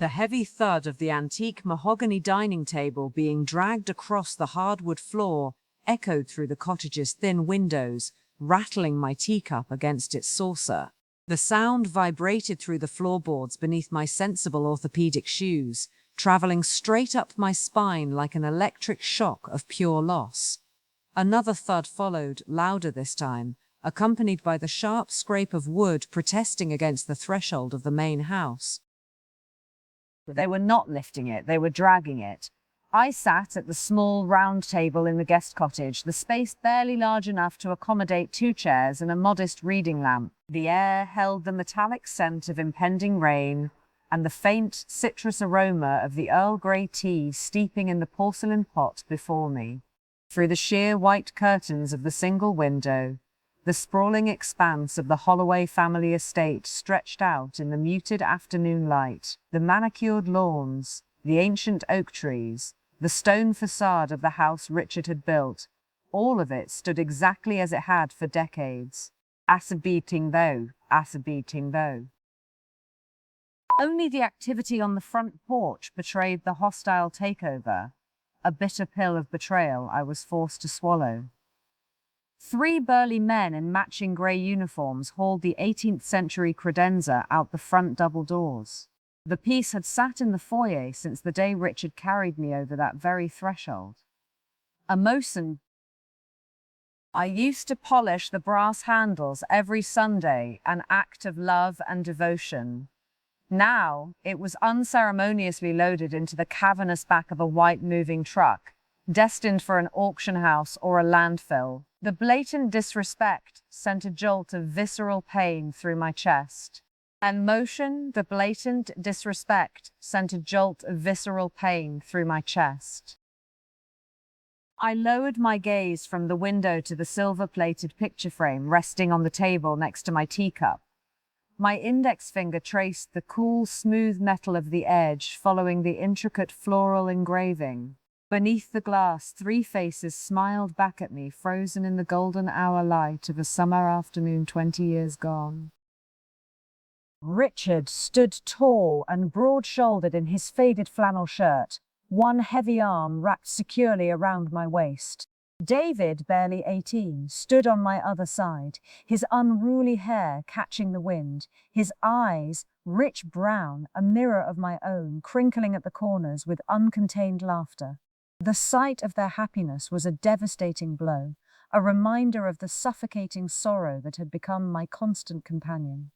The heavy thud of the antique mahogany dining table being dragged across the hardwood floor echoed through the cottage's thin windows, rattling my teacup against its saucer. The sound vibrated through the floorboards beneath my sensible orthopedic shoes, traveling straight up my spine like an electric shock of pure loss. Another thud followed, louder this time, accompanied by the sharp scrape of wood protesting against the threshold of the main house. They were not lifting it, they were dragging it. I sat at the small round table in the guest cottage, the space barely large enough to accommodate 2 chairs and a modest reading lamp. The air held the metallic scent of impending rain and the faint citrus aroma of the Earl Grey tea steeping in the porcelain pot before me. Through the sheer white curtains of the single window, the sprawling expanse of the Holloway family estate stretched out in the muted afternoon light. The manicured lawns, the ancient oak trees, the stone facade of the house Richard had built, all of it stood exactly as it had for decades. Assabeating though. Only the activity on the front porch betrayed the hostile takeover, a bitter pill of betrayal I was forced to swallow. 3 burly men in matching grey uniforms hauled the 18th century credenza out the front double doors. The piece had sat in the foyer since the day Richard carried me over that very threshold. I used to polish the brass handles every Sunday, an act of love and devotion. Now, it was unceremoniously loaded into the cavernous back of a white moving truck, destined for an auction house or a landfill. The blatant disrespect sent a jolt of visceral pain through my chest. The blatant disrespect sent a jolt of visceral pain through my chest. I lowered my gaze from the window to the silver-plated picture frame resting on the table next to my teacup. My index finger traced the cool, smooth metal of the edge, following the intricate floral engraving. Beneath the glass, 3 faces smiled back at me, frozen in the golden hour light of a summer afternoon 20 years gone. Richard stood tall and broad-shouldered in his faded flannel shirt, one heavy arm wrapped securely around my waist. David, barely 18, stood on my other side, his unruly hair catching the wind, his eyes, rich brown, a mirror of my own, crinkling at the corners with uncontained laughter. The sight of their happiness was a devastating blow, a reminder of the suffocating sorrow that had become my constant companion.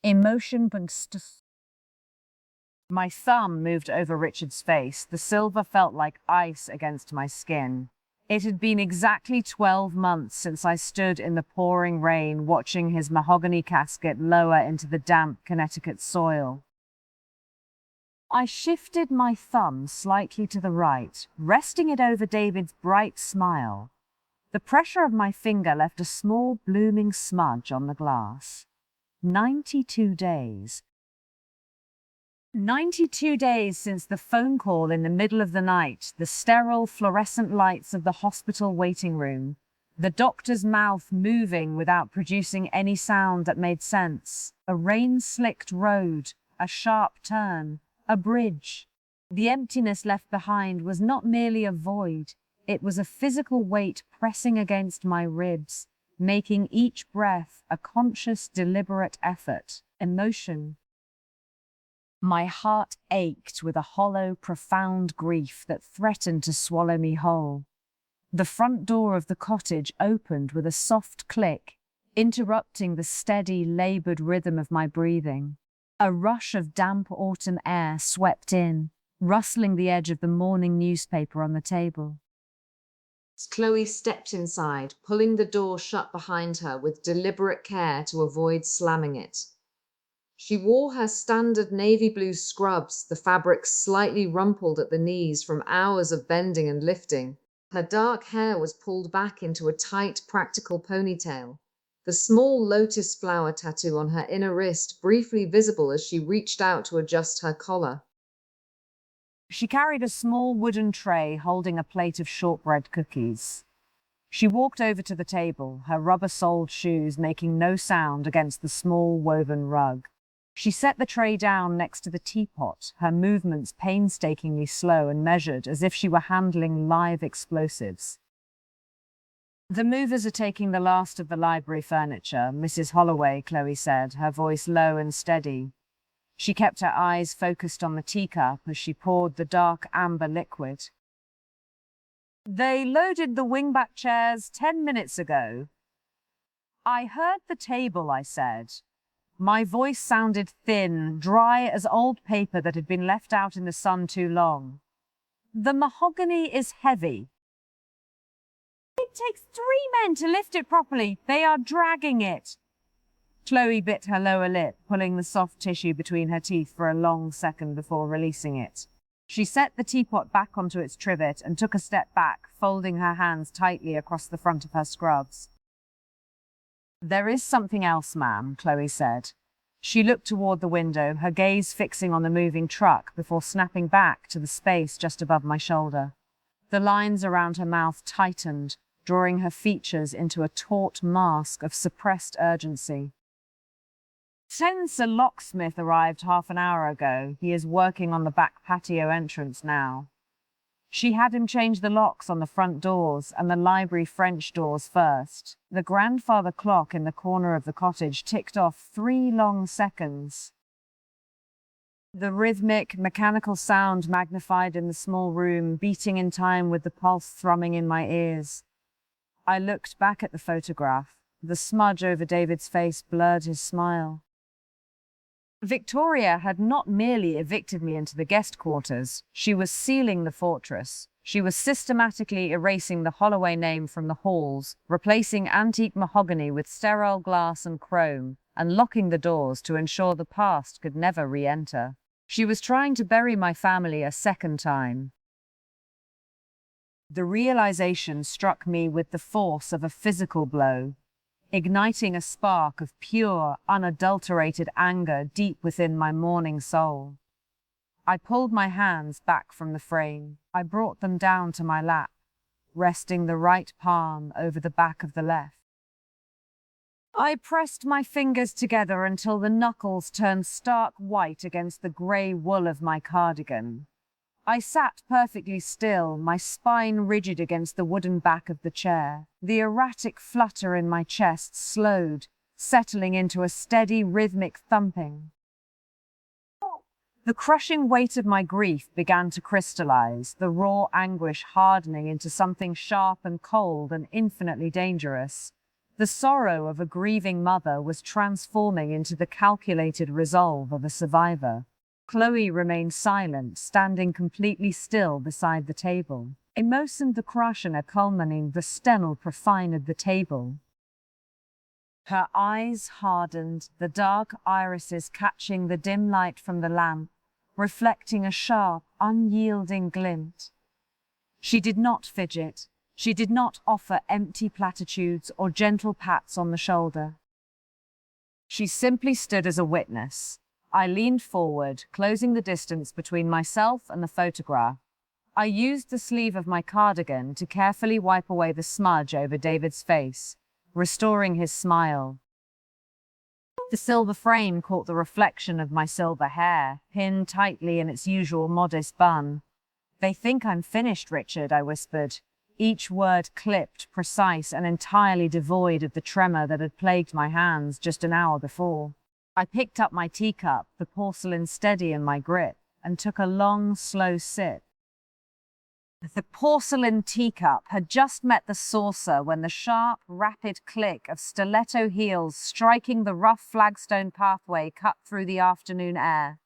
Emotion boost. My thumb moved over Richard's face. The silver felt like ice against my skin. It had been exactly 12 months since I stood in the pouring rain watching his mahogany casket lower into the damp Connecticut soil. I shifted my thumb slightly to the right, resting it over David's bright smile. The pressure of my finger left a small blooming smudge on the glass. 92 days. 92 days since the phone call in the middle of the night, the sterile fluorescent lights of the hospital waiting room, the doctor's mouth moving without producing any sound that made sense, a rain-slicked road, a sharp turn, a bridge. The emptiness left behind was not merely a void, it was a physical weight pressing against my ribs, making each breath a conscious, deliberate effort. Emotion. My heart ached with a hollow, profound grief that threatened to swallow me whole. The front door of the cottage opened with a soft click, interrupting the steady, labored rhythm of my breathing. A rush of damp autumn air swept in, rustling the edge of the morning newspaper on the table. Chloe stepped inside, pulling the door shut behind her with deliberate care to avoid slamming it. She wore her standard navy blue scrubs, the fabric slightly rumpled at the knees from hours of bending and lifting. Her dark hair was pulled back into a tight, practical ponytail, the small lotus flower tattoo on her inner wrist briefly visible as she reached out to adjust her collar. She carried a small wooden tray holding a plate of shortbread cookies. She walked over to the table, her rubber-soled shoes making no sound against the small woven rug. She set the tray down next to the teapot, her movements painstakingly slow and measured, as if she were handling live explosives. "The movers are taking the last of the library furniture, Mrs. Holloway," Chloe said, her voice low and steady. She kept her eyes focused on the teacup as she poured the dark amber liquid. "They loaded the wingback chairs 10 minutes ago." "I heard the table," I said. My voice sounded thin, dry as old paper that had been left out in the sun too long. "The mahogany is heavy. It takes 3 men to lift it properly. They are dragging it." Chloe bit her lower lip, pulling the soft tissue between her teeth for a long second before releasing it. She set the teapot back onto its trivet and took a step back, folding her hands tightly across the front of her scrubs. "There is something else, ma'am," Chloe said. She looked toward the window, her gaze fixing on the moving truck before snapping back to the space just above my shoulder. The lines around her mouth tightened, drawing her features into a taut mask of suppressed urgency. "Since a locksmith arrived half an hour ago. He is working on the back patio entrance now. She had him change the locks on the front doors and the library French doors first." The grandfather clock in the corner of the cottage ticked off 3 long seconds. The rhythmic, mechanical sound magnified in the small room, beating in time with the pulse thrumming in my ears. I looked back at the photograph. The smudge over David's face blurred his smile. Victoria had not merely evicted me into the guest quarters, she was sealing the fortress. She was systematically erasing the Holloway name from the halls, replacing antique mahogany with sterile glass and chrome, and locking the doors to ensure the past could never re-enter. She was trying to bury my family a second time. The realization struck me with the force of a physical blow, igniting a spark of pure, unadulterated anger deep within my mourning soul. I pulled my hands back from the frame. I brought them down to my lap, resting the right palm over the back of the left. I pressed my fingers together until the knuckles turned stark white against the grey wool of my cardigan. I sat perfectly still, my spine rigid against the wooden back of the chair. The erratic flutter in my chest slowed, settling into a steady, rhythmic thumping. The crushing weight of my grief began to crystallize, the raw anguish hardening into something sharp and cold and infinitely dangerous. The sorrow of a grieving mother was transforming into the calculated resolve of a survivor. Chloe remained silent, standing completely still beside the table. Emotion the crashene culminating the stenel profine of the table. Her eyes hardened, the dark irises catching the dim light from the lamp, reflecting a sharp, unyielding glint. She did not fidget. She did not offer empty platitudes or gentle pats on the shoulder. She simply stood as a witness. I leaned forward, closing the distance between myself and the photograph. I used the sleeve of my cardigan to carefully wipe away the smudge over David's face, restoring his smile. The silver frame caught the reflection of my silver hair, pinned tightly in its usual modest bun. "They think I'm finished, Richard," I whispered, each word clipped, precise, and entirely devoid of the tremor that had plagued my hands just an hour before. I picked up my teacup, the porcelain steady in my grip, and took a long, slow sip. The porcelain teacup had just met the saucer when the sharp, rapid click of stiletto heels striking the rough flagstone pathway cut through the afternoon air.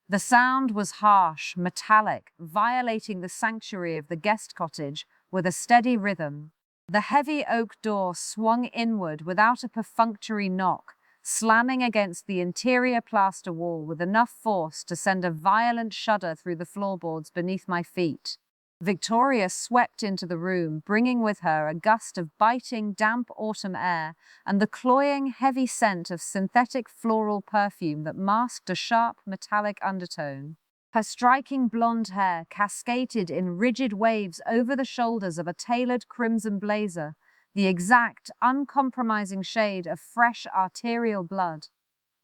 The sound was harsh, metallic, violating the sanctuary of the guest cottage with a steady rhythm. The heavy oak door swung inward without a perfunctory knock, slamming against the interior plaster wall with enough force to send a violent shudder through the floorboards beneath my feet. Victoria swept into the room, bringing with her a gust of biting, damp autumn air and the cloying, heavy scent of synthetic floral perfume that masked a sharp, metallic undertone. Her striking blonde hair cascaded in rigid waves over the shoulders of a tailored crimson blazer, the exact, uncompromising shade of fresh arterial blood.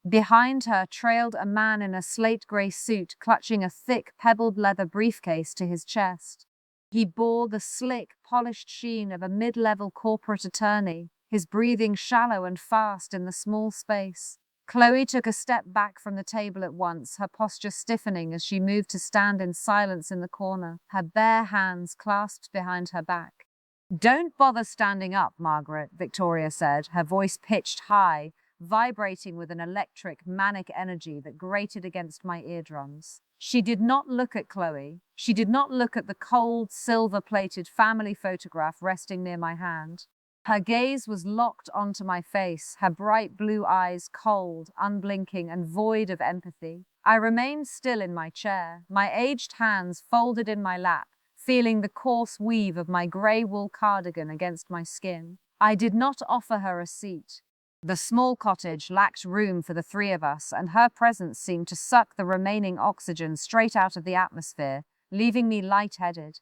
Behind her trailed a man in a slate-grey suit, clutching a thick, pebbled leather briefcase to his chest. He bore the slick, polished sheen of a mid-level corporate attorney, his breathing shallow and fast in the small space. Chloe took a step back from the table at once, her posture stiffening as she moved to stand in silence in the corner, her bare hands clasped behind her back. "Don't bother standing up, Margaret," Victoria said, her voice pitched high, vibrating with an electric, manic energy that grated against my eardrums. She did not look at Chloe. She did not look at the cold, silver-plated family photograph resting near my hand. Her gaze was locked onto my face, her bright blue eyes cold, unblinking, and void of empathy. I remained still in my chair, my aged hands folded in my lap, feeling the coarse weave of my grey wool cardigan against my skin. I did not offer her a seat. The small cottage lacked room for the three of us, and her presence seemed to suck the remaining oxygen straight out of the atmosphere, leaving me lightheaded.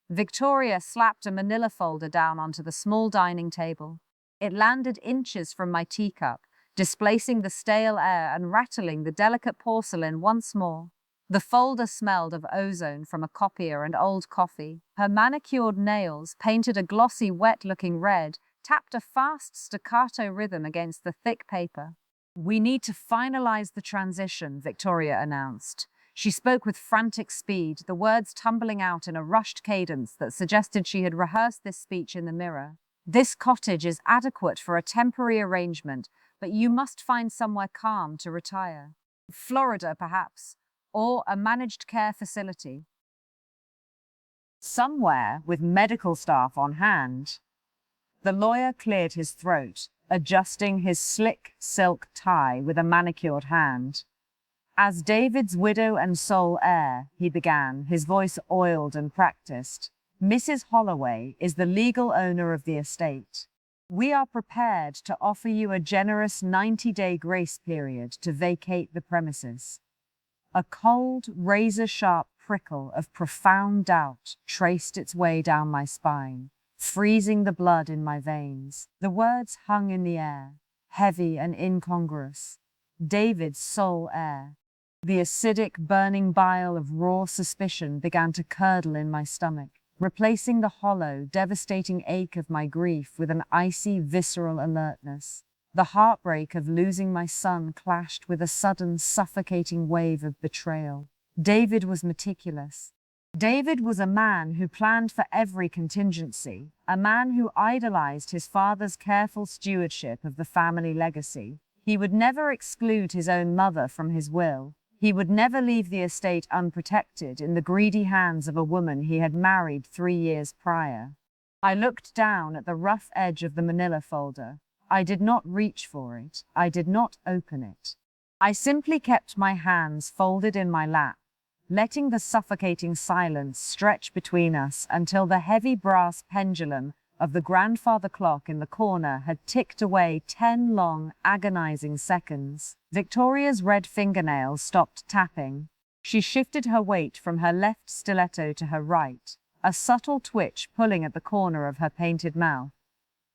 Victoria slapped a manila folder down onto the small dining table. It landed inches from my teacup, displacing the stale air and rattling the delicate porcelain once more. The folder smelled of ozone from a copier and old coffee. Her manicured nails, painted a glossy, wet-looking red, tapped a fast staccato rhythm against the thick paper. "We need to finalize the transition," Victoria announced. She spoke with frantic speed, the words tumbling out in a rushed cadence that suggested she had rehearsed this speech in the mirror. "This cottage is adequate for a temporary arrangement, but you must find somewhere calm to retire. Florida, perhaps, or a managed care facility. Somewhere with medical staff on hand." The lawyer cleared his throat, adjusting his slick silk tie with a manicured hand. "As David's widow and sole heir," he began, his voice oiled and practiced, "Mrs. Holloway is the legal owner of the estate. We are prepared to offer you a generous 90-day grace period to vacate the premises." A cold, razor-sharp prickle of profound doubt traced its way down my spine, freezing the blood in my veins. The words hung in the air, heavy and incongruous. David's sole heir. The acidic, burning bile of raw suspicion began to curdle in my stomach, replacing the hollow, devastating ache of my grief with an icy, visceral alertness. The heartbreak of losing my son clashed with a sudden, suffocating wave of betrayal. David was meticulous. David was a man who planned for every contingency, a man who idolized his father's careful stewardship of the family legacy. He would never exclude his own mother from his will. He would never leave the estate unprotected in the greedy hands of a woman he had married 3 years prior. I looked down at the rough edge of the manila folder. I did not reach for it. I did not open it. I simply kept my hands folded in my lap, letting the suffocating silence stretch between us until the heavy brass pendulum of the grandfather clock in the corner had ticked away 10 long, agonizing seconds. Victoria's red fingernails stopped tapping. She shifted her weight from her left stiletto to her right, a subtle twitch pulling at the corner of her painted mouth.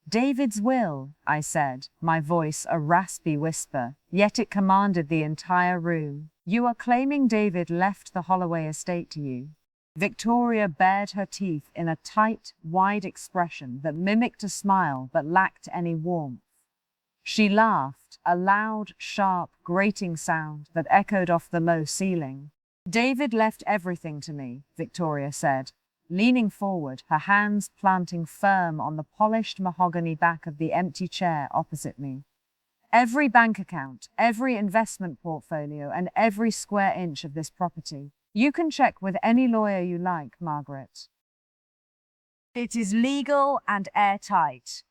"David's will," I said, my voice a raspy whisper, yet it commanded the entire room. "You are claiming David left the Holloway estate to you." Victoria bared her teeth in a tight, wide expression that mimicked a smile but lacked any warmth. She laughed, a loud, sharp, grating sound that echoed off the low ceiling. "David left everything to me," Victoria said, leaning forward, her hands planting firm on the polished mahogany back of the empty chair opposite me. "Every bank account, every investment portfolio, and every square inch of this property. You can check with any lawyer you like, Margaret. It is legal and airtight."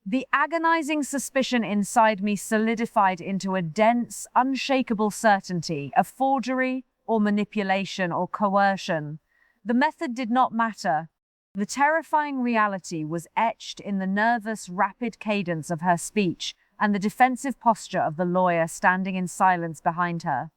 The agonizing suspicion inside me solidified into a dense, unshakable certainty of forgery or manipulation or coercion. The method did not matter. The terrifying reality was etched in the nervous, rapid cadence of her speech and the defensive posture of the lawyer standing in silence behind her.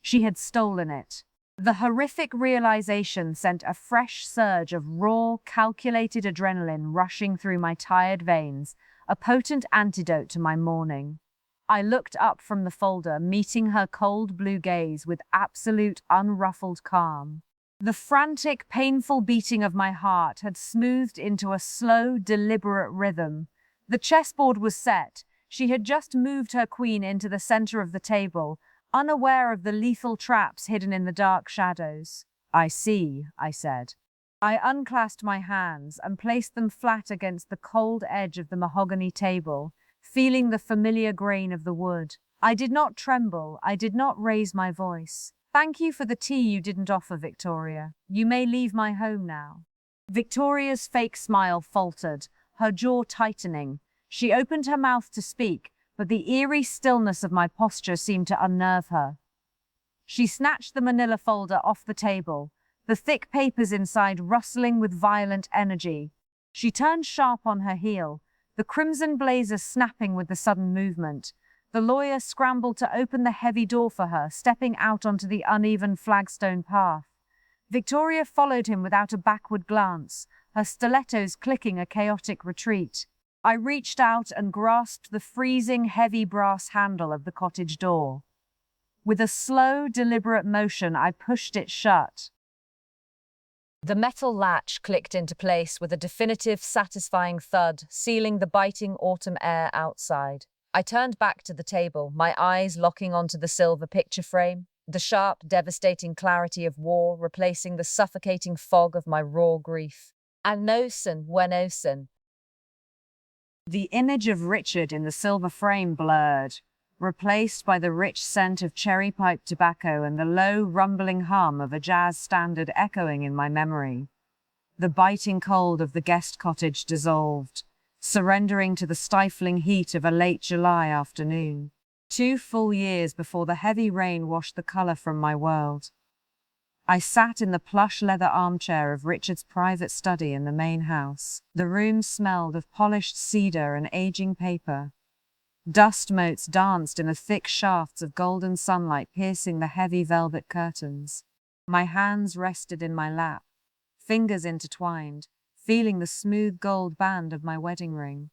She had stolen it. The horrific realization sent a fresh surge of raw, calculated adrenaline rushing through my tired veins, a potent antidote to my mourning. I looked up from the folder, meeting her cold blue gaze with absolute unruffled calm. The frantic, painful beating of my heart had smoothed into a slow, deliberate rhythm. The chessboard was set. She had just moved her queen into the center of the table, unaware of the lethal traps hidden in the dark shadows. "I see," I said. I unclasped my hands and placed them flat against the cold edge of the mahogany table, feeling the familiar grain of the wood. I did not tremble. I did not raise my voice. "Thank you for the tea you didn't offer, Victoria. You may leave my home now." Victoria's fake smile faltered, her jaw tightening. She opened her mouth to speak, but the eerie stillness of my posture seemed to unnerve her. She snatched the manila folder off the table, the thick papers inside rustling with violent energy. She turned sharp on her heel, the crimson blazer snapping with the sudden movement. The lawyer scrambled to open the heavy door for her, stepping out onto the uneven flagstone path. Victoria followed him without a backward glance, her stilettos clicking a chaotic retreat. I reached out and grasped the freezing, heavy brass handle of the cottage door. With a slow, deliberate motion, I pushed it shut. The metal latch clicked into place with a definitive, satisfying thud, sealing the biting autumn air outside. I turned back to the table, my eyes locking onto the silver picture frame, the sharp, devastating clarity of war replacing the suffocating fog of my raw grief. And Nosen, Wenosen. The image of Richard in the silver frame blurred, replaced by the rich scent of cherry pipe tobacco and the low, rumbling hum of a jazz standard echoing in my memory. The biting cold of the guest cottage dissolved, surrendering to the stifling heat of a late July afternoon. 2 full years before the heavy rain washed the color from my world. I sat in the plush leather armchair of Richard's private study in the main house. The room smelled of polished cedar and aging paper. Dust motes danced in the thick shafts of golden sunlight piercing the heavy velvet curtains. My hands rested in my lap, fingers intertwined, feeling the smooth gold band of my wedding ring.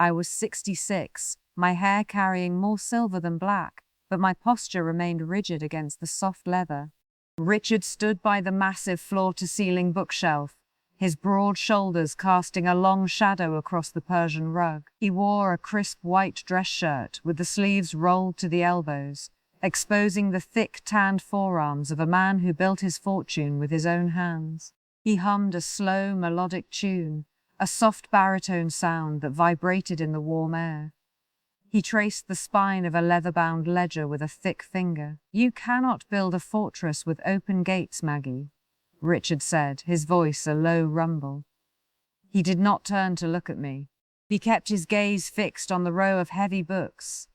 I was 66, my hair carrying more silver than black, but my posture remained rigid against the soft leather. Richard stood by the massive floor-to-ceiling bookshelf, his broad shoulders casting a long shadow across the Persian rug. He wore a crisp white dress shirt with the sleeves rolled to the elbows, exposing the thick, tanned forearms of a man who built his fortune with his own hands. He hummed a slow, melodic tune, a soft baritone sound that vibrated in the warm air. He traced the spine of a leather-bound ledger with a thick finger. "You cannot build a fortress with open gates, Maggie," Richard said, his voice a low rumble. He did not turn to look at me. He kept his gaze fixed on the row of heavy books.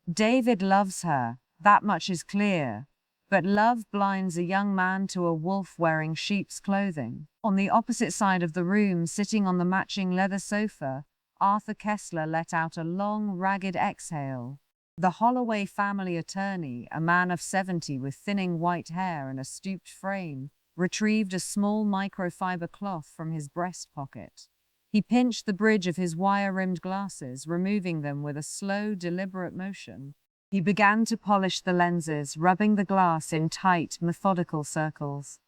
"David loves her, that much is clear. But love blinds a young man to a wolf wearing sheep's clothing." On the opposite side of the room, sitting on the matching leather sofa, Arthur Kessler let out a long, ragged exhale. The Holloway family attorney, a man of 70 with thinning white hair and a stooped frame, retrieved a small microfiber cloth from his breast pocket. He pinched the bridge of his wire-rimmed glasses, removing them with a slow, deliberate motion. He began to polish the lenses, rubbing the glass in tight, methodical circles.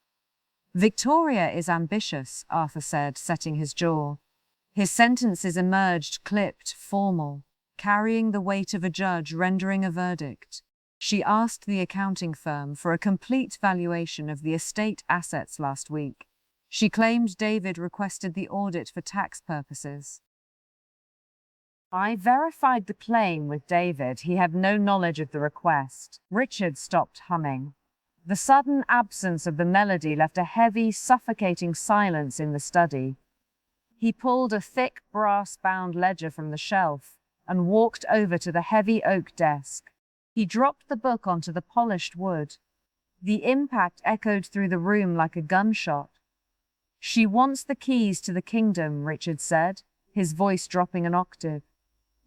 "Victoria is ambitious," Arthur said, setting his jaw. His sentences emerged clipped, formal, carrying the weight of a judge rendering a verdict. "She asked the accounting firm for a complete valuation of the estate assets last week. She claimed David requested the audit for tax purposes. I verified the claim with David. He had no knowledge of the request." Richard stopped humming. The sudden absence of the melody left a heavy, suffocating silence in the study. He pulled a thick, brass-bound ledger from the shelf and walked over to the heavy oak desk. He dropped the book onto the polished wood. The impact echoed through the room like a gunshot. "She wants the keys to the kingdom," Richard said, his voice dropping an octave.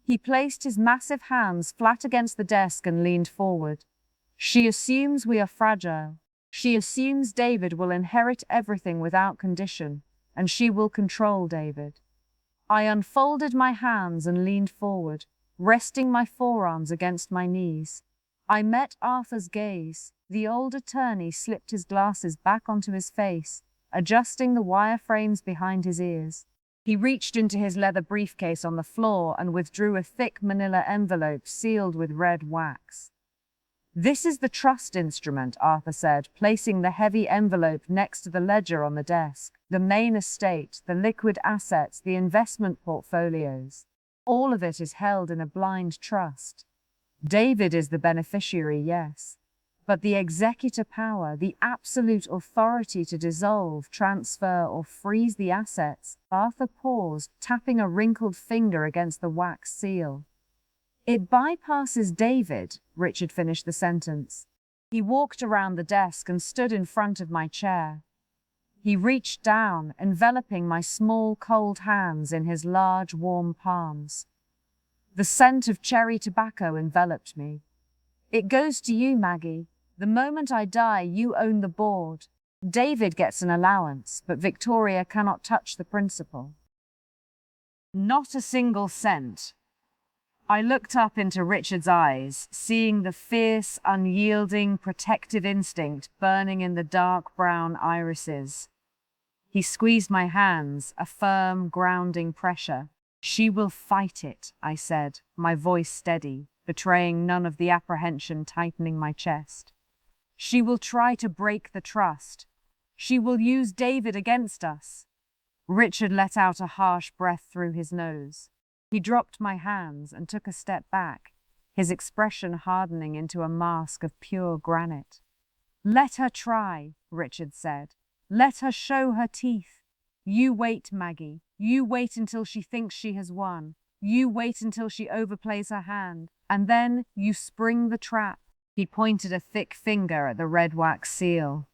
He placed his massive hands flat against the desk and leaned forward. "She assumes we are fragile. She assumes David will inherit everything without condition, and she will control David." I unfolded my hands and leaned forward. resting my forearms against my knees. I met Arthur's gaze. The old attorney slipped his glasses back onto his face, adjusting the wireframes behind his ears. He reached into his leather briefcase on the floor and withdrew a thick manila envelope sealed with red wax. "This is the trust instrument," Arthur said, placing the heavy envelope next to the ledger on the desk. "The main estate, the liquid assets, the investment portfolios. All of it is held in a blind trust. David is the beneficiary, yes. But the executor power, the absolute authority to dissolve, transfer, or freeze the assets." Arthur paused, tapping a wrinkled finger against the wax seal. "It bypasses David," Richard finished the sentence. He walked around the desk and stood in front of my chair. He reached down, enveloping my small, cold hands in his large, warm palms. The scent of cherry tobacco enveloped me. "It goes to you, Maggie. The moment I die, you own the board. David gets an allowance, but Victoria cannot touch the principal." "Not a single cent." I looked up into Richard's eyes, seeing the fierce, unyielding, protective instinct burning in the dark brown irises. He squeezed my hands, a firm, grounding pressure. "She will fight it," I said, my voice steady, betraying none of the apprehension tightening my chest. "She will try to break the trust. She will use David against us." Richard let out a harsh breath through his nose. He dropped my hands and took a step back, his expression hardening into a mask of pure granite. "Let her try," Richard said. "Let her show her teeth. You wait, Maggie. You wait until she thinks she has won. You wait until she overplays her hand, and then you spring the trap." He pointed a thick finger at the red wax seal.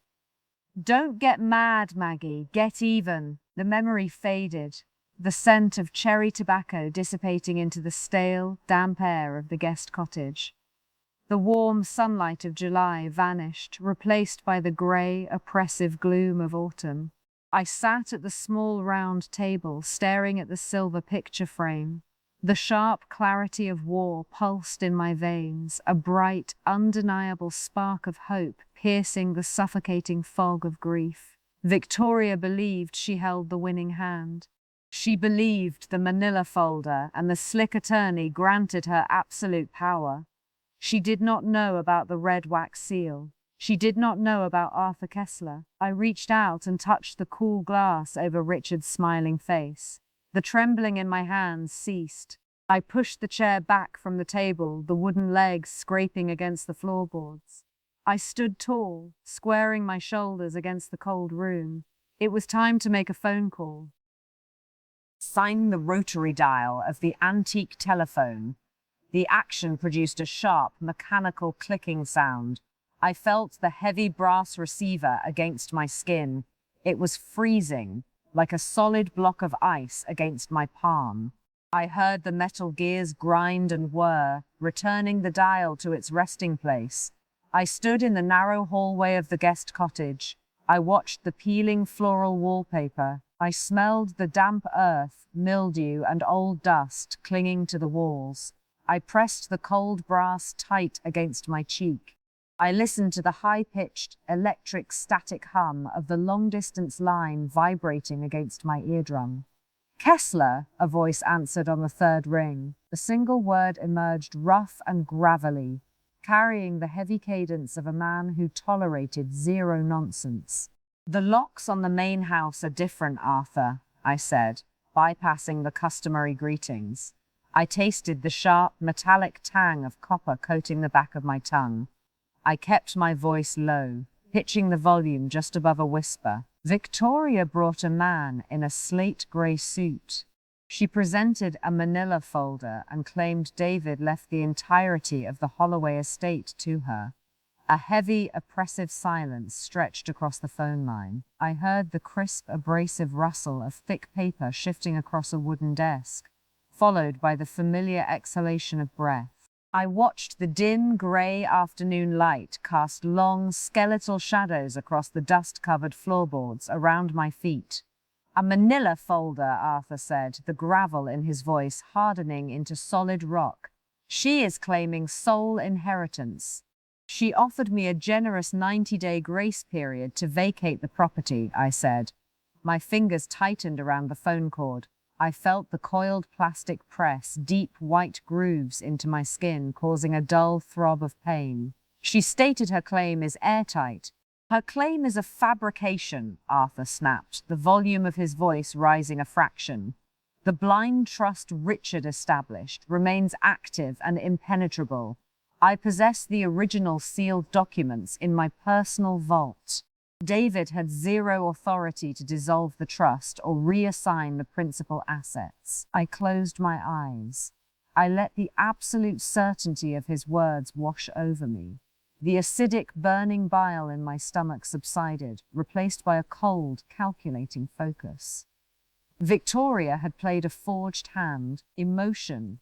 "Don't get mad, Maggie. Get even." The memory faded, the scent of cherry tobacco dissipating into the stale, damp air of the guest cottage. The warm sunlight of July vanished, replaced by the grey, oppressive gloom of autumn. I sat at the small round table, staring at the silver picture frame. The sharp clarity of war pulsed in my veins, a bright, undeniable spark of hope piercing the suffocating fog of grief. Victoria believed she held the winning hand. She believed the manila folder and the slick attorney granted her absolute power. She did not know about the red wax seal. She did not know about Arthur Kessler. I reached out and touched the cool glass over Richard's smiling face. The trembling in my hands ceased. I pushed the chair back from the table, the wooden legs scraping against the floorboards. I stood tall, squaring my shoulders against the cold room. It was time to make a phone call. Signing the rotary dial of the antique telephone, the action produced a sharp, mechanical clicking sound. I felt the heavy brass receiver against my skin. It was freezing, like a solid block of ice against my palm. I heard the metal gears grind and whir, returning the dial to its resting place. I stood in the narrow hallway of the guest cottage. I watched the peeling floral wallpaper. I smelled the damp earth, mildew, and old dust clinging to the walls. I pressed the cold brass tight against my cheek. I listened to the high-pitched, electric static hum of the long-distance line vibrating against my eardrum. "Kessler," a voice answered on the third ring. The single word emerged rough and gravelly, carrying the heavy cadence of a man who tolerated zero nonsense. "The locks on the main house are different, Arthur," I said, bypassing the customary greetings. I tasted the sharp, metallic tang of copper coating the back of my tongue. I kept my voice low, pitching the volume just above a whisper. Victoria brought a man in a slate-grey suit. She presented a manila folder and claimed David left the entirety of the Holloway estate to her. A heavy, oppressive silence stretched across the phone line. I heard the crisp, abrasive rustle of thick paper shifting across a wooden desk, followed by the familiar exhalation of breath. I watched the dim, grey afternoon light cast long, skeletal shadows across the dust-covered floorboards around my feet. "A manila folder," Arthur said, the gravel in his voice hardening into solid rock. She is claiming sole inheritance. She offered me a generous 90-day grace period to vacate the property, I said. My fingers tightened around the phone cord. I felt the coiled plastic press deep white grooves into my skin, causing a dull throb of pain. She stated her claim is airtight. Her claim is a fabrication, Arthur snapped, the volume of his voice rising a fraction. The blind trust Richard established remains active and impenetrable. I possess the original sealed documents in my personal vault. David had zero authority to dissolve the trust or reassign the principal assets. I closed my eyes. I let the absolute certainty of his words wash over me. The acidic, burning bile in my stomach subsided, replaced by a cold, calculating focus. Victoria had played a forged hand, emotion.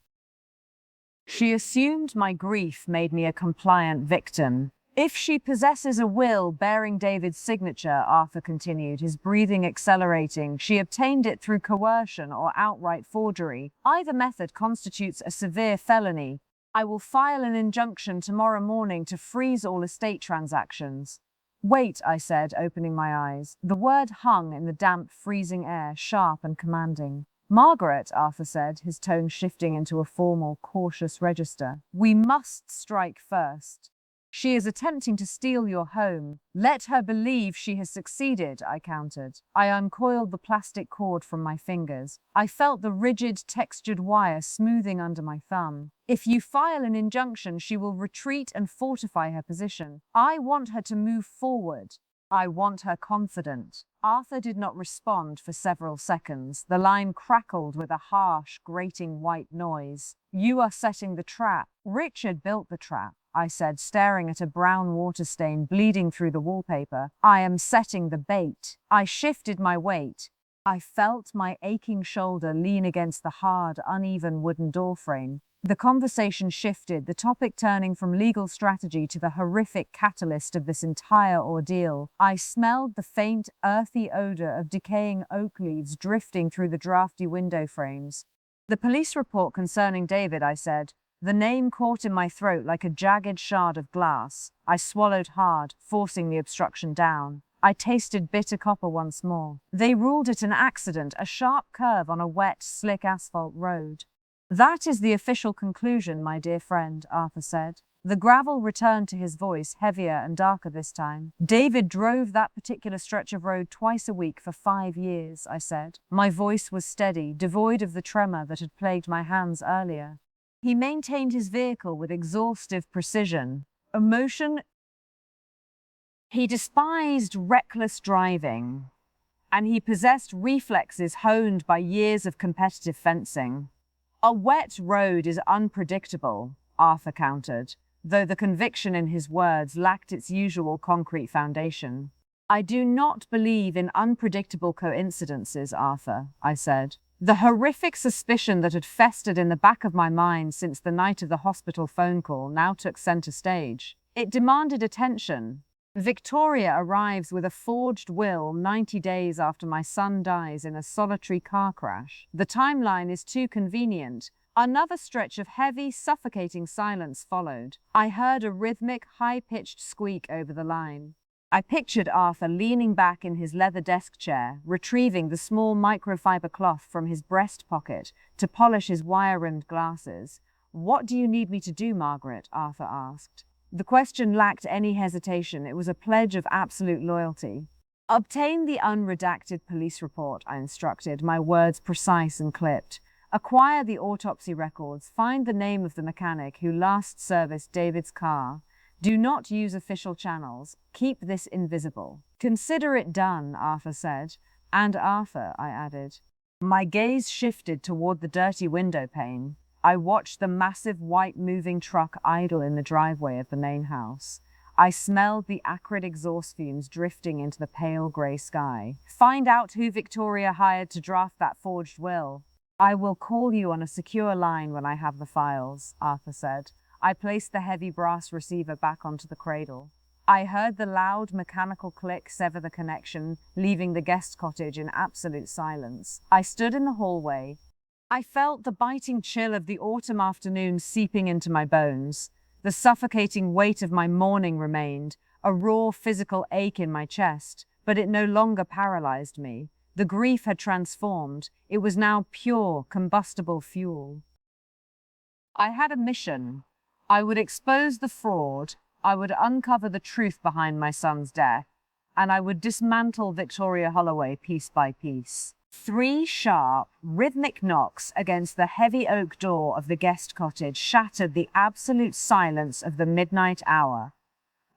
She assumed my grief made me a compliant victim. If she possesses a will bearing David's signature, Arthur continued, his breathing accelerating, she obtained it through coercion or outright forgery. Either method constitutes a severe felony. I will file an injunction tomorrow morning to freeze all estate transactions. Wait, I said, opening my eyes. The word hung in the damp, freezing air, sharp and commanding. Margaret, Arthur said, his tone shifting into a formal, cautious register. We must strike first. She is attempting to steal your home. Let her believe she has succeeded, I countered. I uncoiled the plastic cord from my fingers. I felt the rigid, textured wire smoothing under my thumb. If you file an injunction, she will retreat and fortify her position. I want her to move forward. I want her confident. Arthur did not respond for several seconds. The line crackled with a harsh, grating white noise. You are setting the trap. Richard built the trap, I said, staring at a brown water stain bleeding through the wallpaper. I am setting the bait. I shifted my weight. I felt my aching shoulder lean against the hard, uneven wooden doorframe. The conversation shifted, the topic turning from legal strategy to the horrific catalyst of this entire ordeal. I smelled the faint, earthy odor of decaying oak leaves drifting through the drafty window frames. The police report concerning David, I said. The name caught in my throat like a jagged shard of glass. I swallowed hard, forcing the obstruction down. I tasted bitter copper once more. They ruled it an accident, a sharp curve on a wet, slick asphalt road. That is the official conclusion, my dear friend, Arthur said. The gravel returned to his voice, heavier and darker this time. David drove that particular stretch of road twice a week for 5 years, I said. My voice was steady, devoid of the tremor that had plagued my hands earlier. He maintained his vehicle with exhaustive precision. Emotion. He despised reckless driving, and he possessed reflexes honed by years of competitive fencing. A wet road is unpredictable, Arthur countered, though the conviction in his words lacked its usual concrete foundation. I do not believe in unpredictable coincidences, Arthur, I said. The horrific suspicion that had festered in the back of my mind since the night of the hospital phone call now took center stage. It demanded attention. Victoria arrives with a forged will 90 days after my son dies in a solitary car crash. The timeline is too convenient. Another stretch of heavy, suffocating silence followed. I heard a rhythmic, high-pitched squeak over the line. I pictured Arthur leaning back in his leather desk chair, retrieving the small microfiber cloth from his breast pocket to polish his wire-rimmed glasses. What do you need me to do, Margaret? Arthur asked. The question lacked any hesitation. It was a pledge of absolute loyalty. Obtain the unredacted police report, I instructed, my words precise and clipped. Acquire the autopsy records. Find the name of the mechanic who last serviced David's car. Do not use official channels. Keep this invisible. Consider it done, Arthur said. And Arthur, I added. My gaze shifted toward the dirty window pane. I watched the massive white moving truck idle in the driveway of the main house. I smelled the acrid exhaust fumes drifting into the pale grey sky. Find out who Victoria hired to draft that forged will. I will call you on a secure line when I have the files, Arthur said. I placed the heavy brass receiver back onto the cradle. I heard the loud mechanical click sever the connection, leaving the guest cottage in absolute silence. I stood in the hallway, I felt the biting chill of the autumn afternoon seeping into my bones. The suffocating weight of my mourning remained, a raw physical ache in my chest, but it no longer paralyzed me. The grief had transformed. It was now pure, combustible fuel. I had a mission. I would expose the fraud, I would uncover the truth behind my son's death, and I would dismantle Victoria Holloway piece by piece. 3 sharp, rhythmic knocks against the heavy oak door of the guest cottage shattered the absolute silence of the midnight hour.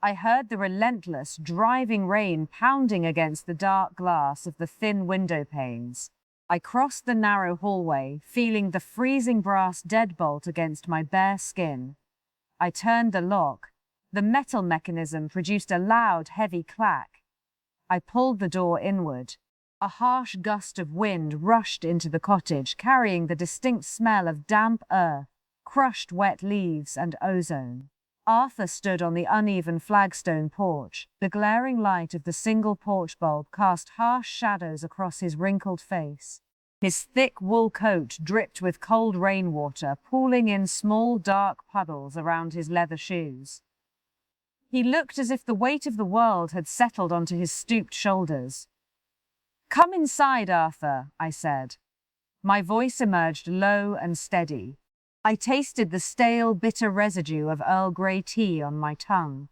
I heard the relentless, driving rain pounding against the dark glass of the thin window panes. I crossed the narrow hallway, feeling the freezing brass deadbolt against my bare skin. I turned the lock. The metal mechanism produced a loud, heavy clack. I pulled the door inward. A harsh gust of wind rushed into the cottage, carrying the distinct smell of damp earth, crushed wet leaves, and ozone. Arthur stood on the uneven flagstone porch. The glaring light of the single porch bulb cast harsh shadows across his wrinkled face. His thick wool coat dripped with cold rainwater, pooling in small dark puddles around his leather shoes. He looked as if the weight of the world had settled onto his stooped shoulders. "Come inside, Arthur," I said. My voice emerged low and steady. I tasted the stale, bitter residue of Earl Grey tea on my tongue.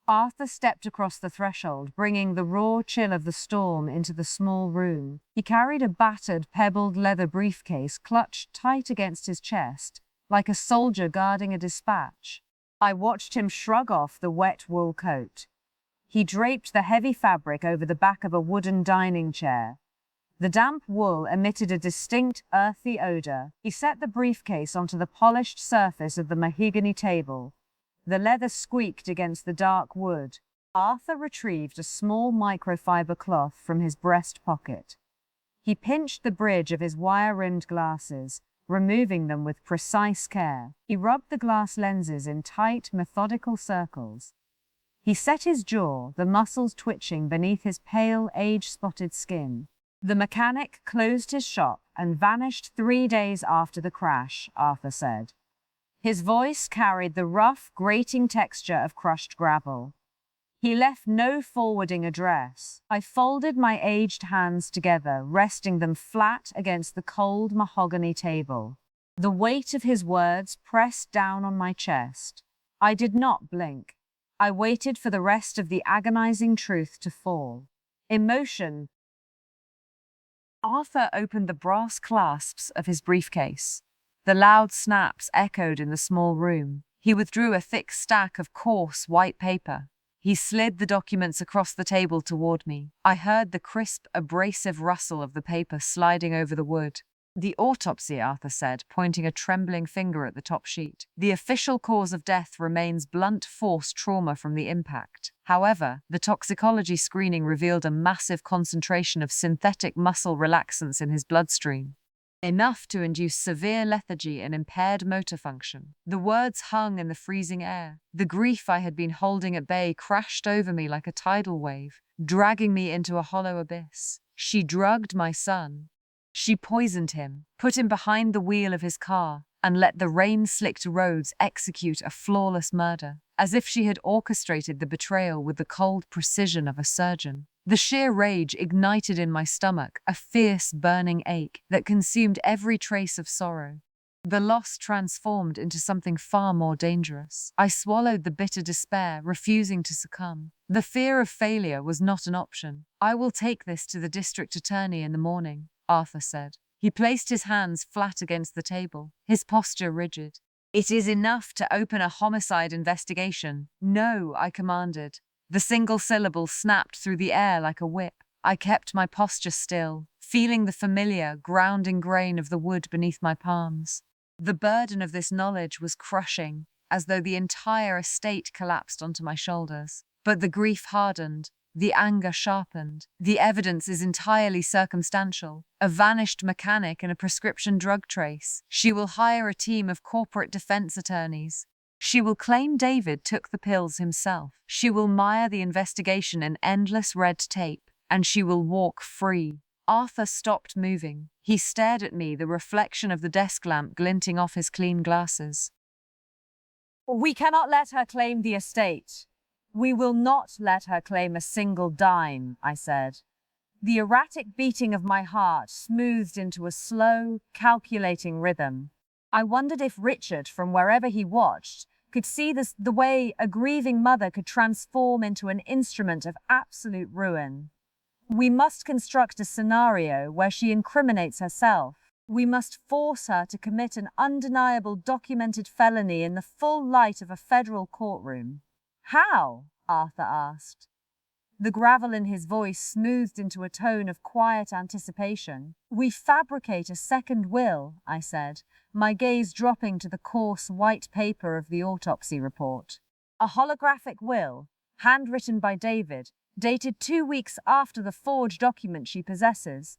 Arthur stepped across the threshold, bringing the raw chill of the storm into the small room. He carried a battered, pebbled leather briefcase clutched tight against his chest, like a soldier guarding a dispatch. I watched him shrug off the wet wool coat. He draped the heavy fabric over the back of a wooden dining chair. The damp wool emitted a distinct, earthy odor. He set the briefcase onto the polished surface of the mahogany table. The leather squeaked against the dark wood. Arthur retrieved a small microfiber cloth from his breast pocket. He pinched the bridge of his wire-rimmed glasses, removing them with precise care. He rubbed the glass lenses in tight, methodical circles. He set his jaw, the muscles twitching beneath his pale, age-spotted skin. The mechanic closed his shop and vanished 3 days after the crash, Arthur said. His voice carried the rough, grating texture of crushed gravel. He left no forwarding address. I folded my aged hands together, resting them flat against the cold mahogany table. The weight of his words pressed down on my chest. I did not blink. I waited for the rest of the agonizing truth to fall. Emotion. Arthur opened the brass clasps of his briefcase. The loud snaps echoed in the small room. He withdrew a thick stack of coarse white paper. He slid the documents across the table toward me. I heard the crisp, abrasive rustle of the paper sliding over the wood. "The autopsy," Arthur said, pointing a trembling finger at the top sheet. "The official cause of death remains blunt force trauma from the impact. However, the toxicology screening revealed a massive concentration of synthetic muscle relaxants in his bloodstream, enough to induce severe lethargy and impaired motor function." The words hung in the freezing air. The grief I had been holding at bay crashed over me like a tidal wave, dragging me into a hollow abyss. She drugged my son. She poisoned him, put him behind the wheel of his car, and let the rain-slicked roads execute a flawless murder, as if she had orchestrated the betrayal with the cold precision of a surgeon. The sheer rage ignited in my stomach a fierce, burning ache that consumed every trace of sorrow. The loss transformed into something far more dangerous. I swallowed the bitter despair, refusing to succumb. The fear of failure was not an option. "I will take this to the district attorney in the morning," Arthur said. He placed his hands flat against the table, his posture rigid. "It is enough to open a homicide investigation." "No," I commanded. The single syllable snapped through the air like a whip. I kept my posture still, feeling the familiar, grounding grain of the wood beneath my palms. The burden of this knowledge was crushing, as though the entire estate collapsed onto my shoulders. But the grief hardened, the anger sharpened. The evidence is entirely circumstantial. A vanished mechanic and a prescription drug trace. She will hire a team of corporate defense attorneys. She will claim David took the pills himself. She will mire the investigation in endless red tape, and she will walk free. Arthur stopped moving. He stared at me, the reflection of the desk lamp glinting off his clean glasses. We cannot let her claim the estate. We will not let her claim a single dime, I said. The erratic beating of my heart smoothed into a slow, calculating rhythm. I wondered if Richard, from wherever he watched, could see the way a grieving mother could transform into an instrument of absolute ruin. We must construct a scenario where she incriminates herself. We must force her to commit an undeniable documented felony in the full light of a federal courtroom. How? Arthur asked. The gravel in his voice smoothed into a tone of quiet anticipation. We fabricate a second will, I said, my gaze dropping to the coarse white paper of the autopsy report. A holographic will, handwritten by David, dated 2 weeks after the forged document she possesses.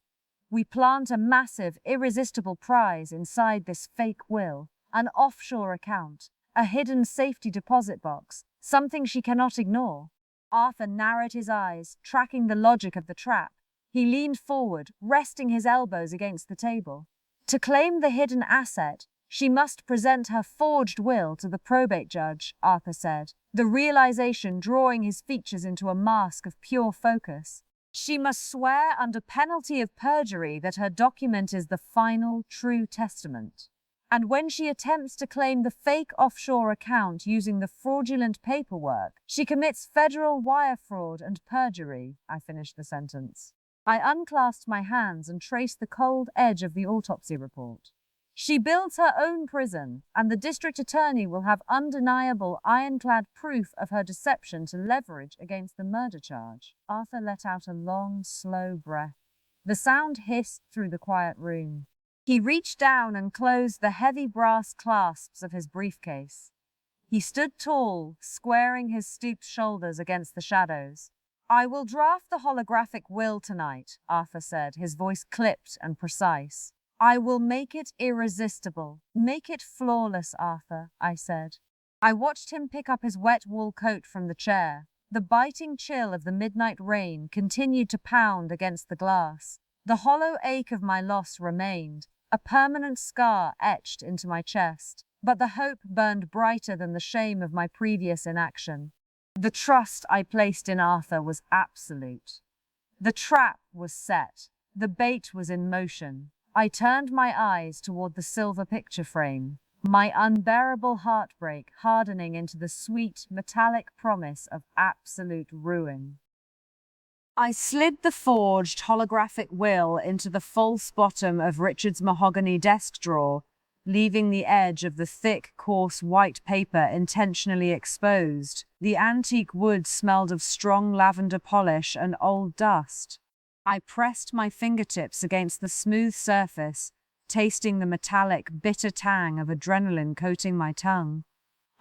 We plant a massive, irresistible prize inside this fake will, an offshore account, a hidden safety deposit box, something she cannot ignore. Arthur narrowed his eyes, tracking the logic of the trap. He leaned forward, resting his elbows against the table. To claim the hidden asset, she must present her forged will to the probate judge, Arthur said, the realization drawing his features into a mask of pure focus. She must swear under penalty of perjury that her document is the final, true testament. And when she attempts to claim the fake offshore account using the fraudulent paperwork, she commits federal wire fraud and perjury, I finished the sentence. I unclasped my hands and traced the cold edge of the autopsy report. She builds her own prison, and the district attorney will have undeniable, ironclad proof of her deception to leverage against the murder charge. Arthur let out a long, slow breath. The sound hissed through the quiet room. He reached down and closed the heavy brass clasps of his briefcase. He stood tall, squaring his stooped shoulders against the shadows. I will draft the holographic will tonight, Arthur said, his voice clipped and precise. I will make it irresistible. Make it flawless, Arthur, I said. I watched him pick up his wet wool coat from the chair. The biting chill of the midnight rain continued to pound against the glass. The hollow ache of my loss remained, a permanent scar etched into my chest, but the hope burned brighter than the shame of my previous inaction. The trust I placed in Arthur was absolute. The trap was set. The bait was in motion. I turned my eyes toward the silver picture frame, my unbearable heartbreak hardening into the sweet, metallic promise of absolute ruin. I slid the forged holographic will into the false bottom of Richard's mahogany desk drawer, leaving the edge of the thick, coarse white paper intentionally exposed. The antique wood smelled of strong lavender polish and old dust. I pressed my fingertips against the smooth surface, tasting the metallic, bitter tang of adrenaline coating my tongue.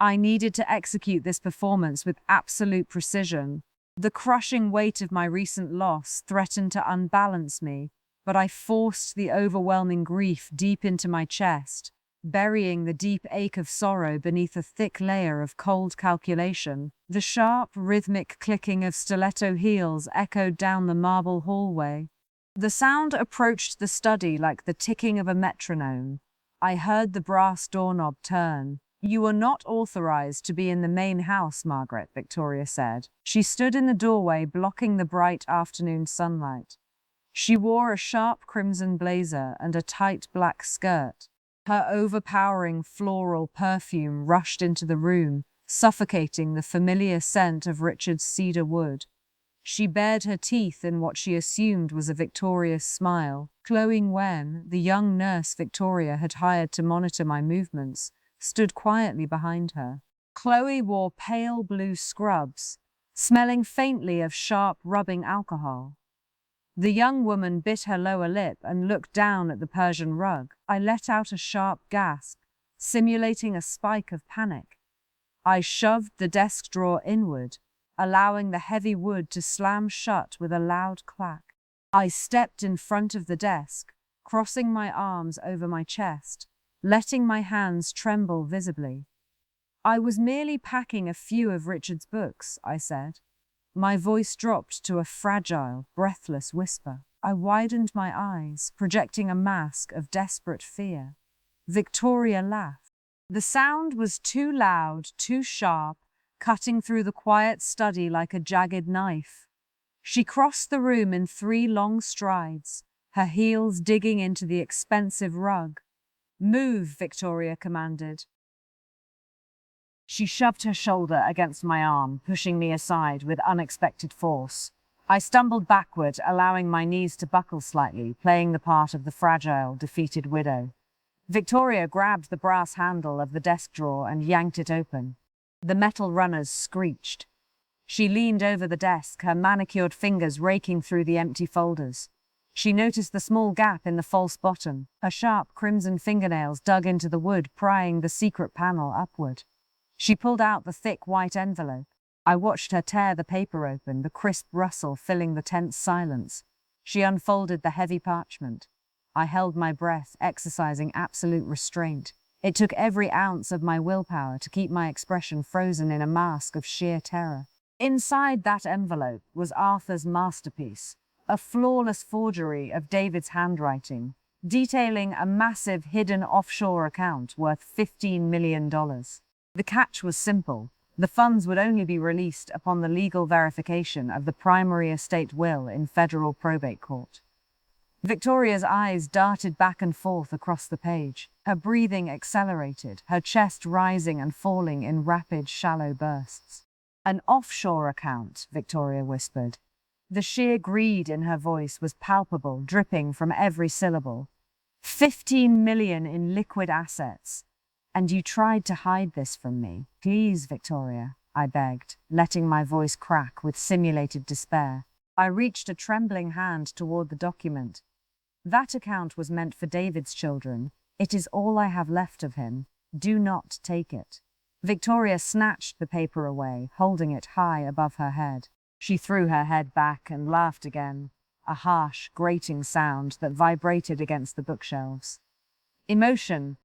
I needed to execute this performance with absolute precision. The crushing weight of my recent loss threatened to unbalance me, but I forced the overwhelming grief deep into my chest, burying the deep ache of sorrow beneath a thick layer of cold calculation. The sharp, rhythmic clicking of stiletto heels echoed down the marble hallway. The sound approached the study like the ticking of a metronome. I heard the brass doorknob turn. You are not authorized to be in the main house, Margaret, Victoria said. She stood in the doorway, blocking the bright afternoon sunlight. She wore a sharp crimson blazer and a tight black skirt. Her overpowering floral perfume rushed into the room, suffocating the familiar scent of Richard's cedar wood. She bared her teeth in what she assumed was a victorious smile. Chloe Wen, the young nurse Victoria had hired to monitor my movements, stood quietly behind her. Chloe wore pale blue scrubs, smelling faintly of sharp rubbing alcohol. The young woman bit her lower lip and looked down at the Persian rug. I let out a sharp gasp, simulating a spike of panic. I shoved the desk drawer inward, allowing the heavy wood to slam shut with a loud clack. I stepped in front of the desk, crossing my arms over my chest, letting my hands tremble visibly. I was merely packing a few of Richard's books, I said. My voice dropped to a fragile, breathless whisper. I widened my eyes, projecting a mask of desperate fear. Victoria laughed. The sound was too loud, too sharp, cutting through the quiet study like a jagged knife. She crossed the room in 3 long strides, her heels digging into the expensive rug. "Move," Victoria commanded. She shoved her shoulder against my arm, pushing me aside with unexpected force. I stumbled backward, allowing my knees to buckle slightly, playing the part of the fragile, defeated widow. Victoria grabbed the brass handle of the desk drawer and yanked it open. The metal runners screeched. She leaned over the desk, her manicured fingers raking through the empty folders. She noticed the small gap in the false bottom. Her sharp crimson fingernails dug into the wood, prying the secret panel upward. She pulled out the thick white envelope. I watched her tear the paper open, the crisp rustle filling the tense silence. She unfolded the heavy parchment. I held my breath, exercising absolute restraint. It took every ounce of my willpower to keep my expression frozen in a mask of sheer terror. Inside that envelope was Arthur's masterpiece, a flawless forgery of David's handwriting, detailing a massive hidden offshore account worth $15 million. The catch was simple. The funds would only be released upon the legal verification of the primary estate will in federal probate court. Victoria's eyes darted back and forth across the page. Her breathing accelerated, her chest rising and falling in rapid, shallow bursts. "An offshore account," Victoria whispered. The sheer greed in her voice was palpable, dripping from every syllable. $15 million in liquid assets. "And you tried to hide this from me." "Please, Victoria," I begged, letting my voice crack with simulated despair. I reached a trembling hand toward the document. "That account was meant for David's children. It is all I have left of him. Do not take it." Victoria snatched the paper away, holding it high above her head. She threw her head back and laughed again, a harsh, grating sound that vibrated against the bookshelves. Emotion.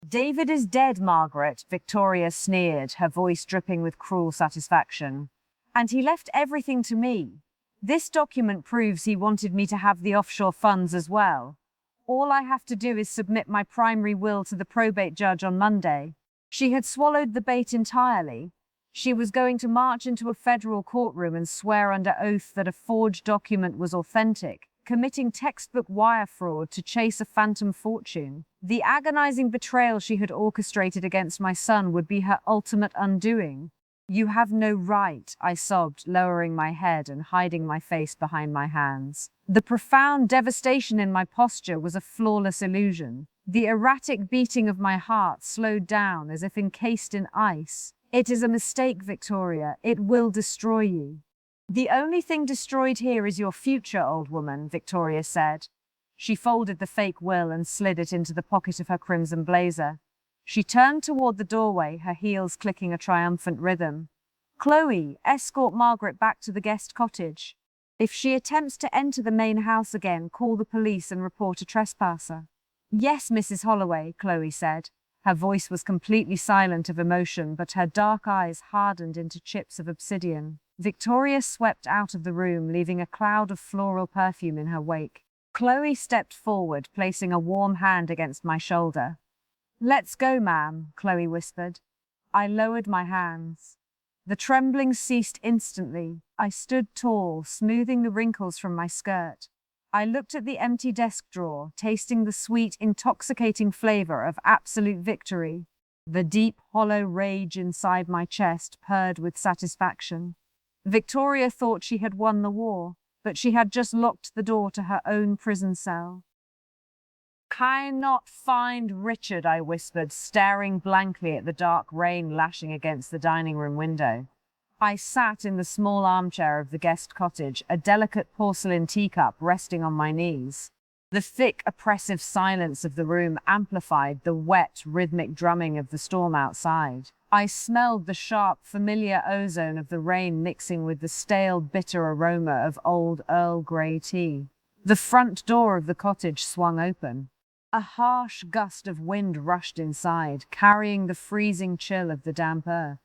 "David is dead, Margaret," Victoria sneered, her voice dripping with cruel satisfaction. "And he left everything to me. This document proves he wanted me to have the offshore funds as well. All I have to do is submit my primary will to the probate judge on Monday." She had swallowed the bait entirely. She was going to march into a federal courtroom and swear under oath that a forged document was authentic, committing textbook wire fraud to chase a phantom fortune. The agonizing betrayal she had orchestrated against my son would be her ultimate undoing. "You have no right," I sobbed, lowering my head and hiding my face behind my hands. The profound devastation in my posture was a flawless illusion. The erratic beating of my heart slowed down as if encased in ice. "It is a mistake, Victoria. It will destroy you." "The only thing destroyed here is your future, old woman," Victoria said. She folded the fake will and slid it into the pocket of her crimson blazer. She turned toward the doorway, her heels clicking a triumphant rhythm. "Chloe, escort Margaret back to the guest cottage. If she attempts to enter the main house again, call the police and report a trespasser." "Yes, Mrs. Holloway," Chloe said. Her voice was completely silent of emotion, but her dark eyes hardened into chips of obsidian. Victoria swept out of the room, leaving a cloud of floral perfume in her wake. Chloe stepped forward, placing a warm hand against my shoulder. "Let's go, ma'am," Chloe whispered. I lowered my hands. The trembling ceased instantly. I stood tall, smoothing the wrinkles from my skirt. I looked at the empty desk drawer, tasting the sweet, intoxicating flavor of absolute victory. The deep, hollow rage inside my chest purred with satisfaction. Victoria thought she had won the war, but she had just locked the door to her own prison cell. "Cannot find Richard," I whispered, staring blankly at the dark rain lashing against the dining room window. I sat in the small armchair of the guest cottage, a delicate porcelain teacup resting on my knees. The thick, oppressive silence of the room amplified the wet, rhythmic drumming of the storm outside. I smelled the sharp, familiar ozone of the rain mixing with the stale, bitter aroma of old Earl Grey tea. The front door of the cottage swung open. A harsh gust of wind rushed inside, carrying the freezing chill of the damp earth.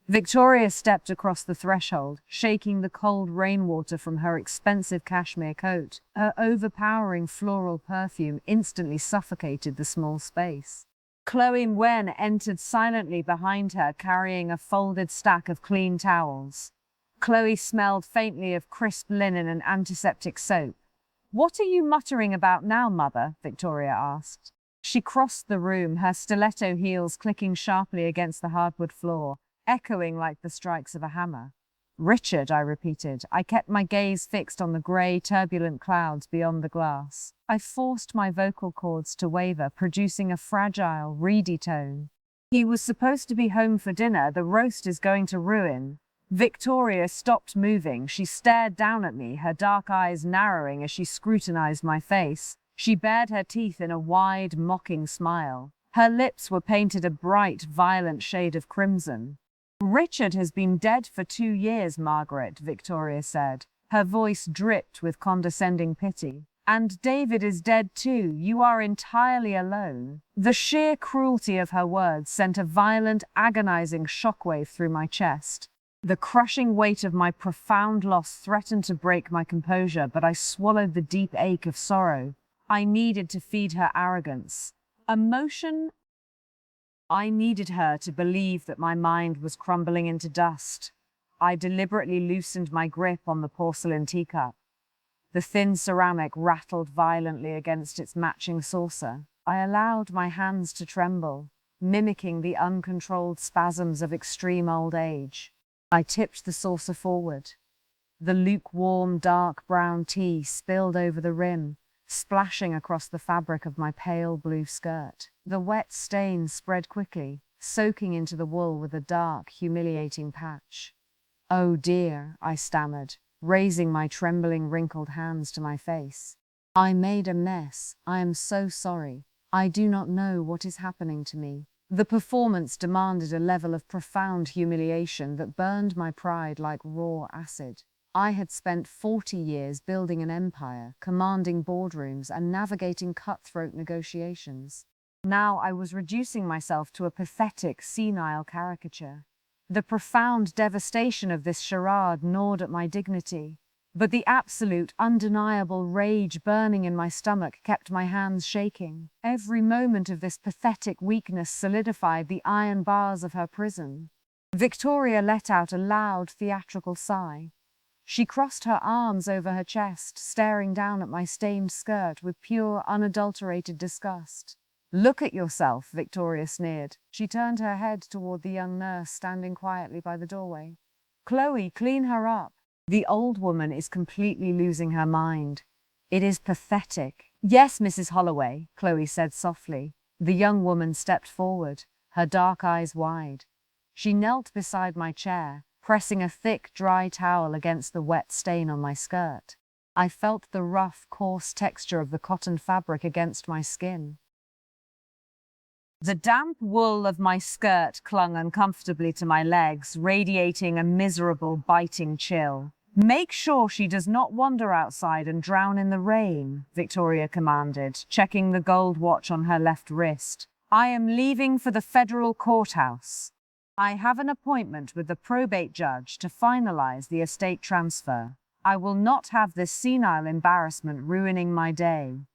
Victoria stepped across the threshold, shaking the cold rainwater from her expensive cashmere coat. Her overpowering floral perfume instantly suffocated the small space. Chloe Wen entered silently behind her, carrying a folded stack of clean towels. Chloe smelled faintly of crisp linen and antiseptic soap. "What are you muttering about now, Mother?" Victoria asked. She crossed the room, her stiletto heels clicking sharply against the hardwood floor, echoing like the strikes of a hammer. "Richard," I repeated. I kept my gaze fixed on the grey, turbulent clouds beyond the glass. I forced my vocal cords to waver, producing a fragile, reedy tone. "He was supposed to be home for dinner. The roast is going to ruin." Victoria stopped moving. She stared down at me, her dark eyes narrowing as she scrutinized my face. She bared her teeth in a wide, mocking smile. Her lips were painted a bright, violent shade of crimson. "Richard has been dead for 2 years, Margaret," Victoria said. Her voice dripped with condescending pity. "And David is dead too. You are entirely alone." The sheer cruelty of her words sent a violent, agonizing shockwave through my chest. The crushing weight of my profound loss threatened to break my composure, but I swallowed the deep ache of sorrow. I needed to feed her arrogance. I needed her to believe that my mind was crumbling into dust. I deliberately loosened my grip on the porcelain teacup. The thin ceramic rattled violently against its matching saucer. I allowed my hands to tremble, mimicking the uncontrolled spasms of extreme old age. I tipped the saucer forward. The lukewarm, dark brown tea spilled over the rim, splashing across the fabric of my pale blue skirt. The wet stain spread quickly, soaking into the wool with a dark, humiliating patch. "Oh dear," I stammered, raising my trembling, wrinkled hands to my face. "I made a mess. I am so sorry. I do not know what is happening to me." The performance demanded a level of profound humiliation that burned my pride like raw acid. I had spent 40 years building an empire, commanding boardrooms, and navigating cutthroat negotiations. Now I was reducing myself to a pathetic, senile caricature. The profound devastation of this charade gnawed at my dignity, but the absolute, undeniable rage burning in my stomach kept my hands shaking. Every moment of this pathetic weakness solidified the iron bars of her prison. Victoria let out a loud, theatrical sigh. She crossed her arms over her chest, staring down at my stained skirt with pure, unadulterated disgust. "Look at yourself," Victoria sneered. She turned her head toward the young nurse standing quietly by the doorway. "Chloe, clean her up. The old woman is completely losing her mind. It is pathetic." "Yes, Mrs. Holloway," Chloe said softly. The young woman stepped forward, her dark eyes wide. She knelt beside my chair, pressing a thick, dry towel against the wet stain on my skirt. I felt the rough, coarse texture of the cotton fabric against my skin. The damp wool of my skirt clung uncomfortably to my legs, radiating a miserable, biting chill. "Make sure she does not wander outside and drown in the rain," Victoria commanded, checking the gold watch on her left wrist. "I am leaving for the federal courthouse. I have an appointment with the probate judge to finalize the estate transfer. I will not have this senile embarrassment ruining my day."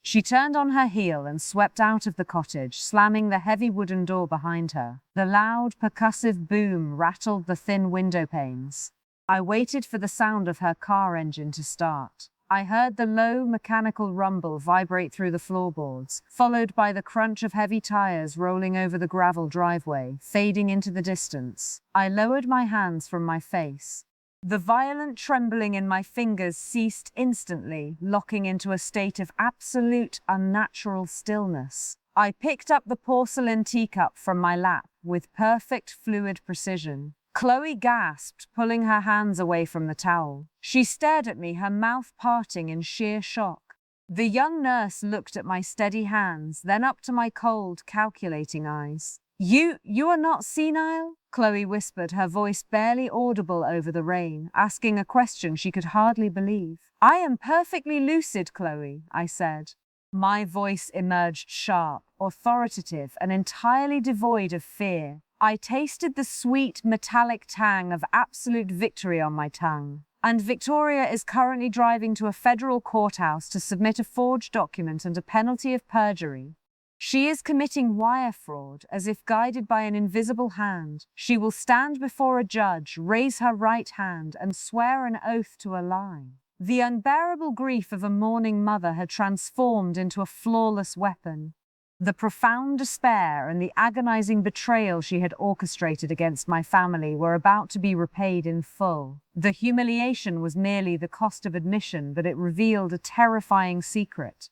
She turned on her heel and swept out of the cottage, slamming the heavy wooden door behind her. The loud, percussive boom rattled the thin window panes. I waited for the sound of her car engine to start. I heard the low, mechanical rumble vibrate through the floorboards, followed by the crunch of heavy tires rolling over the gravel driveway, fading into the distance. I lowered my hands from my face. The violent trembling in my fingers ceased instantly, locking into a state of absolute, unnatural stillness. I picked up the porcelain teacup from my lap with perfect, fluid precision. Chloe gasped, pulling her hands away from the towel. She stared at me, her mouth parting in sheer shock. The young nurse looked at my steady hands, then up to my cold, calculating eyes. You are not senile?" Chloe whispered, her voice barely audible over the rain, asking a question she could hardly believe. "I am perfectly lucid, Chloe," I said. My voice emerged sharp, authoritative, and entirely devoid of fear. I tasted the sweet, metallic tang of absolute victory on my tongue. And Victoria is currently driving to a federal courthouse to submit a forged document under penalty of perjury. She is committing wire fraud as if guided by an invisible hand. She will stand before a judge, raise her right hand, and swear an oath to a lie. The unbearable grief of a mourning mother had transformed into a flawless weapon. The profound despair and the agonizing betrayal she had orchestrated against my family were about to be repaid in full. The humiliation was merely the cost of admission, but it revealed a terrifying secret.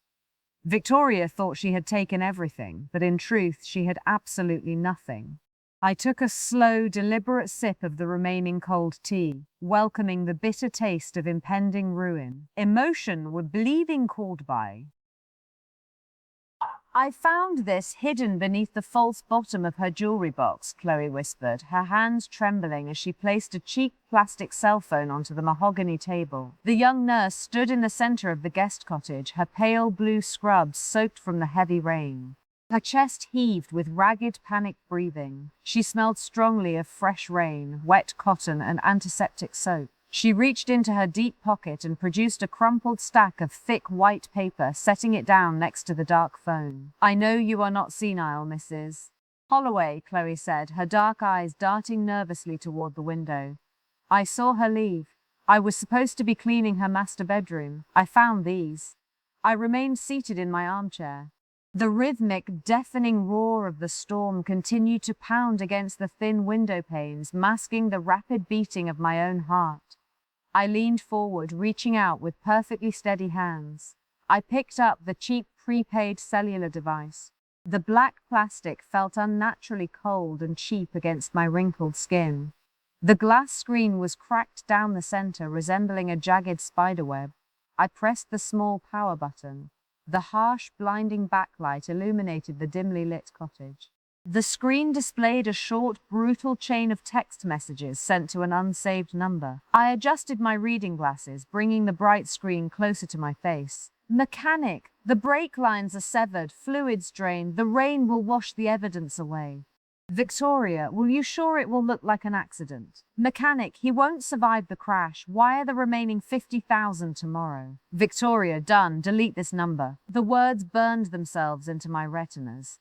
Victoria thought she had taken everything, but in truth she had absolutely nothing. I took a slow, deliberate sip of the remaining cold tea, welcoming the bitter taste of impending ruin. Emotion were bleeding called by. I found this hidden beneath the false bottom of her jewelry box, Chloe whispered, her hands trembling as she placed a cheap plastic cell phone onto the mahogany table. The young nurse stood in the center of the guest cottage, her pale blue scrubs soaked from the heavy rain. Her chest heaved with ragged, panicked breathing. She smelled strongly of fresh rain, wet cotton, and antiseptic soap. She reached into her deep pocket and produced a crumpled stack of thick white paper, setting it down next to the dark phone. "I know you are not senile, Mrs. Holloway," Chloe said, her dark eyes darting nervously toward the window. "I saw her leave. I was supposed to be cleaning her master bedroom. I found these." I remained seated in my armchair. The rhythmic, deafening roar of the storm continued to pound against the thin window panes, masking the rapid beating of my own heart. I leaned forward, reaching out with perfectly steady hands. I picked up the cheap prepaid cellular device. The black plastic felt unnaturally cold and cheap against my wrinkled skin. The glass screen was cracked down the center, resembling a jagged spiderweb. I pressed the small power button. The harsh, blinding backlight illuminated the dimly lit cottage. The screen displayed a short, brutal chain of text messages sent to an unsaved number. I adjusted my reading glasses, bringing the bright screen closer to my face. "Mechanic, the brake lines are severed, fluids drained, the rain will wash the evidence away." "Victoria, will you sure it will look like an accident?" "Mechanic, he won't survive the crash. Wire the remaining 50,000 tomorrow." "Victoria, done. Delete this number." The words burned themselves into my retinas.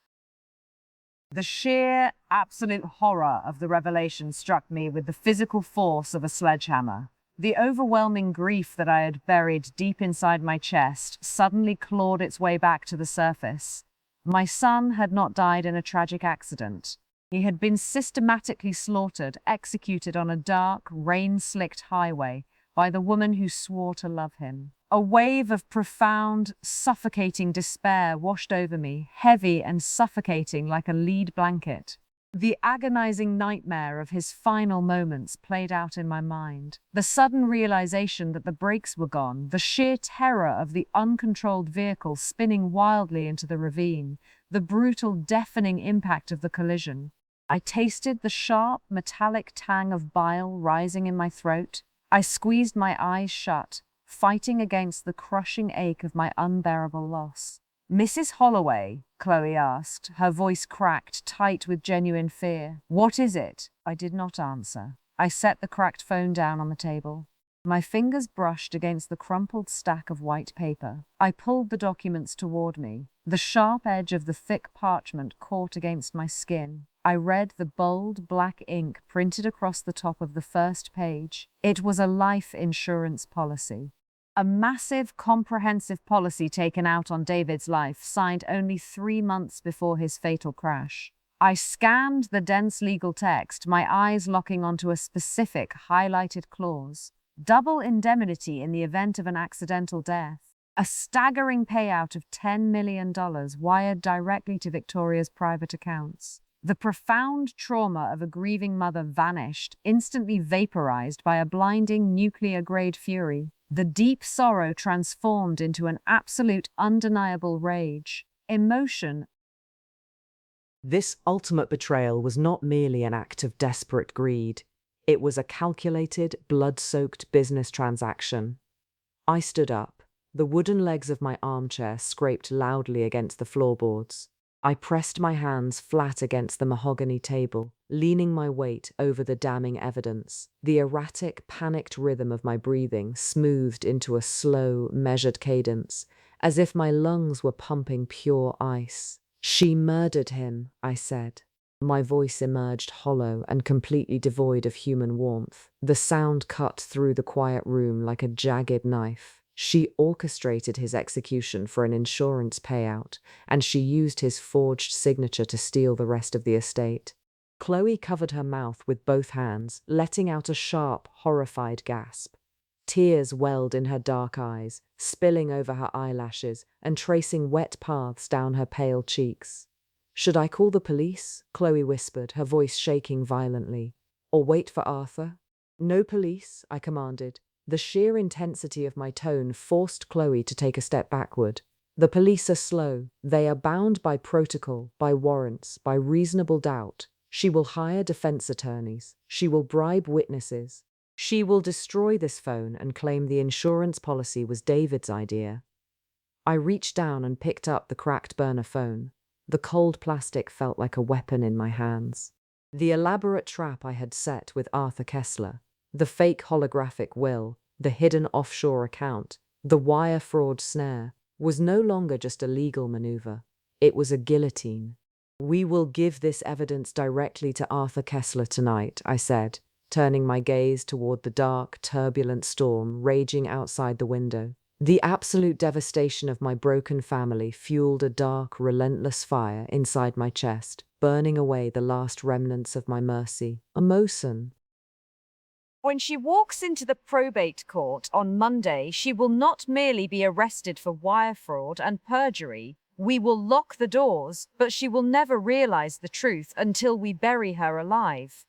The sheer, absolute horror of the revelation struck me with the physical force of a sledgehammer. The overwhelming grief that I had buried deep inside my chest suddenly clawed its way back to the surface. My son had not died in a tragic accident. He had been systematically slaughtered, executed on a dark, rain-slicked highway by the woman who swore to love him. A wave of profound, suffocating despair washed over me, heavy and suffocating like a lead blanket. The agonizing nightmare of his final moments played out in my mind. The sudden realization that the brakes were gone, the sheer terror of the uncontrolled vehicle spinning wildly into the ravine, the brutal, deafening impact of the collision. I tasted the sharp, metallic tang of bile rising in my throat. I squeezed my eyes shut, fighting against the crushing ache of my unbearable loss. "Mrs. Holloway," Chloe asked, her voice cracked, tight with genuine fear. "What is it?" I did not answer. I set the cracked phone down on the table. My fingers brushed against the crumpled stack of white paper. I pulled the documents toward me. The sharp edge of the thick parchment caught against my skin. I read the bold black ink printed across the top of the first page. It was a life insurance policy. A massive, comprehensive policy taken out on David's life, signed only 3 months before his fatal crash. I scanned the dense legal text, my eyes locking onto a specific, highlighted clause. Double indemnity in the event of an accidental death. A staggering payout of $10 million wired directly to Victoria's private accounts. The profound trauma of a grieving mother vanished, instantly vaporized by a blinding nuclear-grade fury. The deep sorrow transformed into an absolute, undeniable rage. Emotion. This ultimate betrayal was not merely an act of desperate greed. It was a calculated, blood-soaked business transaction. I stood up. The wooden legs of my armchair scraped loudly against the floorboards. I pressed my hands flat against the mahogany table, leaning my weight over the damning evidence. The erratic, panicked rhythm of my breathing smoothed into a slow, measured cadence, as if my lungs were pumping pure ice. "She murdered him," I said. My voice emerged hollow and completely devoid of human warmth. The sound cut through the quiet room like a jagged knife. She orchestrated his execution for an insurance payout, and she used his forged signature to steal the rest of the estate. Chloe covered her mouth with both hands, letting out a sharp, horrified gasp. Tears welled in her dark eyes, spilling over her eyelashes and tracing wet paths down her pale cheeks. "Should I call the police?" Chloe whispered, her voice shaking violently. "Or wait for Arthur?" "No police," I commanded. The sheer intensity of my tone forced Chloe to take a step backward. "The police are slow. They are bound by protocol, by warrants, by reasonable doubt. She will hire defense attorneys. She will bribe witnesses. She will destroy this phone and claim the insurance policy was David's idea." I reached down and picked up the cracked burner phone. The cold plastic felt like a weapon in my hands. The elaborate trap I had set with Arthur Kessler, the fake holographic will, the hidden offshore account, the wire fraud snare, was no longer just a legal maneuver. It was a guillotine. "We will give this evidence directly to Arthur Kessler tonight," I said, turning my gaze toward the dark, turbulent storm raging outside the window. The absolute devastation of my broken family fueled a dark, relentless fire inside my chest, burning away the last remnants of my mercy. Emotion. When she walks into the probate court on Monday, she will not merely be arrested for wire fraud and perjury. We will lock the doors, but she will never realize the truth until we bury her alive.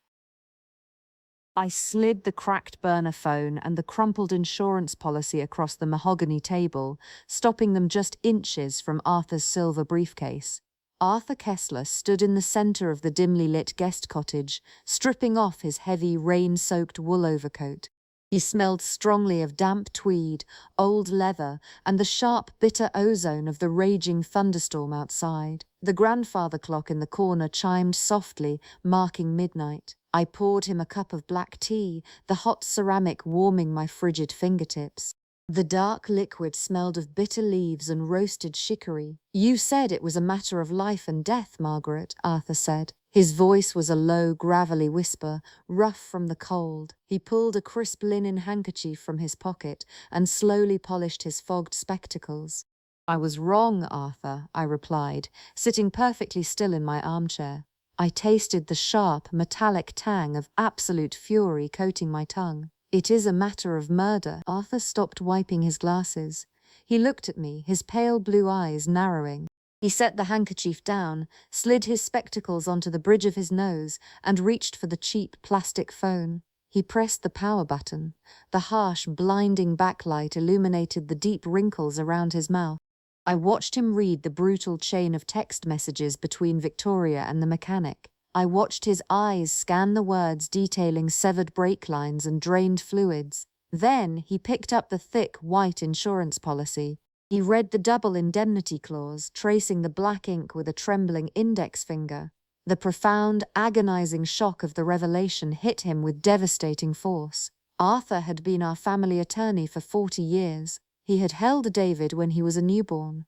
I slid the cracked burner phone and the crumpled insurance policy across the mahogany table, stopping them just inches from Arthur's silver briefcase. Arthur Kessler stood in the center of the dimly lit guest cottage, stripping off his heavy, rain-soaked wool overcoat. He smelled strongly of damp tweed, old leather, and the sharp, bitter ozone of the raging thunderstorm outside. The grandfather clock in the corner chimed softly, marking midnight. I poured him a cup of black tea, the hot ceramic warming my frigid fingertips. The dark liquid smelled of bitter leaves and roasted chicory. "You said it was a matter of life and death, Margaret," Arthur said. His voice was a low, gravelly whisper, rough from the cold. He pulled a crisp linen handkerchief from his pocket and slowly polished his fogged spectacles. "I was wrong, Arthur," I replied, sitting perfectly still in my armchair. I tasted the sharp, metallic tang of absolute fury coating my tongue. "It is a matter of murder." Arthur stopped wiping his glasses. He looked at me, his pale blue eyes narrowing. He set the handkerchief down, slid his spectacles onto the bridge of his nose, and reached for the cheap plastic phone. He pressed the power button. The harsh, blinding backlight illuminated the deep wrinkles around his mouth. I watched him read the brutal chain of text messages between Victoria and the mechanic. I watched his eyes scan the words detailing severed brake lines and drained fluids. Then he picked up the thick, white insurance policy. He read the double indemnity clause, tracing the black ink with a trembling index finger. The profound, agonizing shock of the revelation hit him with devastating force. Arthur had been our family attorney for 40 years. He had held David when he was a newborn.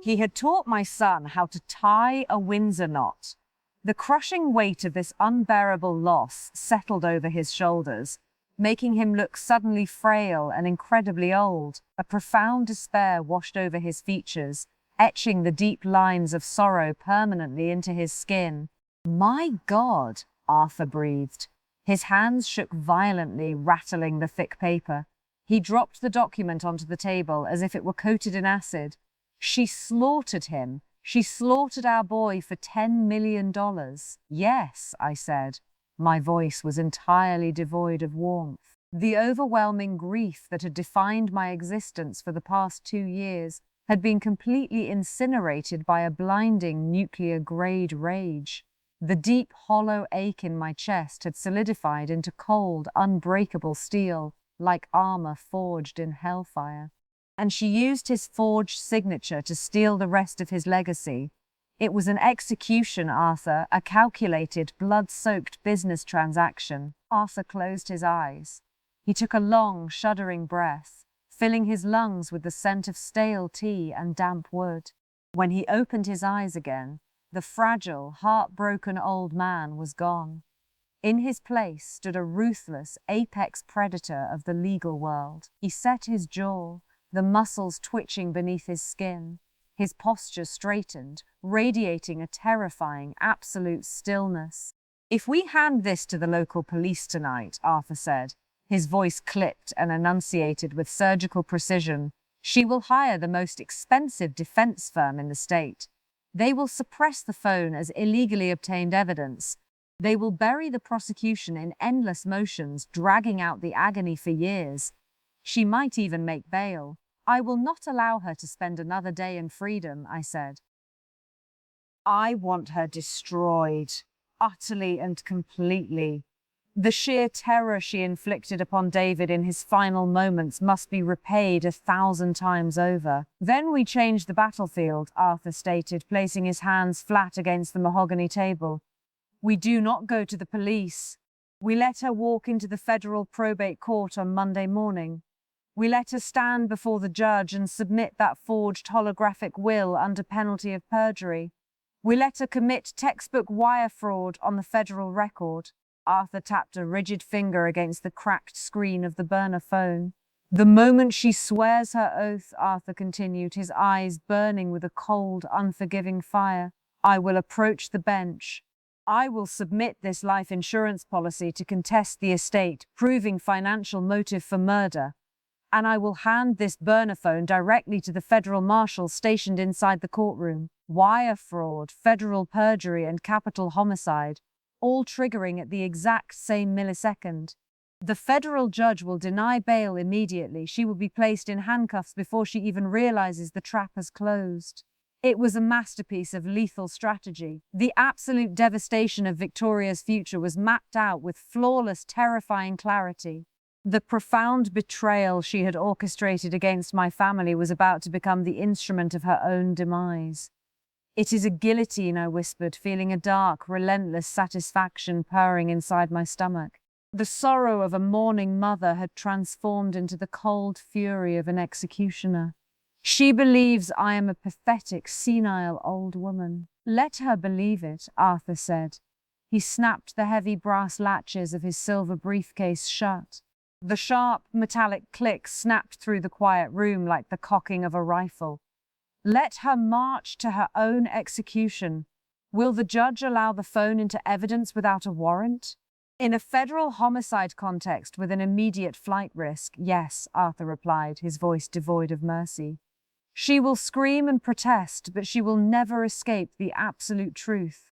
He had taught my son how to tie a Windsor knot. The crushing weight of this unbearable loss settled over his shoulders, making him look suddenly frail and incredibly old. A profound despair washed over his features, etching the deep lines of sorrow permanently into his skin. "My God," Arthur breathed. His hands shook violently, rattling the thick paper. He dropped the document onto the table as if it were coated in acid. "She slaughtered him. She slaughtered our boy for $10 million. "Yes," I said. My voice was entirely devoid of warmth. The overwhelming grief that had defined my existence for the past 2 years had been completely incinerated by a blinding nuclear-grade rage. The deep, hollow ache in my chest had solidified into cold, unbreakable steel, like armor forged in hellfire. And she used his forged signature to steal the rest of his legacy, It was an execution, Arthur, a calculated, blood-soaked business transaction. Arthur closed his eyes. He took a long, shuddering breath, filling his lungs with the scent of stale tea and damp wood. When he opened his eyes again, the fragile, heartbroken old man was gone. In his place stood a ruthless, apex predator of the legal world. He set his jaw, the muscles twitching beneath his skin, his posture straightened, radiating a terrifying, absolute stillness. "If we hand this to the local police tonight," Arthur said, his voice clipped and enunciated with surgical precision, "she will hire the most expensive defense firm in the state. They will suppress the phone as illegally obtained evidence. They will bury the prosecution in endless motions, dragging out the agony for years. She might even make bail. I will not allow her to spend another day in freedom," I said. "I want her destroyed, utterly and completely. The sheer terror she inflicted upon David in his final moments must be repaid 1,000 times over." "Then we change the battlefield," Arthur stated, placing his hands flat against the mahogany table. "We do not go to the police. We let her walk into the federal probate court on Monday morning. We let her stand before the judge and submit that forged holographic will under penalty of perjury. We let her commit textbook wire fraud on the federal record." Arthur tapped a rigid finger against the cracked screen of the burner phone. "The moment she swears her oath," Arthur continued, his eyes burning with a cold, unforgiving fire, "I will approach the bench. I will submit this life insurance policy to contest the estate, proving financial motive for murder. And I will hand this burner phone directly to the federal marshal stationed inside the courtroom. Wire fraud, federal perjury, and capital homicide, all triggering at the exact same millisecond. The federal judge will deny bail immediately. She will be placed in handcuffs before she even realizes the trap has closed." It was a masterpiece of lethal strategy. The absolute devastation of Victoria's future was mapped out with flawless, terrifying clarity. The profound betrayal she had orchestrated against my family was about to become the instrument of her own demise. "It is a guillotine," I whispered, feeling a dark, relentless satisfaction purring inside my stomach. The sorrow of a mourning mother had transformed into the cold fury of an executioner. "She believes I am a pathetic, senile old woman." "Let her believe it," Arthur said. He snapped the heavy brass latches of his silver briefcase shut. The sharp, metallic click snapped through the quiet room like the cocking of a rifle. "Let her march to her own execution. Will the judge allow the phone into evidence without a warrant?" "In a federal homicide context with an immediate flight risk, yes," Arthur replied, his voice devoid of mercy. "She will scream and protest, but she will never escape the absolute truth."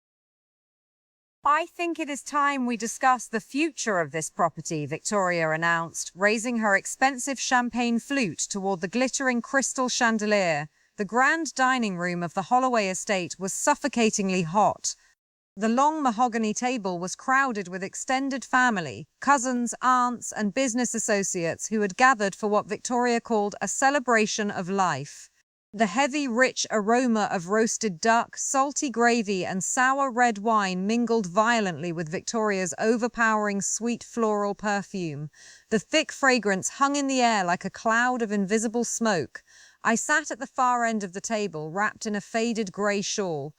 "I think it is time we discuss the future of this property," Victoria announced, raising her expensive champagne flute toward the glittering crystal chandelier. The grand dining room of the Holloway estate was suffocatingly hot. The long mahogany table was crowded with extended family, cousins, aunts, and business associates who had gathered for what Victoria called a celebration of life. The heavy, rich aroma of roasted duck, salty gravy, and sour red wine mingled violently with Victoria's overpowering sweet floral perfume. The thick fragrance hung in the air like a cloud of invisible smoke. I sat at the far end of the table, wrapped in a faded grey shawl.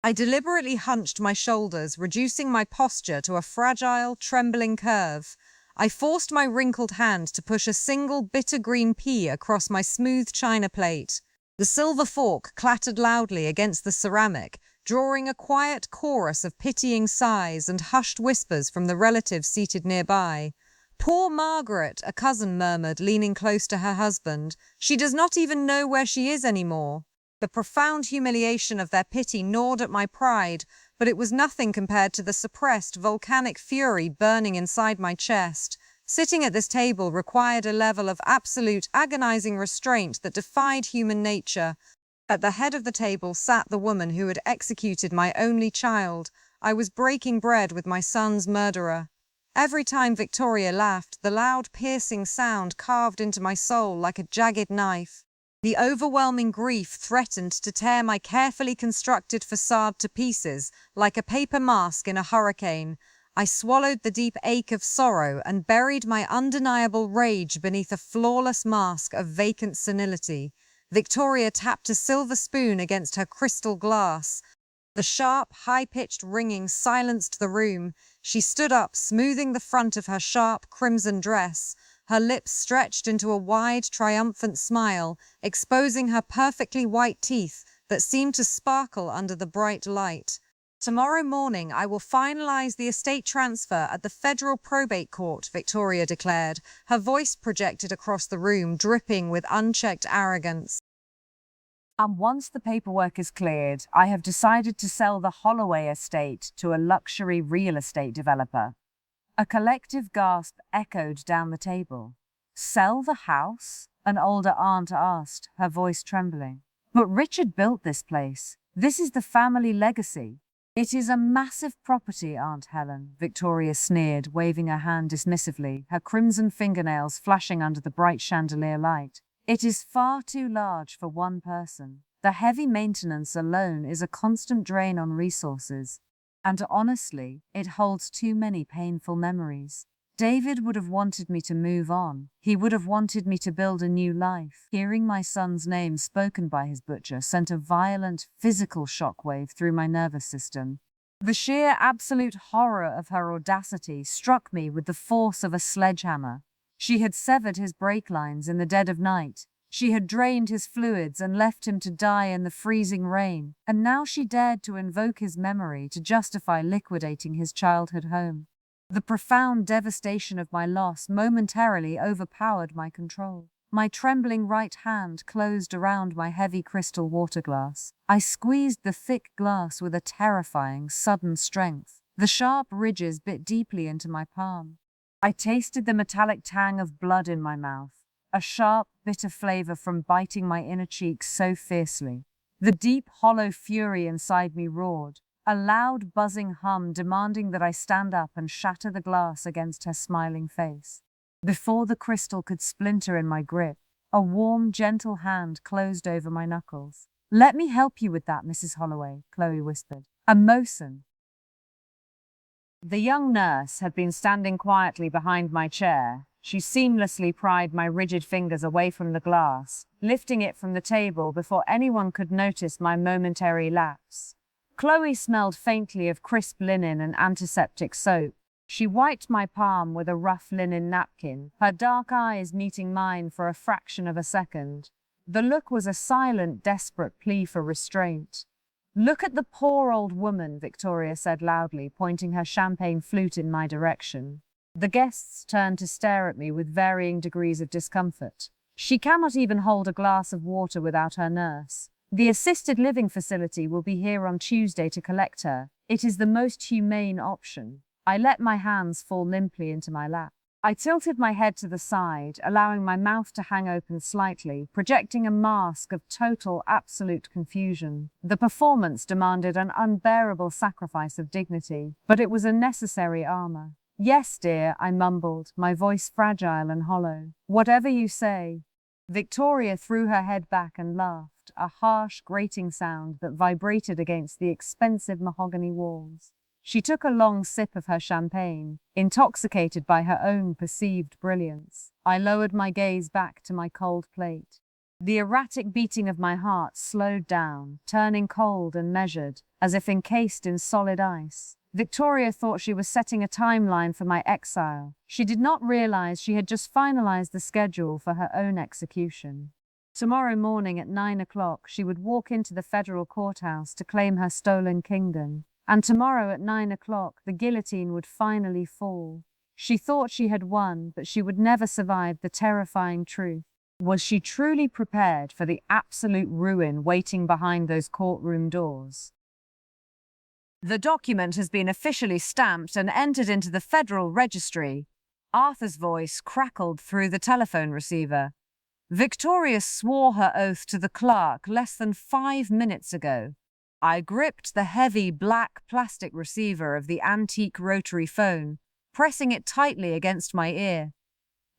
I deliberately hunched my shoulders, reducing my posture to a fragile, trembling curve. I forced my wrinkled hand to push a single bitter green pea across my smooth china plate. The silver fork clattered loudly against the ceramic, drawing a quiet chorus of pitying sighs and hushed whispers from the relatives seated nearby. "Poor Margaret," a cousin murmured, leaning close to her husband. "She does not even know where she is anymore." The profound humiliation of their pity gnawed at my pride, but it was nothing compared to the suppressed, volcanic fury burning inside my chest. Sitting at this table required a level of absolute, agonizing restraint that defied human nature. At the head of the table sat the woman who had executed my only child. I was breaking bread with my son's murderer. Every time Victoria laughed, the loud, piercing sound carved into my soul like a jagged knife. The overwhelming grief threatened to tear my carefully constructed facade to pieces like a paper mask in a hurricane. I swallowed the deep ache of sorrow and buried my undeniable rage beneath a flawless mask of vacant senility. Victoria tapped a silver spoon against her crystal glass. The sharp, high-pitched ringing silenced the room. She stood up, smoothing the front of her sharp crimson dress. Her lips stretched into a wide, triumphant smile, exposing her perfectly white teeth that seemed to sparkle under the bright light. Tomorrow morning I will finalize the estate transfer at the federal probate court, Victoria declared, her voice projected across the room, dripping with unchecked arrogance. And once the paperwork is cleared, I have decided to sell the Holloway estate to a luxury real estate developer. A collective gasp echoed down the table. Sell the house? An older aunt asked, her voice trembling. But Richard built this place. This is the family legacy. It is a massive property, Aunt Helen, Victoria sneered, waving her hand dismissively, her crimson fingernails flashing under the bright chandelier light. It is far too large for one person. The heavy maintenance alone is a constant drain on resources. And honestly, it holds too many painful memories. David would have wanted me to move on. He would have wanted me to build a new life. Hearing my son's name spoken by his butcher sent a violent, physical shockwave through my nervous system. The sheer absolute horror of her audacity struck me with the force of a sledgehammer. She had severed his brake lines in the dead of night. She had drained his fluids and left him to die in the freezing rain, and now she dared to invoke his memory to justify liquidating his childhood home. The profound devastation of my loss momentarily overpowered my control. My trembling right hand closed around my heavy crystal water glass. I squeezed the thick glass with a terrifying, sudden strength. The sharp ridges bit deeply into my palm. I tasted the metallic tang of blood in my mouth, a sharp, bitter flavor from biting my inner cheeks so fiercely. The deep, hollow fury inside me roared, a loud, buzzing hum demanding that I stand up and shatter the glass against her smiling face. Before the crystal could splinter in my grip, a warm, gentle hand closed over my knuckles. "Let me help you with that, Mrs. Holloway," Chloe whispered. "A Mosin." The young nurse had been standing quietly behind my chair. She seamlessly pried my rigid fingers away from the glass, lifting it from the table before anyone could notice my momentary lapse. Chloe smelled faintly of crisp linen and antiseptic soap. She wiped my palm with a rough linen napkin, her dark eyes meeting mine for a fraction of a second. The look was a silent, desperate plea for restraint. "Look at the poor old woman," Victoria said loudly, pointing her champagne flute in my direction. The guests turned to stare at me with varying degrees of discomfort. "She cannot even hold a glass of water without her nurse. The assisted living facility will be here on Tuesday to collect her. It is the most humane option." I let my hands fall limply into my lap. I tilted my head to the side, allowing my mouth to hang open slightly, projecting a mask of total, absolute confusion. The performance demanded an unbearable sacrifice of dignity, but it was a necessary armor. "Yes, dear," I mumbled, my voice fragile and hollow. "Whatever you say." Victoria threw her head back and laughed, a harsh, grating sound that vibrated against the expensive mahogany walls. She took a long sip of her champagne, intoxicated by her own perceived brilliance. I lowered my gaze back to my cold plate. The erratic beating of my heart slowed down, turning cold and measured, as if encased in solid ice. Victoria thought she was setting a timeline for my exile. She did not realize she had just finalized the schedule for her own execution. Tomorrow morning at 9 o'clock, she would walk into the federal courthouse to claim her stolen kingdom. And tomorrow at 9 o'clock, the guillotine would finally fall. She thought she had won, but she would never survive the terrifying truth. Was she truly prepared for the absolute ruin waiting behind those courtroom doors? "The document has been officially stamped and entered into the Federal Registry." Arthur's voice crackled through the telephone receiver. Victoria swore her oath to the clerk less than 5 minutes ago. I gripped the heavy black plastic receiver of the antique rotary phone, pressing it tightly against my ear.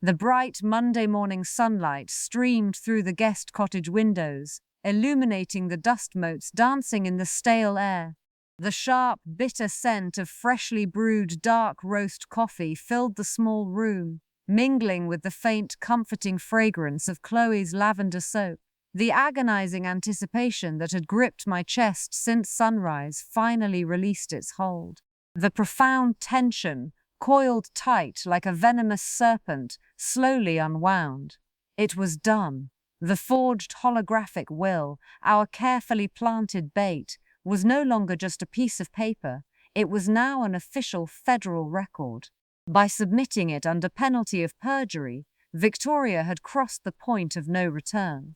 The bright Monday morning sunlight streamed through the guest cottage windows, illuminating the dust motes dancing in the stale air. The sharp, bitter scent of freshly brewed dark roast coffee filled the small room, mingling with the faint, comforting fragrance of Chloe's lavender soap. The agonizing anticipation that had gripped my chest since sunrise finally released its hold. The profound tension, coiled tight like a venomous serpent, slowly unwound. It was done. The forged holographic will, our carefully planted bait, was no longer just a piece of paper. It was now an official federal record. By submitting it under penalty of perjury, Victoria had crossed the point of no return.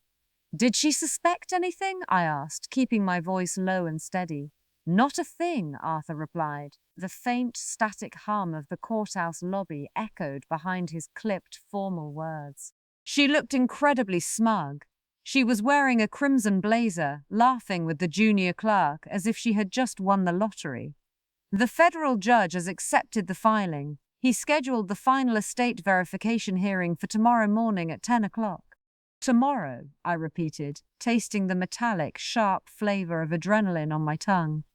"Did she suspect anything?" I asked, keeping my voice low and steady. "Not a thing," Arthur replied. The faint, static hum of the courthouse lobby echoed behind his clipped, formal words. She looked incredibly smug. She was wearing a crimson blazer, laughing with the junior clerk as if she had just won the lottery. "The federal judge has accepted the filing. He scheduled the final estate verification hearing for tomorrow morning at 10 o'clock. "Tomorrow," I repeated, tasting the metallic, sharp flavor of adrenaline on my tongue.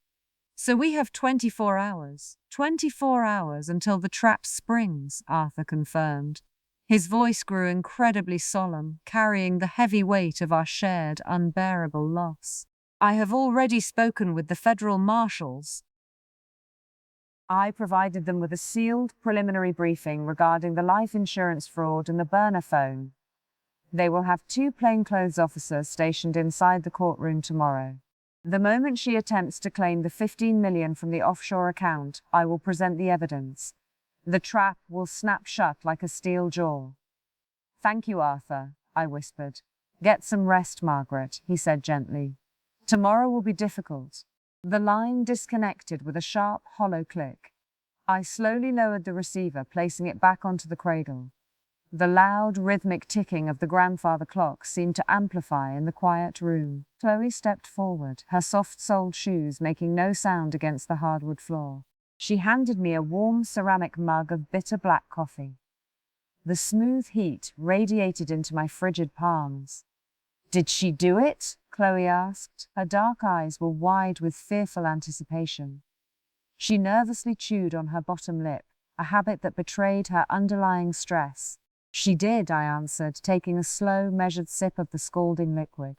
"So we have 24 hours. 24 hours until the trap springs," Arthur confirmed. His voice grew incredibly solemn, carrying the heavy weight of our shared, unbearable loss. "I have already spoken with the federal marshals." I provided them with a sealed preliminary briefing regarding the life insurance fraud and the burner phone. They will have 2 plainclothes officers stationed inside the courtroom tomorrow. The moment she attempts to claim the $15 million from the offshore account, I will present the evidence. The trap will snap shut like a steel jaw. "Thank you, Arthur," I whispered. "Get some rest, Margaret," he said gently. "Tomorrow will be difficult." The line disconnected with a sharp, hollow click. I slowly lowered the receiver, placing it back onto the cradle. The loud, rhythmic ticking of the grandfather clock seemed to amplify in the quiet room. Chloe stepped forward, her soft-soled shoes making no sound against the hardwood floor. She handed me a warm ceramic mug of bitter black coffee. The smooth heat radiated into my frigid palms. "Did she do it?" Chloe asked. Her dark eyes were wide with fearful anticipation. She nervously chewed on her bottom lip, a habit that betrayed her underlying stress. "She did," I answered, taking a slow, measured sip of the scalding liquid.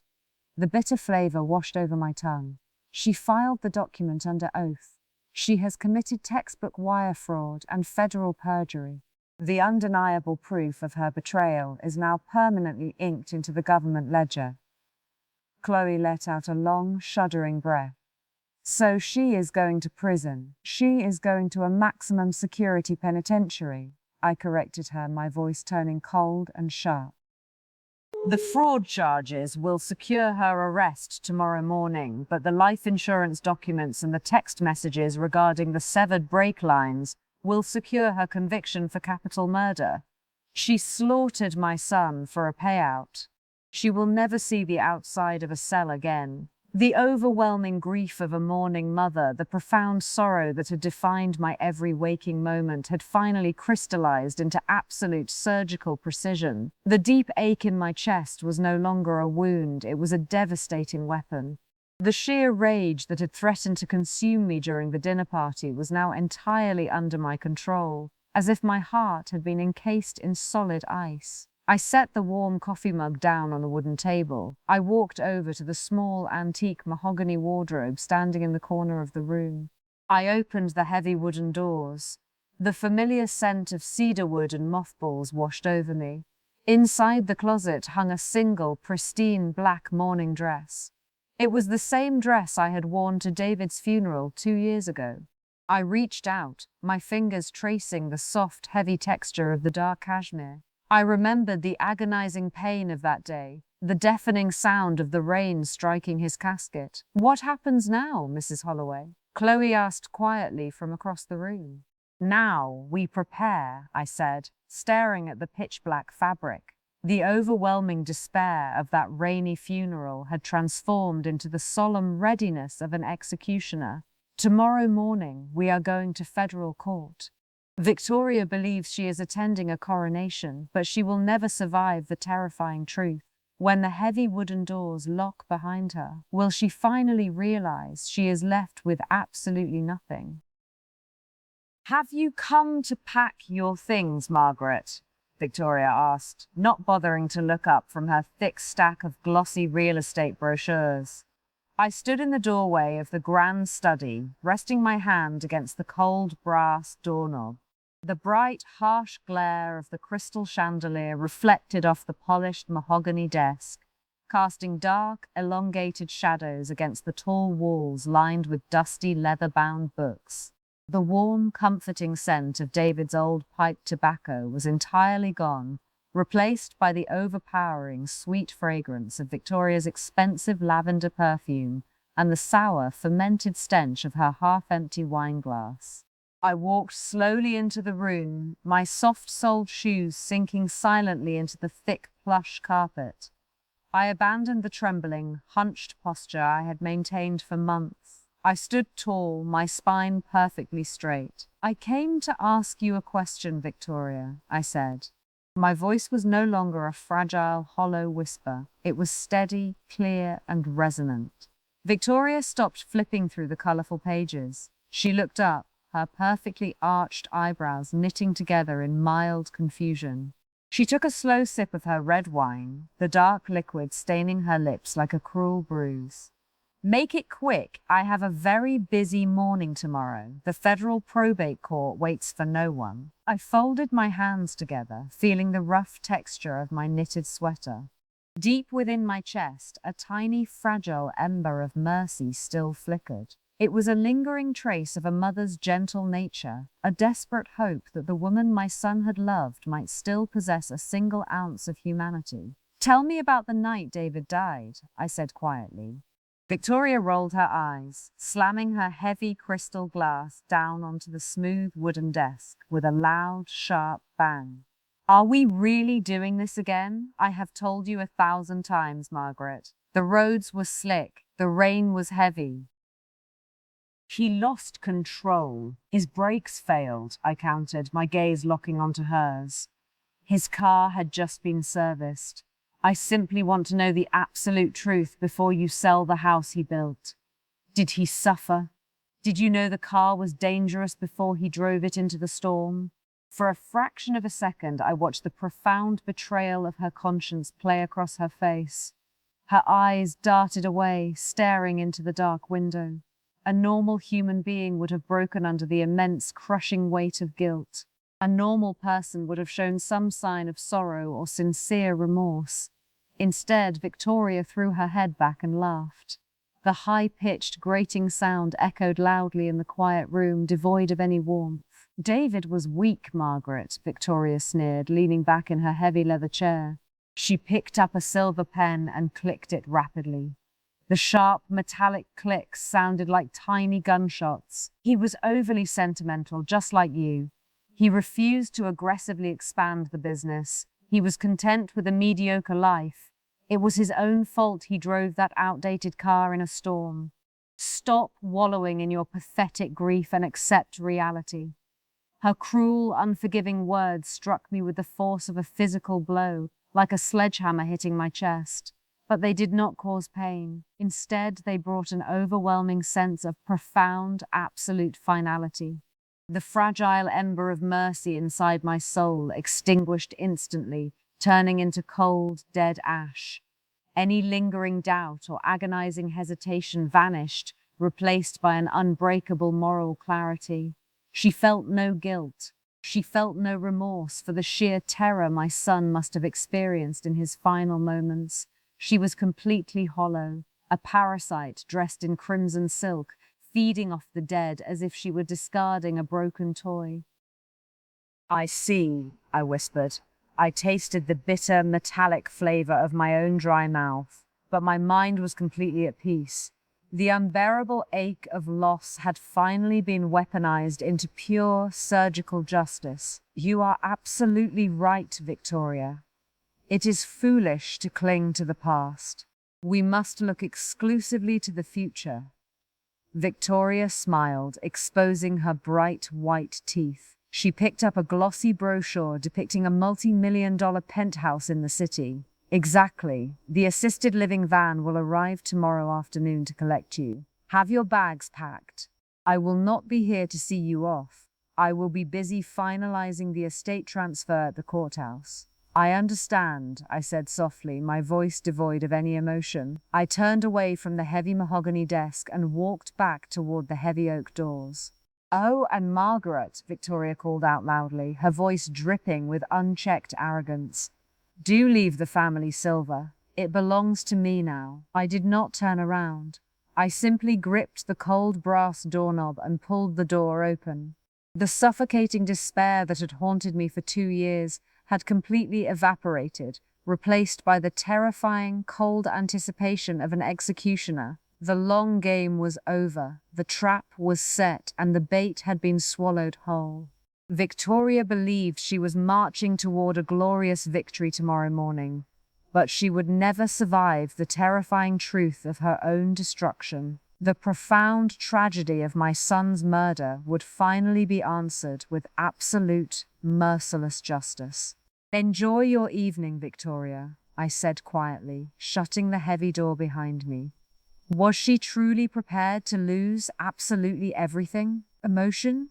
The bitter flavor washed over my tongue. She filed the document under oath. She has committed textbook wire fraud and federal perjury. The undeniable proof of her betrayal is now permanently inked into the government ledger. Chloe let out a long, shuddering breath. "So she is going to prison. She is going to a maximum security penitentiary," I corrected her, my voice turning cold and sharp. "The fraud charges will secure her arrest tomorrow morning, but the life insurance documents and the text messages regarding the severed brake lines will secure her conviction for capital murder. She slaughtered my son for a payout. She will never see the outside of a cell again." The overwhelming grief of a mourning mother, the profound sorrow that had defined my every waking moment, had finally crystallized into absolute surgical precision. The deep ache in my chest was no longer a wound, it was a devastating weapon. The sheer rage that had threatened to consume me during the dinner party was now entirely under my control, as if my heart had been encased in solid ice. I set the warm coffee mug down on the wooden table. I walked over to the small antique mahogany wardrobe standing in the corner of the room. I opened the heavy wooden doors. The familiar scent of cedarwood and mothballs washed over me. Inside the closet hung a single, pristine black morning dress. It was the same dress I had worn to David's funeral 2 years ago. I reached out, my fingers tracing the soft, heavy texture of the dark cashmere. I remembered the agonizing pain of that day, the deafening sound of the rain striking his casket. "What happens now, Mrs. Holloway?" Chloe asked quietly from across the room. "Now we prepare," I said, staring at the pitch-black fabric. The overwhelming despair of that rainy funeral had transformed into the solemn readiness of an executioner. "Tomorrow morning we are going to federal court." Victoria believes she is attending a coronation, but she will never survive the terrifying truth. When the heavy wooden doors lock behind her, will she finally realize she is left with absolutely nothing? "Have you come to pack your things, Margaret?" Victoria asked, not bothering to look up from her thick stack of glossy real estate brochures. I stood in the doorway of the grand study, resting my hand against the cold brass doorknob. The bright, harsh glare of the crystal chandelier reflected off the polished mahogany desk, casting dark, elongated shadows against the tall walls lined with dusty, leather-bound books. The warm, comforting scent of David's old pipe tobacco was entirely gone, replaced by the overpowering, sweet fragrance of Victoria's expensive lavender perfume and the sour, fermented stench of her half-empty wineglass. I walked slowly into the room, my soft-soled shoes sinking silently into the thick plush carpet. I abandoned the trembling, hunched posture I had maintained for months. I stood tall, my spine perfectly straight. "I came to ask you a question, Victoria," I said. My voice was no longer a fragile, hollow whisper. It was steady, clear, and resonant. Victoria stopped flipping through the colorful pages. She looked up, her perfectly arched eyebrows knitting together in mild confusion. She took a slow sip of her red wine, the dark liquid staining her lips like a cruel bruise. "Make it quick. I have a very busy morning tomorrow. The federal probate court waits for no one." I folded my hands together, feeling the rough texture of my knitted sweater. Deep within my chest, a tiny, fragile ember of mercy still flickered. It was a lingering trace of a mother's gentle nature, a desperate hope that the woman my son had loved might still possess a single ounce of humanity. "Tell me about the night David died," I said quietly. Victoria rolled her eyes, slamming her heavy crystal glass down onto the smooth wooden desk with a loud, sharp bang. "Are we really doing this again? I have told you 1,000 times, Margaret. The roads were slick, the rain was heavy. He lost control. His brakes failed," I countered, my gaze locking onto hers. "His car had just been serviced. I simply want to know the absolute truth before you sell the house he built. Did he suffer? Did you know the car was dangerous before he drove it into the storm?" For a fraction of a second, I watched the profound betrayal of her conscience play across her face. Her eyes darted away, staring into the dark window. A normal human being would have broken under the immense, crushing weight of guilt. A normal person would have shown some sign of sorrow or sincere remorse. Instead, Victoria threw her head back and laughed. The high-pitched, grating sound echoed loudly in the quiet room, devoid of any warmth. "David was weak, Margaret," Victoria sneered, leaning back in her heavy leather chair. She picked up a silver pen and clicked it rapidly. The sharp, metallic clicks sounded like tiny gunshots. "He was overly sentimental, just like you. He refused to aggressively expand the business. He was content with a mediocre life. It was his own fault he drove that outdated car in a storm. Stop wallowing in your pathetic grief and accept reality." Her cruel, unforgiving words struck me with the force of a physical blow, like a sledgehammer hitting my chest. But they did not cause pain. Instead, they brought an overwhelming sense of profound, absolute finality. The fragile ember of mercy inside my soul extinguished instantly, turning into cold, dead ash. Any lingering doubt or agonizing hesitation vanished, replaced by an unbreakable moral clarity. She felt no guilt. She felt no remorse for the sheer terror my son must have experienced in his final moments. She was completely hollow, a parasite dressed in crimson silk, feeding off the dead as if she were discarding a broken toy. "I see," I whispered. I tasted the bitter, metallic flavor of my own dry mouth, but my mind was completely at peace. The unbearable ache of loss had finally been weaponized into pure, surgical justice. "You are absolutely right, Victoria. It is foolish to cling to the past. We must look exclusively to the future." Victoria smiled, exposing her bright white teeth. She picked up a glossy brochure depicting a multi-million-dollar penthouse in the city. Exactly. The assisted living van will arrive tomorrow afternoon to collect you. Have your bags packed. I will not be here to see you off. I will be busy finalizing the estate transfer at the courthouse. I understand, I said softly, my voice devoid of any emotion. I turned away from the heavy mahogany desk and walked back toward the heavy oak doors. Oh, and Margaret, Victoria called out loudly, her voice dripping with unchecked arrogance. Do leave the family silver. It belongs to me now. I did not turn around. I simply gripped the cold brass doorknob and pulled the door open. The suffocating despair that had haunted me for 2 years had completely evaporated, replaced by the terrifying, cold anticipation of an executioner. The long game was over, the trap was set, and the bait had been swallowed whole. Victoria believed she was marching toward a glorious victory tomorrow morning, but she would never survive the terrifying truth of her own destruction. The profound tragedy of my son's murder would finally be answered with absolute, merciless justice. Enjoy your evening, Victoria, I said quietly, shutting the heavy door behind me. Was she truly prepared to lose absolutely everything? Emotion?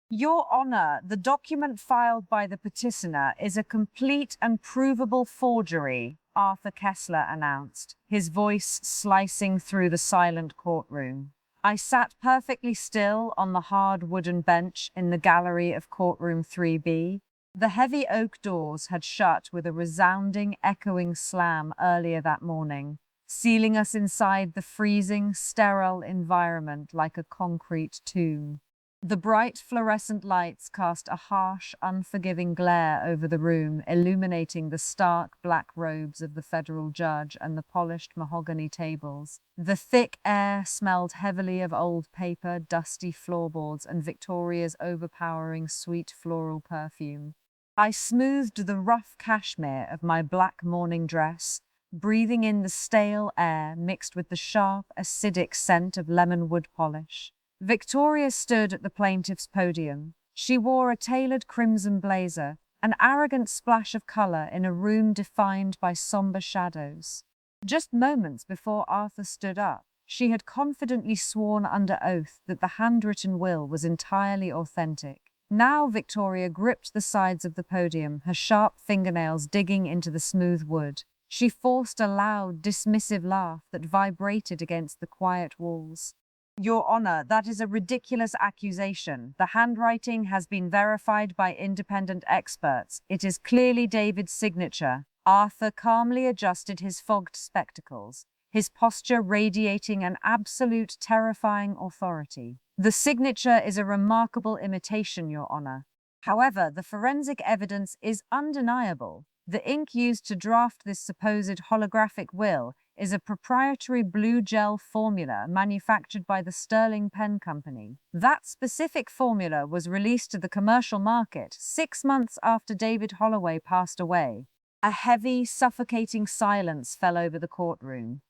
Your Honor, the document filed by the petitioner is a complete and provable forgery, Arthur Kessler announced, his voice slicing through the silent courtroom. I sat perfectly still on the hard wooden bench in the gallery of courtroom 3B. The heavy oak doors had shut with a resounding, echoing slam earlier that morning, sealing us inside the freezing, sterile environment like a concrete tomb. The bright fluorescent lights cast a harsh, unforgiving glare over the room, illuminating the stark black robes of the federal judge and the polished mahogany tables. The thick air smelled heavily of old paper, dusty floorboards, and Victoria's overpowering sweet floral perfume. I smoothed the rough cashmere of my black morning dress, breathing in the stale air mixed with the sharp, acidic scent of lemon wood polish. Victoria stood at the plaintiff's podium. She wore a tailored crimson blazer, an arrogant splash of color in a room defined by somber shadows. Just moments before Arthur stood up, she had confidently sworn under oath that the handwritten will was entirely authentic. Now Victoria gripped the sides of the podium, her sharp fingernails digging into the smooth wood. She forced a loud, dismissive laugh that vibrated against the quiet walls. Your Honor, that is a ridiculous accusation. The handwriting has been verified by independent experts. It is clearly David's signature. Arthur calmly adjusted his fogged spectacles, his posture radiating an absolute terrifying authority. The signature is a remarkable imitation, Your Honor. However, the forensic evidence is undeniable. The ink used to draft this supposed holographic will is a proprietary blue gel formula manufactured by the Sterling Pen Company. That specific formula was released to the commercial market 6 months after David Holloway passed away. A heavy, suffocating silence fell over the courtroom.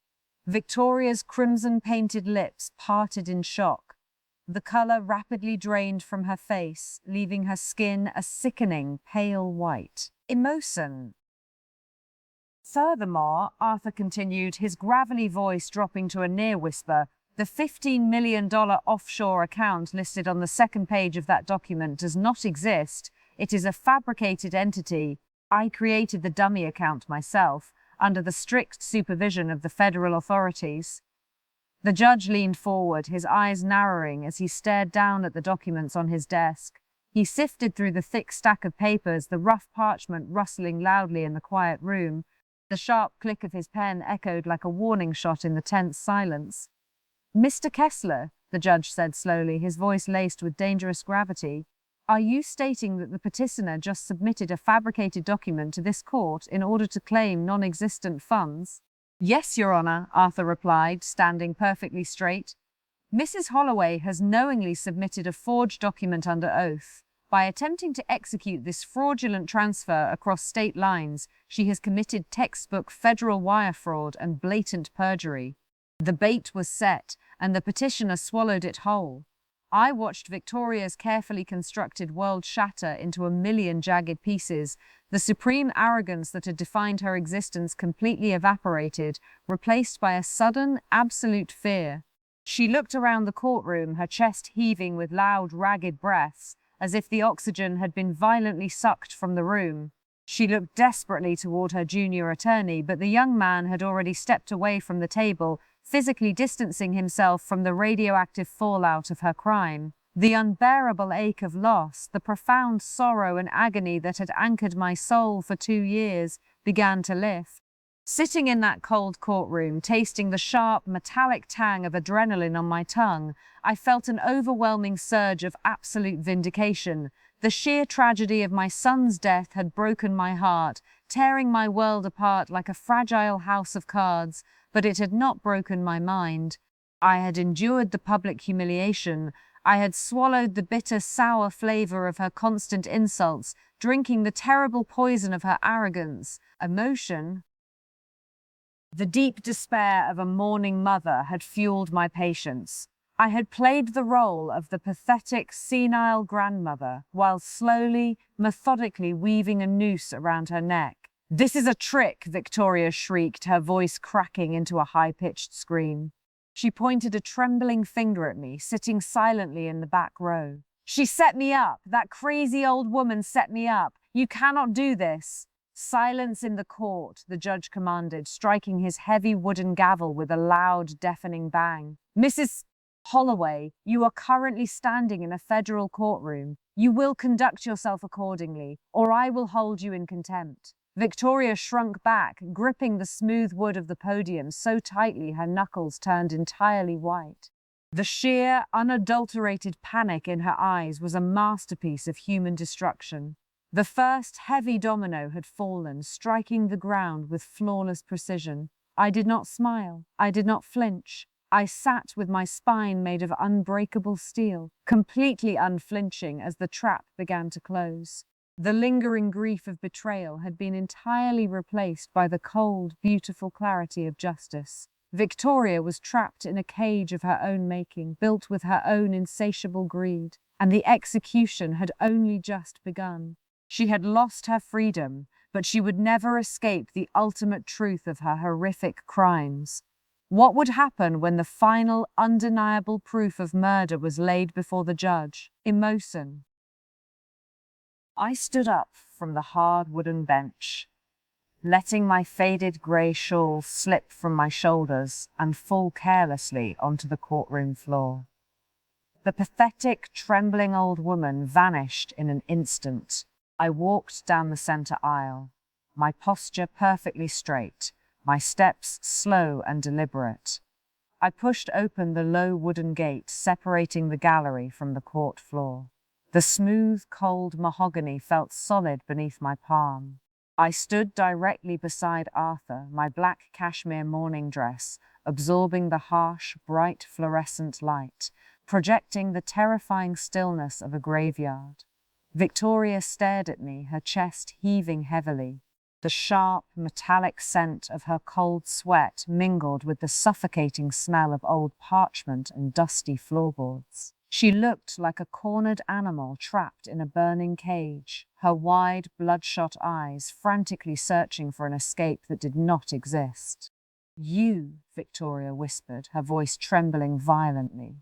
Victoria's crimson-painted lips parted in shock. The color rapidly drained from her face, leaving her skin a sickening, pale white. Emotion. Furthermore, Arthur continued, his gravelly voice dropping to a near whisper, the $15 million offshore account listed on the second page of that document does not exist. It is a fabricated entity. I created the dummy account myself, under the strict supervision of the federal authorities. The judge leaned forward, his eyes narrowing as he stared down at the documents on his desk. He sifted through the thick stack of papers, the rough parchment rustling loudly in the quiet room. The sharp click of his pen echoed like a warning shot in the tense silence. Mr. Kessler, the judge said slowly, his voice laced with dangerous gravity, are you stating that the petitioner just submitted a fabricated document to this court in order to claim non-existent funds? Yes, Your Honor, Arthur replied, standing perfectly straight. Mrs. Holloway has knowingly submitted a forged document under oath. By attempting to execute this fraudulent transfer across state lines, she has committed textbook federal wire fraud and blatant perjury. The bait was set, and the petitioner swallowed it whole. I watched Victoria's carefully constructed world shatter into a million jagged pieces. The supreme arrogance that had defined her existence completely evaporated, replaced by a sudden, absolute fear. She looked around the courtroom, her chest heaving with loud, ragged breaths, as if the oxygen had been violently sucked from the room. She looked desperately toward her junior attorney, but the young man had already stepped away from the table, physically distancing himself from the radioactive fallout of her crime. The unbearable ache of loss, the profound sorrow and agony that had anchored my soul for 2 years, began to lift. Sitting in that cold courtroom, tasting the sharp, metallic tang of adrenaline on my tongue, I felt an overwhelming surge of absolute vindication. The sheer tragedy of my son's death had broken my heart, tearing my world apart like a fragile house of cards, but it had not broken my mind. I had endured the public humiliation. I had swallowed the bitter, sour flavor of her constant insults, drinking the terrible poison of her arrogance. Emotion, the deep despair of a mourning mother, had fueled my patience. I had played the role of the pathetic, senile grandmother while slowly, methodically weaving a noose around her neck. "This is a trick," Victoria shrieked, her voice cracking into a high-pitched scream. She pointed a trembling finger at me, sitting silently in the back row. "She set me up! That crazy old woman set me up! You cannot do this!" "Silence in the court," the judge commanded, striking his heavy wooden gavel with a loud, deafening bang. "Mrs. Holloway, you are currently standing in a federal courtroom. You will conduct yourself accordingly, or I will hold you in contempt." Victoria shrunk back, gripping the smooth wood of the podium so tightly her knuckles turned entirely white. The sheer, unadulterated panic in her eyes was a masterpiece of human destruction. The first heavy domino had fallen, striking the ground with flawless precision. I did not smile. I did not flinch. I sat with my spine made of unbreakable steel, completely unflinching as the trap began to close. The lingering grief of betrayal had been entirely replaced by the cold, beautiful clarity of justice. Victoria was trapped in a cage of her own making, built with her own insatiable greed, and the execution had only just begun. She had lost her freedom, but she would never escape the ultimate truth of her horrific crimes. What would happen when the final, undeniable proof of murder was laid before the judge? Emotion. I stood up from the hard wooden bench, letting my faded grey shawl slip from my shoulders and fall carelessly onto the courtroom floor. The pathetic, trembling old woman vanished in an instant. I walked down the center aisle, my posture perfectly straight, my steps slow and deliberate. I pushed open the low wooden gate separating the gallery from the court floor. The smooth, cold mahogany felt solid beneath my palm. I stood directly beside Arthur, my black cashmere morning dress, absorbing the harsh, bright fluorescent light, projecting the terrifying stillness of a graveyard. Victoria stared at me, her chest heaving heavily. The sharp, metallic scent of her cold sweat mingled with the suffocating smell of old parchment and dusty floorboards. She looked like a cornered animal trapped in a burning cage, her wide, bloodshot eyes frantically searching for an escape that did not exist. "You," Victoria whispered, her voice trembling violently.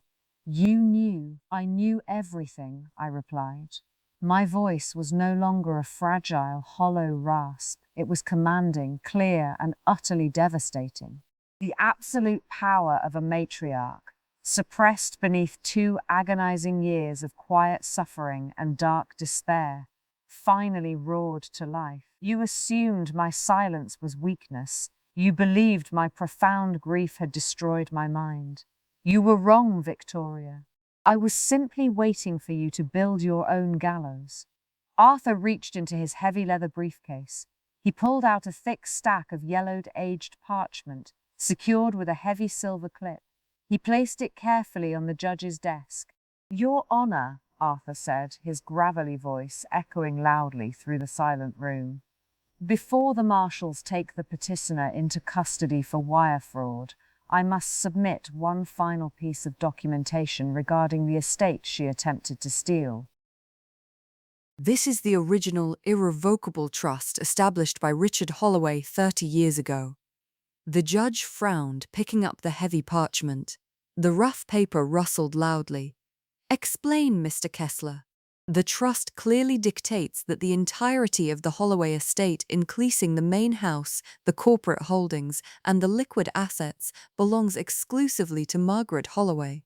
"You knew." "I knew everything," I replied. My voice was no longer a fragile, hollow rasp. It was commanding, clear, and utterly devastating. The absolute power of a matriarch, suppressed beneath 2 agonizing years of quiet suffering and dark despair, finally roared to life. "You assumed my silence was weakness. You believed my profound grief had destroyed my mind. You were wrong, Victoria. I was simply waiting for you to build your own gallows." Arthur reached into his heavy leather briefcase. He pulled out a thick stack of yellowed, aged parchment, secured with a heavy silver clip. He placed it carefully on the judge's desk. "Your Honor," Arthur said, his gravelly voice echoing loudly through the silent room. "Before the marshals take the petitioner into custody for wire fraud, I must submit one final piece of documentation regarding the estate she attempted to steal. This is the original irrevocable trust established by Richard Holloway 30 years ago. The judge frowned, picking up the heavy parchment. The rough paper rustled loudly. Explain, Mr. Kessler. The trust clearly dictates that the entirety of the Holloway estate, including the main house, the corporate holdings, and the liquid assets, belongs exclusively to Margaret Holloway.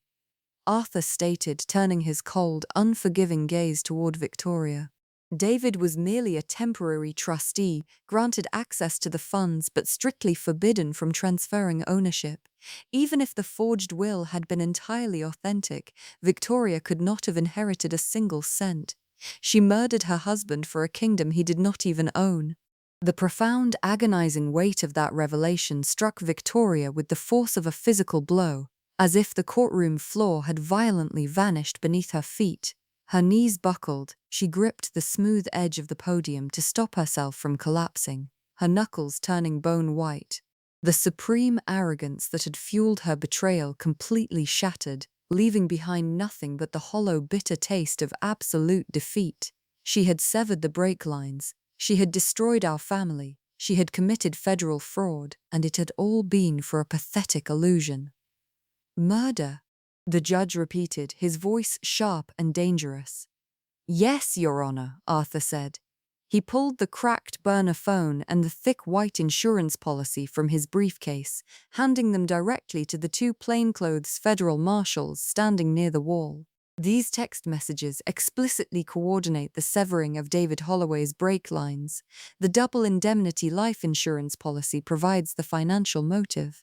Arthur stated, turning his cold, unforgiving gaze toward Victoria. David was merely a temporary trustee, granted access to the funds but strictly forbidden from transferring ownership. Even if the forged will had been entirely authentic, Victoria could not have inherited a single cent. She murdered her husband for a kingdom he did not even own. The profound, agonizing weight of that revelation struck Victoria with the force of a physical blow, as if the courtroom floor had violently vanished beneath her feet. Her knees buckled, she gripped the smooth edge of the podium to stop herself from collapsing, her knuckles turning bone white. The supreme arrogance that had fueled her betrayal completely shattered, leaving behind nothing but the hollow, bitter taste of absolute defeat. She had severed the brake lines, she had destroyed our family, she had committed federal fraud, and it had all been for a pathetic illusion. Murder, the judge repeated, his voice sharp and dangerous. Yes, Your Honor, Arthur said. He pulled the cracked burner phone and the thick white insurance policy from his briefcase, handing them directly to the two plainclothes federal marshals standing near the wall. These text messages explicitly coordinate the severing of David Holloway's brake lines. The double indemnity life insurance policy provides the financial motive.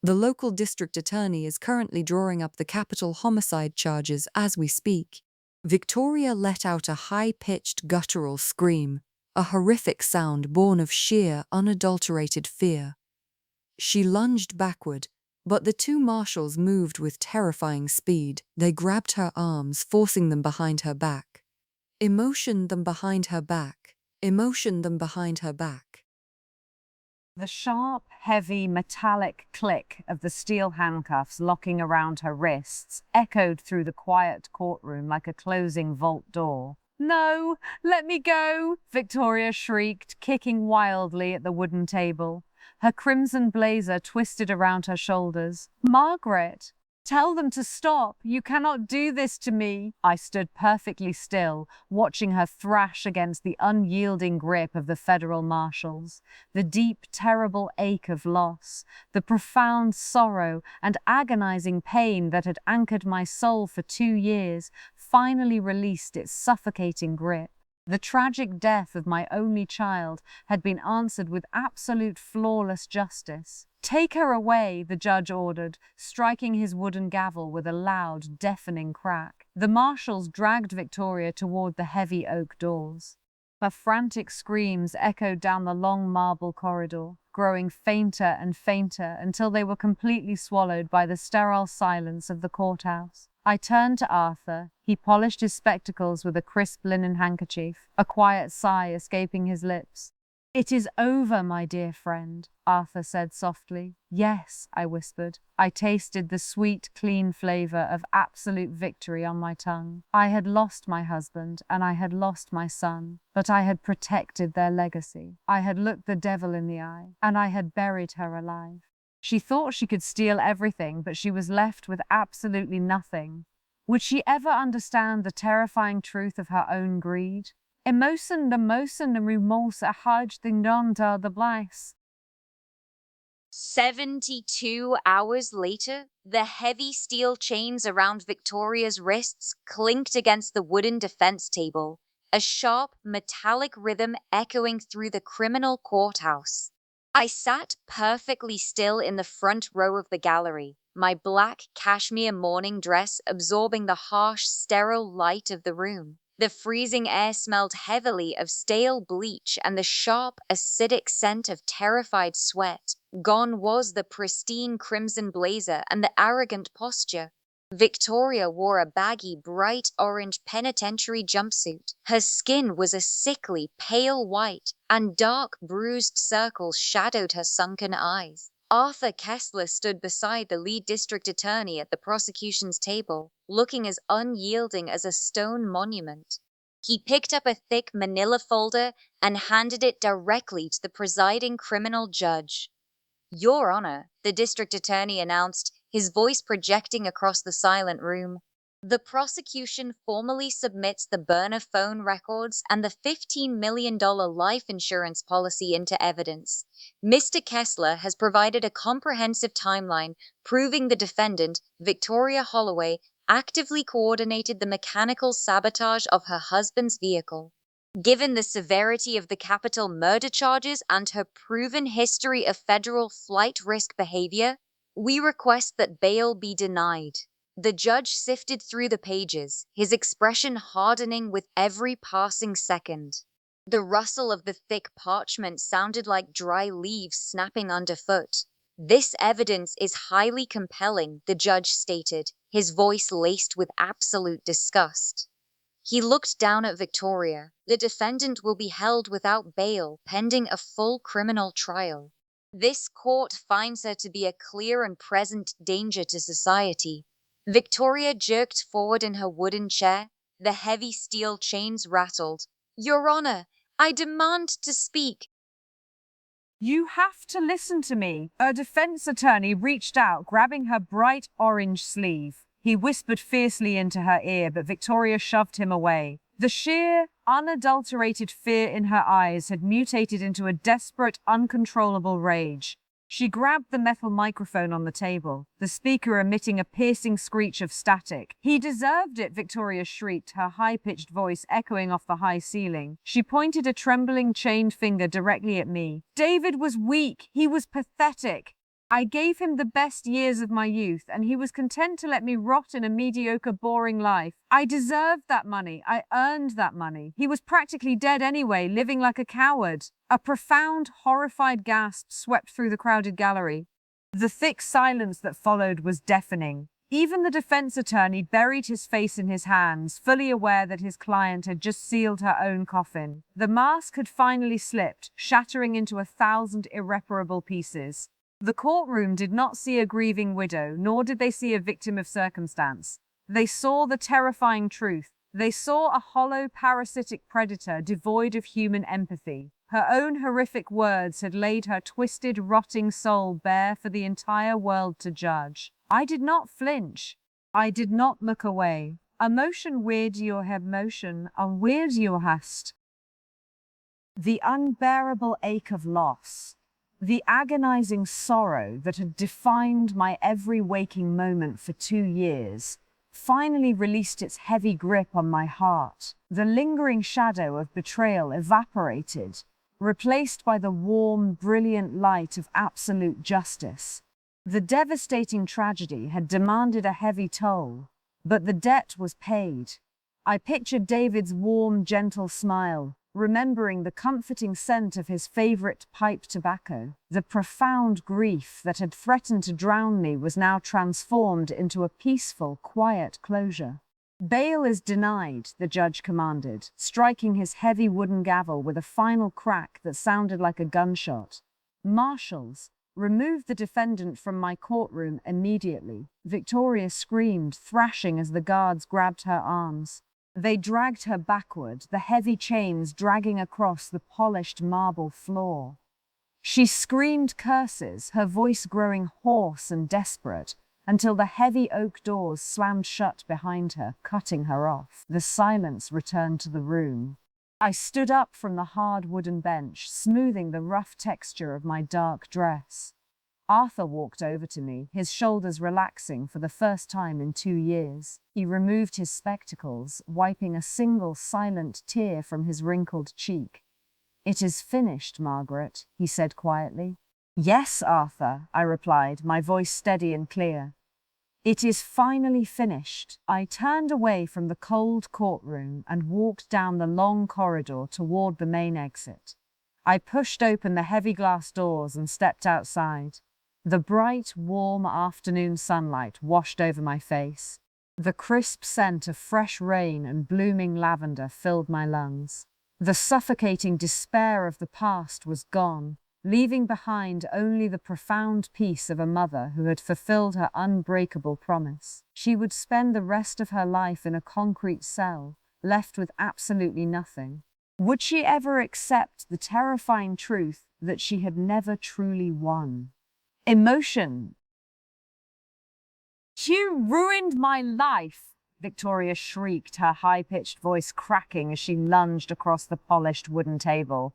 The local district attorney is currently drawing up the capital homicide charges as we speak. Victoria let out a high-pitched guttural scream, a horrific sound born of sheer, unadulterated fear. She lunged backward, but the two marshals moved with terrifying speed. They grabbed her arms, forcing them behind her back. Emotion them behind her back. Emotion them behind her back. The sharp, heavy, metallic click of the steel handcuffs locking around her wrists echoed through the quiet courtroom like a closing vault door. "No, let me go!" Victoria shrieked, kicking wildly at the wooden table. Her crimson blazer twisted around her shoulders. "Margaret! Tell them to stop! You cannot do this to me!" I stood perfectly still, watching her thrash against the unyielding grip of the federal marshals. The deep, terrible ache of loss, the profound sorrow and agonizing pain that had anchored my soul for 2 years, finally released its suffocating grip. The tragic death of my only child had been answered with absolute flawless justice. "Take her away," the judge ordered, striking his wooden gavel with a loud, deafening crack. The marshals dragged Victoria toward the heavy oak doors. Her frantic screams echoed down the long marble corridor, growing fainter and fainter until they were completely swallowed by the sterile silence of the courthouse. I turned to Arthur. He polished his spectacles with a crisp linen handkerchief, a quiet sigh escaping his lips. "It is over, my dear friend," Arthur said softly. "Yes," I whispered. I tasted the sweet, clean flavor of absolute victory on my tongue. I had lost my husband and I had lost my son, but I had protected their legacy. I had looked the devil in the eye, and I had buried her alive. She thought she could steal everything, but she was left with absolutely nothing. Would she ever understand the terrifying truth of her own greed? Emotion de motion de remorse hard thing done to the bliss. 72 hours later, the heavy steel chains around Victoria's wrists clinked against the wooden defense table, a sharp, metallic rhythm echoing through the criminal courthouse. I sat perfectly still in the front row of the gallery, my black cashmere morning dress absorbing the harsh, sterile light of the room. The freezing air smelled heavily of stale bleach and the sharp, acidic scent of terrified sweat. Gone was the pristine crimson blazer and the arrogant posture. Victoria wore a baggy, bright orange penitentiary jumpsuit. Her skin was a sickly, pale white, and dark, bruised circles shadowed her sunken eyes. Arthur Kessler stood beside the lead district attorney at the prosecution's table, looking as unyielding as a stone monument. He picked up a thick manila folder and handed it directly to the presiding criminal judge. "Your Honor," the district attorney announced, his voice projecting across the silent room. "The prosecution formally submits the burner phone records and the $15 million life insurance policy into evidence. Mr. Kessler has provided a comprehensive timeline proving the defendant, Victoria Holloway, actively coordinated the mechanical sabotage of her husband's vehicle. Given the severity of the capital murder charges and her proven history of federal flight risk behavior, we request that bail be denied." The judge sifted through the pages, his expression hardening with every passing second. The rustle of the thick parchment sounded like dry leaves snapping underfoot. "This evidence is highly compelling," the judge stated, his voice laced with absolute disgust. He looked down at Victoria. "The defendant will be held without bail pending a full criminal trial. This court finds her to be a clear and present danger to society." Victoria jerked forward in her wooden chair. The heavy steel chains rattled. "Your Honor, I demand to speak." You have to listen to me. A defense attorney reached out, grabbing her bright orange sleeve. He whispered fiercely into her ear, but Victoria shoved him away. The sheer, unadulterated fear in her eyes had mutated into a desperate, uncontrollable rage. She grabbed the metal microphone on the table, the speaker emitting a piercing screech of static. "He deserved it," Victoria shrieked, her high-pitched voice echoing off the high ceiling. She pointed a trembling, chained finger directly at me. "David was weak. He was pathetic. I gave him the best years of my youth, and he was content to let me rot in a mediocre, boring life. I deserved that money. I earned that money. He was practically dead anyway, living like a coward." A profound, horrified gasp swept through the crowded gallery. The thick silence that followed was deafening. Even the defense attorney buried his face in his hands, fully aware that his client had just sealed her own coffin. The mask had finally slipped, shattering into 1,000 irreparable pieces. The courtroom did not see a grieving widow, nor did they see a victim of circumstance. They saw the terrifying truth. They saw a hollow, parasitic predator devoid of human empathy. Her own horrific words had laid her twisted, rotting soul bare for the entire world to judge. I did not flinch. I did not look away. Emotion weird your emotion, unweird your hast. The unbearable ache of loss, the agonizing sorrow that had defined my every waking moment for 2 years, finally released its heavy grip on my heart. The lingering shadow of betrayal evaporated, replaced by the warm, brilliant light of absolute justice. The devastating tragedy had demanded a heavy toll, but the debt was paid. I pictured David's warm, gentle smile, remembering the comforting scent of his favorite pipe tobacco. The profound grief that had threatened to drown me was now transformed into a peaceful, quiet closure. "Bail is denied," the judge commanded, striking his heavy wooden gavel with a final crack that sounded like a gunshot. "Marshals, remove the defendant from my courtroom immediately." Victoria screamed, thrashing as the guards grabbed her arms. They dragged her backward, the heavy chains dragging across the polished marble floor. She screamed curses, her voice growing hoarse and desperate, until the heavy oak doors slammed shut behind her, cutting her off. The silence returned to the room. I stood up from the hard wooden bench, smoothing the rough texture of my dark dress. Arthur walked over to me, his shoulders relaxing for the first time in 2 years. He removed his spectacles, wiping a single silent tear from his wrinkled cheek. "It is finished, Margaret," he said quietly. "Yes, Arthur," I replied, my voice steady and clear. "It is finally finished." I turned away from the cold courtroom and walked down the long corridor toward the main exit. I pushed open the heavy glass doors and stepped outside. The bright, warm afternoon sunlight washed over my face. The crisp scent of fresh rain and blooming lavender filled my lungs. The suffocating despair of the past was gone, leaving behind only the profound peace of a mother who had fulfilled her unbreakable promise. She would spend the rest of her life in a concrete cell, left with absolutely nothing. Would she ever accept the terrifying truth that she had never truly won? Emotion. "You ruined my life!" Victoria shrieked, her high-pitched voice cracking as she lunged across the polished wooden table.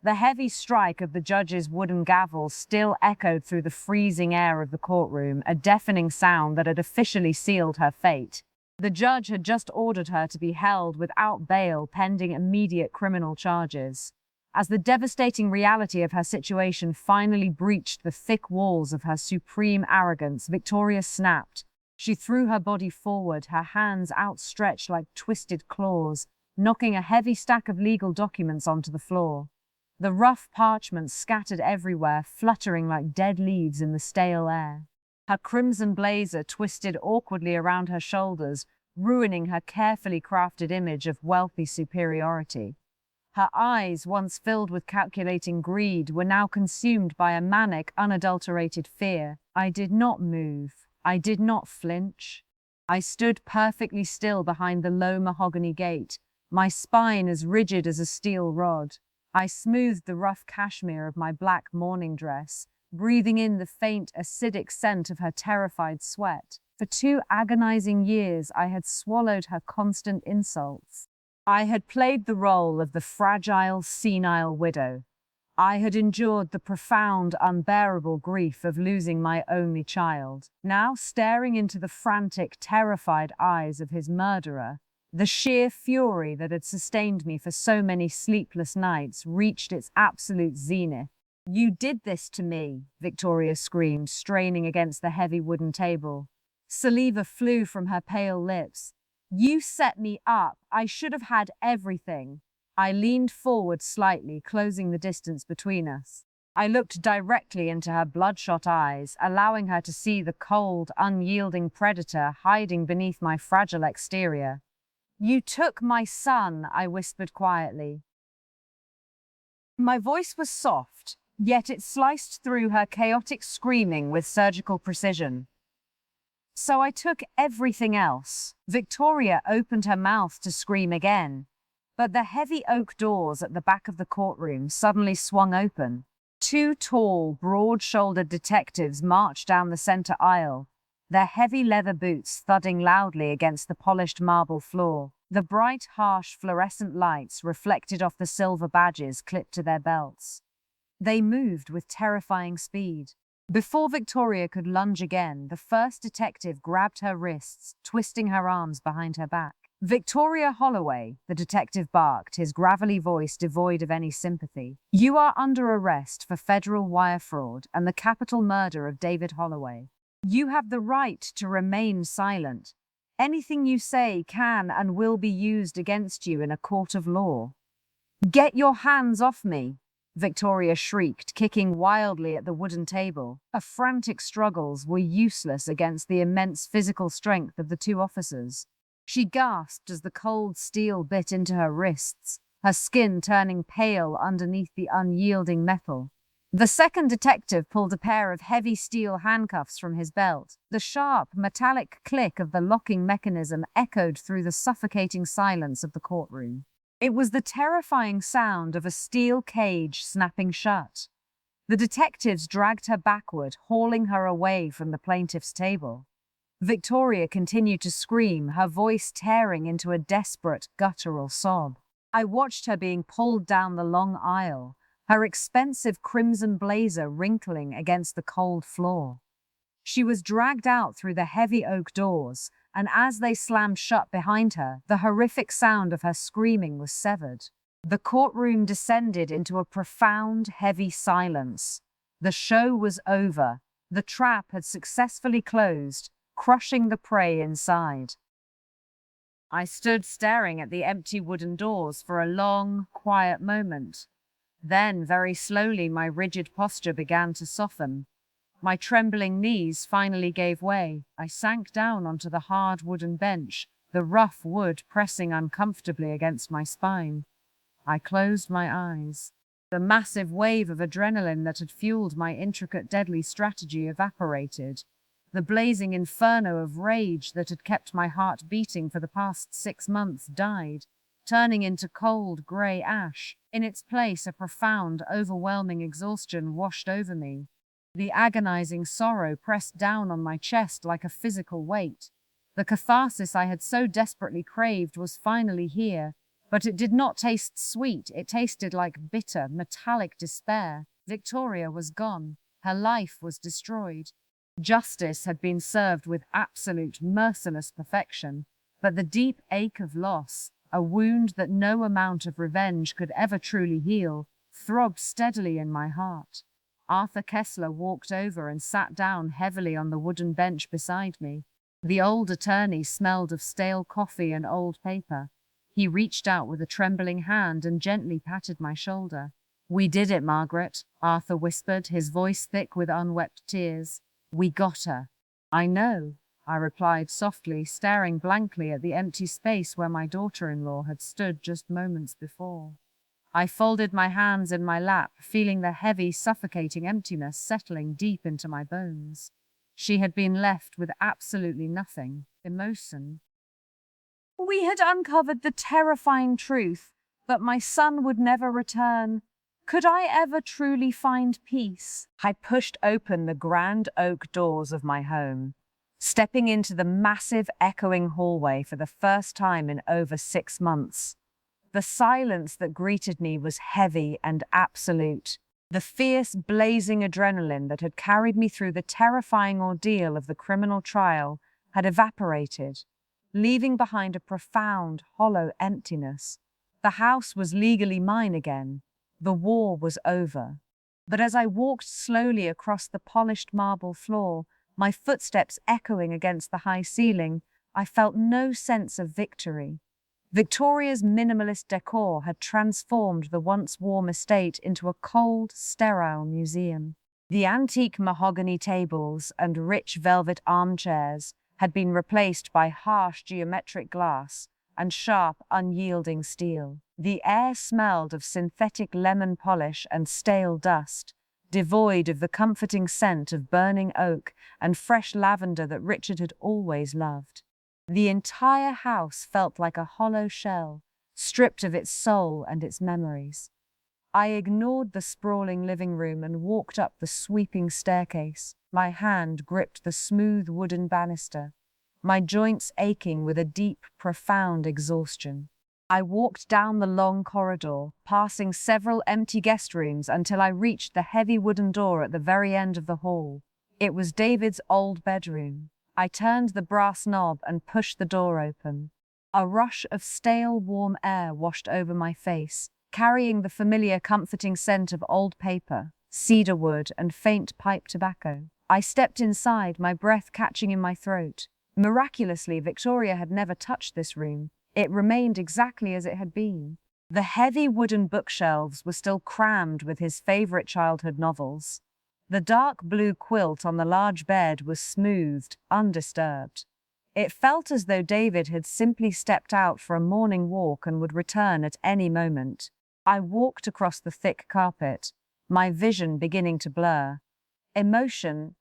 The heavy strike of the judge's wooden gavel still echoed through the freezing air of the courtroom, a deafening sound that had officially sealed her fate. The judge had just ordered her to be held without bail pending immediate criminal charges. As the devastating reality of her situation finally breached the thick walls of her supreme arrogance, Victoria snapped. She threw her body forward, her hands outstretched like twisted claws, knocking a heavy stack of legal documents onto the floor. The rough parchments scattered everywhere, fluttering like dead leaves in the stale air. Her crimson blazer twisted awkwardly around her shoulders, ruining her carefully crafted image of wealthy superiority. Her eyes, once filled with calculating greed, were now consumed by a manic, unadulterated fear. I did not move. I did not flinch. I stood perfectly still behind the low mahogany gate, my spine as rigid as a steel rod. I smoothed the rough cashmere of my black morning dress, breathing in the faint, acidic scent of her terrified sweat. For 2 agonizing years, I had swallowed her constant insults. I had played the role of the fragile, senile widow. I had endured the profound, unbearable grief of losing my only child. Now, staring into the frantic, terrified eyes of his murderer, the sheer fury that had sustained me for so many sleepless nights reached its absolute zenith. "You did this to me," Victoria screamed, straining against the heavy wooden table. Saliva flew from her pale lips. "You set me up. I should have had everything." I leaned forward slightly, closing the distance between us. I looked directly into her bloodshot eyes, allowing her to see the cold, unyielding predator hiding beneath my fragile exterior. "You took my son," I whispered quietly. My voice was soft, yet it sliced through her chaotic screaming with surgical precision. "So I took everything else." Victoria opened her mouth to scream again, but the heavy oak doors at the back of the courtroom suddenly swung open. 2 tall, broad-shouldered detectives marched down the center aisle, their heavy leather boots thudding loudly against the polished marble floor. The bright, harsh, fluorescent lights reflected off the silver badges clipped to their belts. They moved with terrifying speed. Before Victoria could lunge again, the first detective grabbed her wrists, twisting her arms behind her back. "Victoria Holloway," the detective barked, his gravelly voice devoid of any sympathy. "You are under arrest for federal wire fraud and the capital murder of David Holloway. You have the right to remain silent. Anything you say can and will be used against you in a court of law." "Get your hands off me!" Victoria shrieked, kicking wildly at the wooden table. Her frantic struggles were useless against the immense physical strength of the 2 officers. She gasped as the cold steel bit into her wrists, her skin turning pale underneath the unyielding metal. The second detective pulled a pair of heavy steel handcuffs from his belt. The sharp, metallic click of the locking mechanism echoed through the suffocating silence of the courtroom. It was the terrifying sound of a steel cage snapping shut. The detectives dragged her backward, hauling her away from the plaintiff's table. Victoria continued to scream, her voice tearing into a desperate, guttural sob. I watched her being pulled down the long aisle, her expensive crimson blazer wrinkling against the cold floor. She was dragged out through the heavy oak doors, and as they slammed shut behind her, the horrific sound of her screaming was severed. The courtroom descended into a profound, heavy silence. The show was over. The trap had successfully closed, crushing the prey inside. I stood staring at the empty wooden doors for a long, quiet moment. Then, very slowly, my rigid posture began to soften. My trembling knees finally gave way. I sank down onto the hard wooden bench, the rough wood pressing uncomfortably against my spine. I closed my eyes. The massive wave of adrenaline that had fueled my intricate, deadly strategy evaporated. The blazing inferno of rage that had kept my heart beating for the past 6 months died, turning into cold, grey ash. In its place, a profound, overwhelming exhaustion washed over me. The agonizing sorrow pressed down on my chest like a physical weight. The catharsis I had so desperately craved was finally here, but it did not taste sweet. It tasted like bitter, metallic despair. Victoria was gone. Her life was destroyed. Justice had been served with absolute, merciless perfection, but the deep ache of loss, a wound that no amount of revenge could ever truly heal, throbbed steadily in my heart. Arthur Kessler walked over and sat down heavily on the wooden bench beside me. The old attorney smelled of stale coffee and old paper. He reached out with a trembling hand and gently patted my shoulder. "We did it, Margaret," Arthur whispered, his voice thick with unwept tears. "We got her." "I know," I replied softly, staring blankly at the empty space where my daughter-in-law had stood just moments before. I folded my hands in my lap, feeling the heavy, suffocating emptiness settling deep into my bones. She had been left with absolutely nothing. Emotion. We had uncovered the terrifying truth, but my son would never return. Could I ever truly find peace? I pushed open the grand oak doors of my home, stepping into the massive, echoing hallway for the first time in over 6 months. The silence that greeted me was heavy and absolute. The fierce, blazing adrenaline that had carried me through the terrifying ordeal of the criminal trial had evaporated, leaving behind a profound, hollow emptiness. The house was legally mine again. The war was over. But as I walked slowly across the polished marble floor, my footsteps echoing against the high ceiling, I felt no sense of victory. Victoria's minimalist decor had transformed the once warm estate into a cold, sterile museum. The antique mahogany tables and rich velvet armchairs had been replaced by harsh geometric glass and sharp, unyielding steel. The air smelled of synthetic lemon polish and stale dust, devoid of the comforting scent of burning oak and fresh lavender that Richard had always loved. The entire house felt like a hollow shell, stripped of its soul and its memories. I ignored the sprawling living room and walked up the sweeping staircase. My hand gripped the smooth wooden banister, my joints aching with a deep, profound exhaustion. I walked down the long corridor, passing several empty guest rooms until I reached the heavy wooden door at the very end of the hall. It was David's old bedroom. I turned the brass knob and pushed the door open. A rush of stale, warm air washed over my face, carrying the familiar, comforting scent of old paper, cedar wood, and faint pipe tobacco. I stepped inside, my breath catching in my throat. Miraculously, Victoria had never touched this room. It remained exactly as it had been. The heavy wooden bookshelves were still crammed with his favorite childhood novels. The dark blue quilt on the large bed was smoothed, undisturbed. It felt as though David had simply stepped out for a morning walk and would return at any moment. I walked across the thick carpet, my vision beginning to blur. Emotion.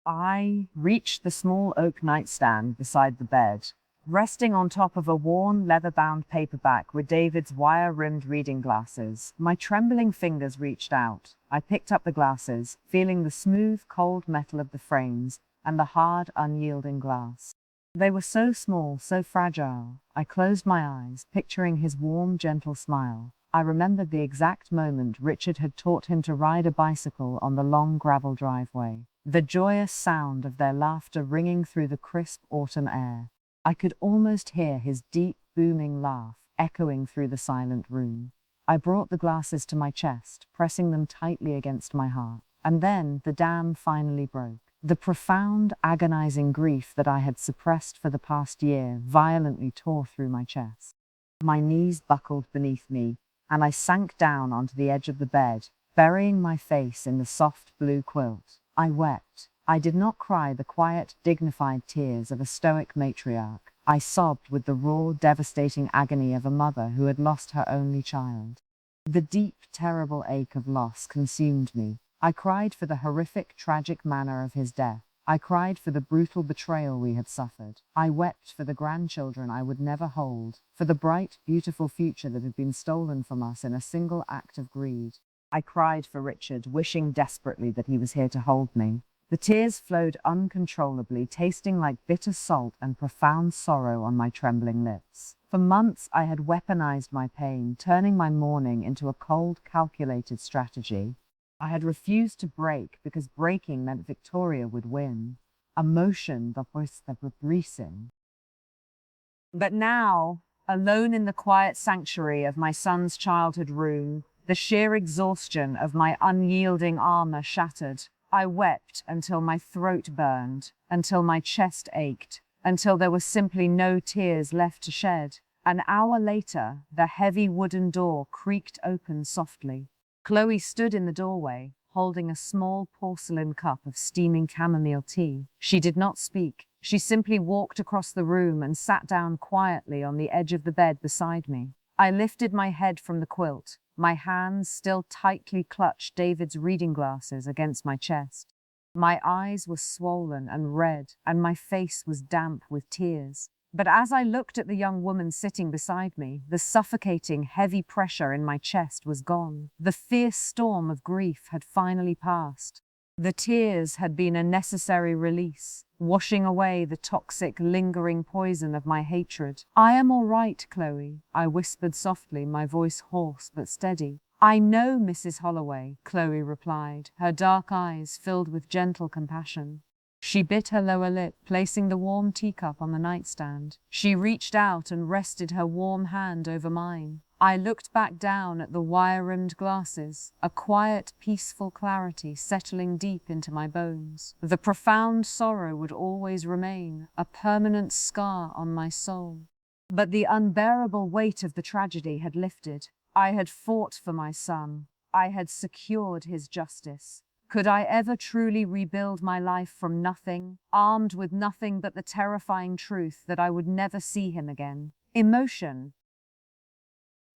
I reached the small oak nightstand beside the bed, resting on top of a worn, leather-bound paperback with David's wire-rimmed reading glasses. My trembling fingers reached out. I picked up the glasses, feeling the smooth, cold metal of the frames and the hard, unyielding glass. They were so small, so fragile. I closed my eyes, picturing his warm, gentle smile. I remembered the exact moment Richard had taught him to ride a bicycle on the long gravel driveway, the joyous sound of their laughter ringing through the crisp autumn air. I could almost hear his deep, booming laugh echoing through the silent room. I brought the glasses to my chest, pressing them tightly against my heart. And then the dam finally broke. The profound, agonizing grief that I had suppressed for the past year violently tore through my chest. My knees buckled beneath me, and I sank down onto the edge of the bed, burying my face in the soft blue quilt. I wept. I did not cry the quiet, dignified tears of a stoic matriarch. I sobbed with the raw, devastating agony of a mother who had lost her only child. The deep, terrible ache of loss consumed me. I cried for the horrific, tragic manner of his death. I cried for the brutal betrayal we had suffered. I wept for the grandchildren I would never hold, for the bright, beautiful future that had been stolen from us in a single act of greed. I cried for Richard, wishing desperately that he was here to hold me. The tears flowed uncontrollably, tasting like bitter salt and profound sorrow on my trembling lips. For months I had weaponized my pain, turning my mourning into a cold, calculated strategy. I had refused to break because breaking meant Victoria would win. Emotion doppelt begrüßen. But now, alone in the quiet sanctuary of my son's childhood room, the sheer exhaustion of my unyielding armor shattered, I wept until my throat burned, until my chest ached, until there were simply no tears left to shed. An hour later, the heavy wooden door creaked open softly. Chloe stood in the doorway, holding a small porcelain cup of steaming chamomile tea. She did not speak. She simply walked across the room and sat down quietly on the edge of the bed beside me. I lifted my head from the quilt. My hands still tightly clutched David's reading glasses against my chest. My eyes were swollen and red, and my face was damp with tears. But as I looked at the young woman sitting beside me, the suffocating, heavy pressure in my chest was gone. The fierce storm of grief had finally passed. The tears had been a necessary release, washing away the toxic, lingering poison of my hatred. "I am all right, Chloe," I whispered softly, my voice hoarse but steady. "I know, Mrs. Holloway," Chloe replied, her dark eyes filled with gentle compassion. She bit her lower lip, placing the warm teacup on the nightstand. She reached out and rested her warm hand over mine. I looked back down at the wire-rimmed glasses, a quiet, peaceful clarity settling deep into my bones. The profound sorrow would always remain, a permanent scar on my soul. But the unbearable weight of the tragedy had lifted. I had fought for my son. I had secured his justice. Could I ever truly rebuild my life from nothing, armed with nothing but the terrifying truth that I would never see him again? Emotion.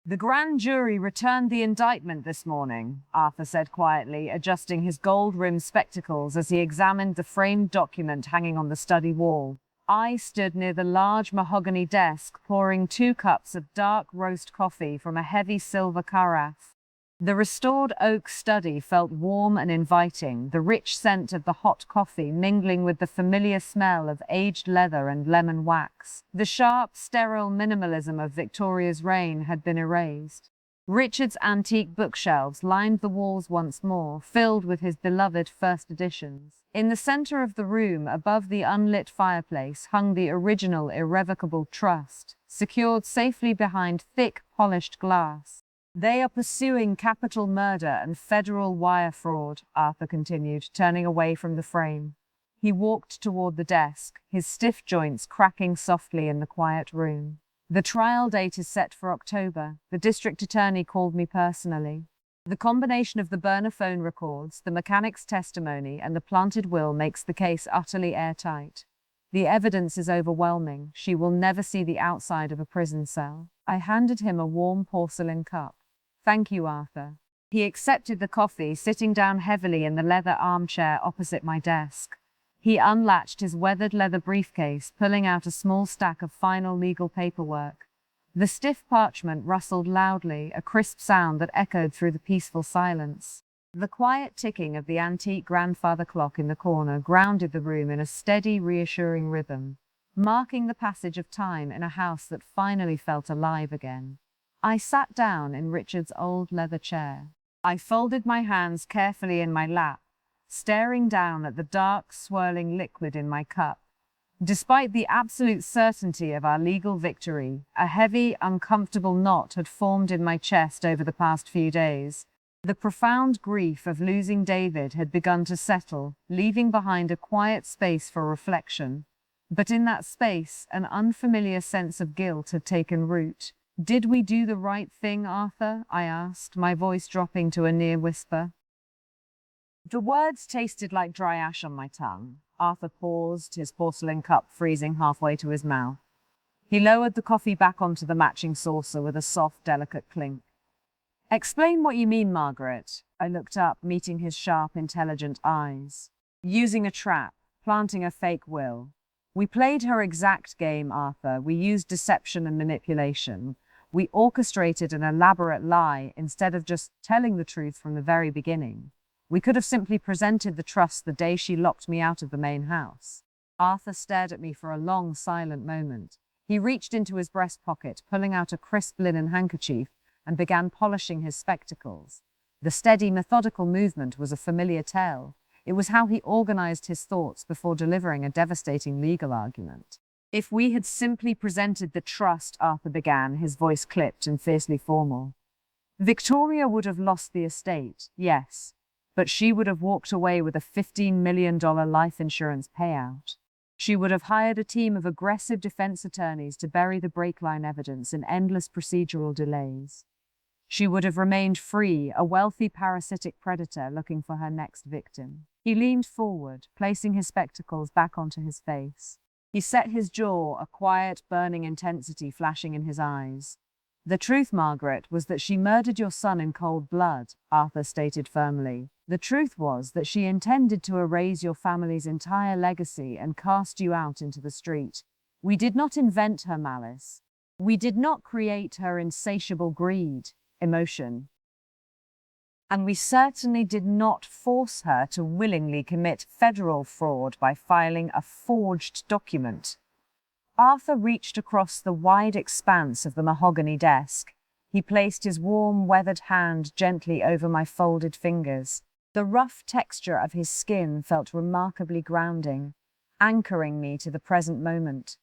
"The grand jury returned the indictment this morning," Arthur said quietly, adjusting his gold-rimmed spectacles as he examined the framed document hanging on the study wall. I stood near the large mahogany desk, pouring 2 cups of dark roast coffee from a heavy silver carafe. The restored oak study felt warm and inviting, the rich scent of the hot coffee mingling with the familiar smell of aged leather and lemon wax. The sharp, sterile minimalism of Victoria's reign had been erased. Richard's antique bookshelves lined the walls once more, filled with his beloved first editions. In the center of the room, above the unlit fireplace, hung the original irrevocable trust, secured safely behind thick, polished glass. "They are pursuing capital murder and federal wire fraud," Arthur continued, turning away from the frame. He walked toward the desk, his stiff joints cracking softly in the quiet room. "The trial date is set for October. The district attorney called me personally. The combination of the burner phone records, the mechanic's testimony, and the planted will makes the case utterly airtight. The evidence is overwhelming. She will never see the outside of a prison cell." I handed him a warm porcelain cup. "Thank you, Arthur." He accepted the coffee, sitting down heavily in the leather armchair opposite my desk. He unlatched his weathered leather briefcase, pulling out a small stack of final legal paperwork. The stiff parchment rustled loudly, a crisp sound that echoed through the peaceful silence. The quiet ticking of the antique grandfather clock in the corner grounded the room in a steady, reassuring rhythm, marking the passage of time in a house that finally felt alive again. I sat down in Richard's old leather chair. I folded my hands carefully in my lap, staring down at the dark, swirling liquid in my cup. Despite the absolute certainty of our legal victory, a heavy, uncomfortable knot had formed in my chest over the past few days. The profound grief of losing David had begun to settle, leaving behind a quiet space for reflection. But in that space, an unfamiliar sense of guilt had taken root. "Did we do the right thing, Arthur?" I asked, my voice dropping to a near whisper. The words tasted like dry ash on my tongue. Arthur paused, his porcelain cup freezing halfway to his mouth. He lowered the coffee back onto the matching saucer with a soft, delicate clink. Explain what you mean, Margaret. I looked up, meeting his sharp, intelligent eyes. Using a trap, planting a fake will. We played her exact game, Arthur. We used deception and manipulation. We orchestrated an elaborate lie instead of just telling the truth from the very beginning. We could have simply presented the trust the day she locked me out of the main house. Arthur stared at me for a long, silent moment. He reached into his breast pocket, pulling out a crisp linen handkerchief, and began polishing his spectacles. The steady, methodical movement was a familiar tale. It was how he organized his thoughts before delivering a devastating legal argument. If we had simply presented the trust, Arthur began, his voice clipped and fiercely formal. Victoria would have lost the estate, yes, but she would have walked away with a $15 million life insurance payout. She would have hired a team of aggressive defense attorneys to bury the break-line evidence in endless procedural delays. She would have remained free, a wealthy parasitic predator looking for her next victim. He leaned forward, placing his spectacles back onto his face. He set his jaw, a quiet, burning intensity flashing in his eyes. The truth, Margaret, was that she murdered your son in cold blood, Arthur stated firmly. The truth was that she intended to erase your family's entire legacy and cast you out into the street. We did not invent her malice. We did not create her insatiable greed, emotion. And we certainly did not force her to willingly commit federal fraud by filing a forged document. Arthur reached across the wide expanse of the mahogany desk. He placed his warm, weathered hand gently over my folded fingers. The rough texture of his skin felt remarkably grounding, anchoring me to the present moment.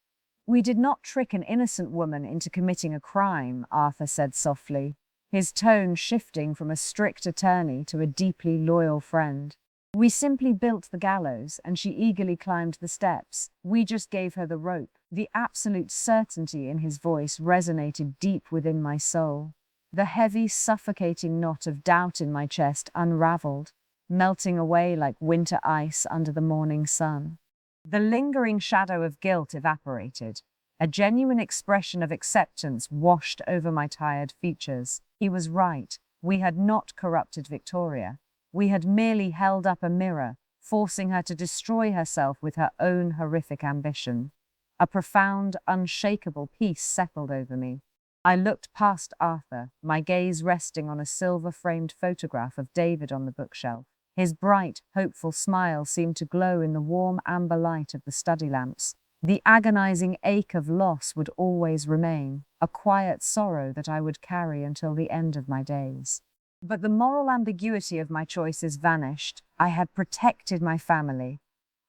We did not trick an innocent woman into committing a crime, Arthur said softly, his tone shifting from a strict attorney to a deeply loyal friend. We simply built the gallows, and she eagerly climbed the steps. We just gave her the rope. The absolute certainty in his voice resonated deep within my soul. The heavy, suffocating knot of doubt in my chest unraveled, melting away like winter ice under the morning sun. The lingering shadow of guilt evaporated. A genuine expression of acceptance washed over my tired features. He was right. We had not corrupted Victoria. We had merely held up a mirror, forcing her to destroy herself with her own horrific ambition. A profound, unshakable peace settled over me. I looked past Arthur, my gaze resting on a silver-framed photograph of David on the bookshelf. His bright, hopeful smile seemed to glow in the warm amber light of the study lamps. The agonizing ache of loss would always remain, a quiet sorrow that I would carry until the end of my days. But the moral ambiguity of my choices vanished. I had protected my family.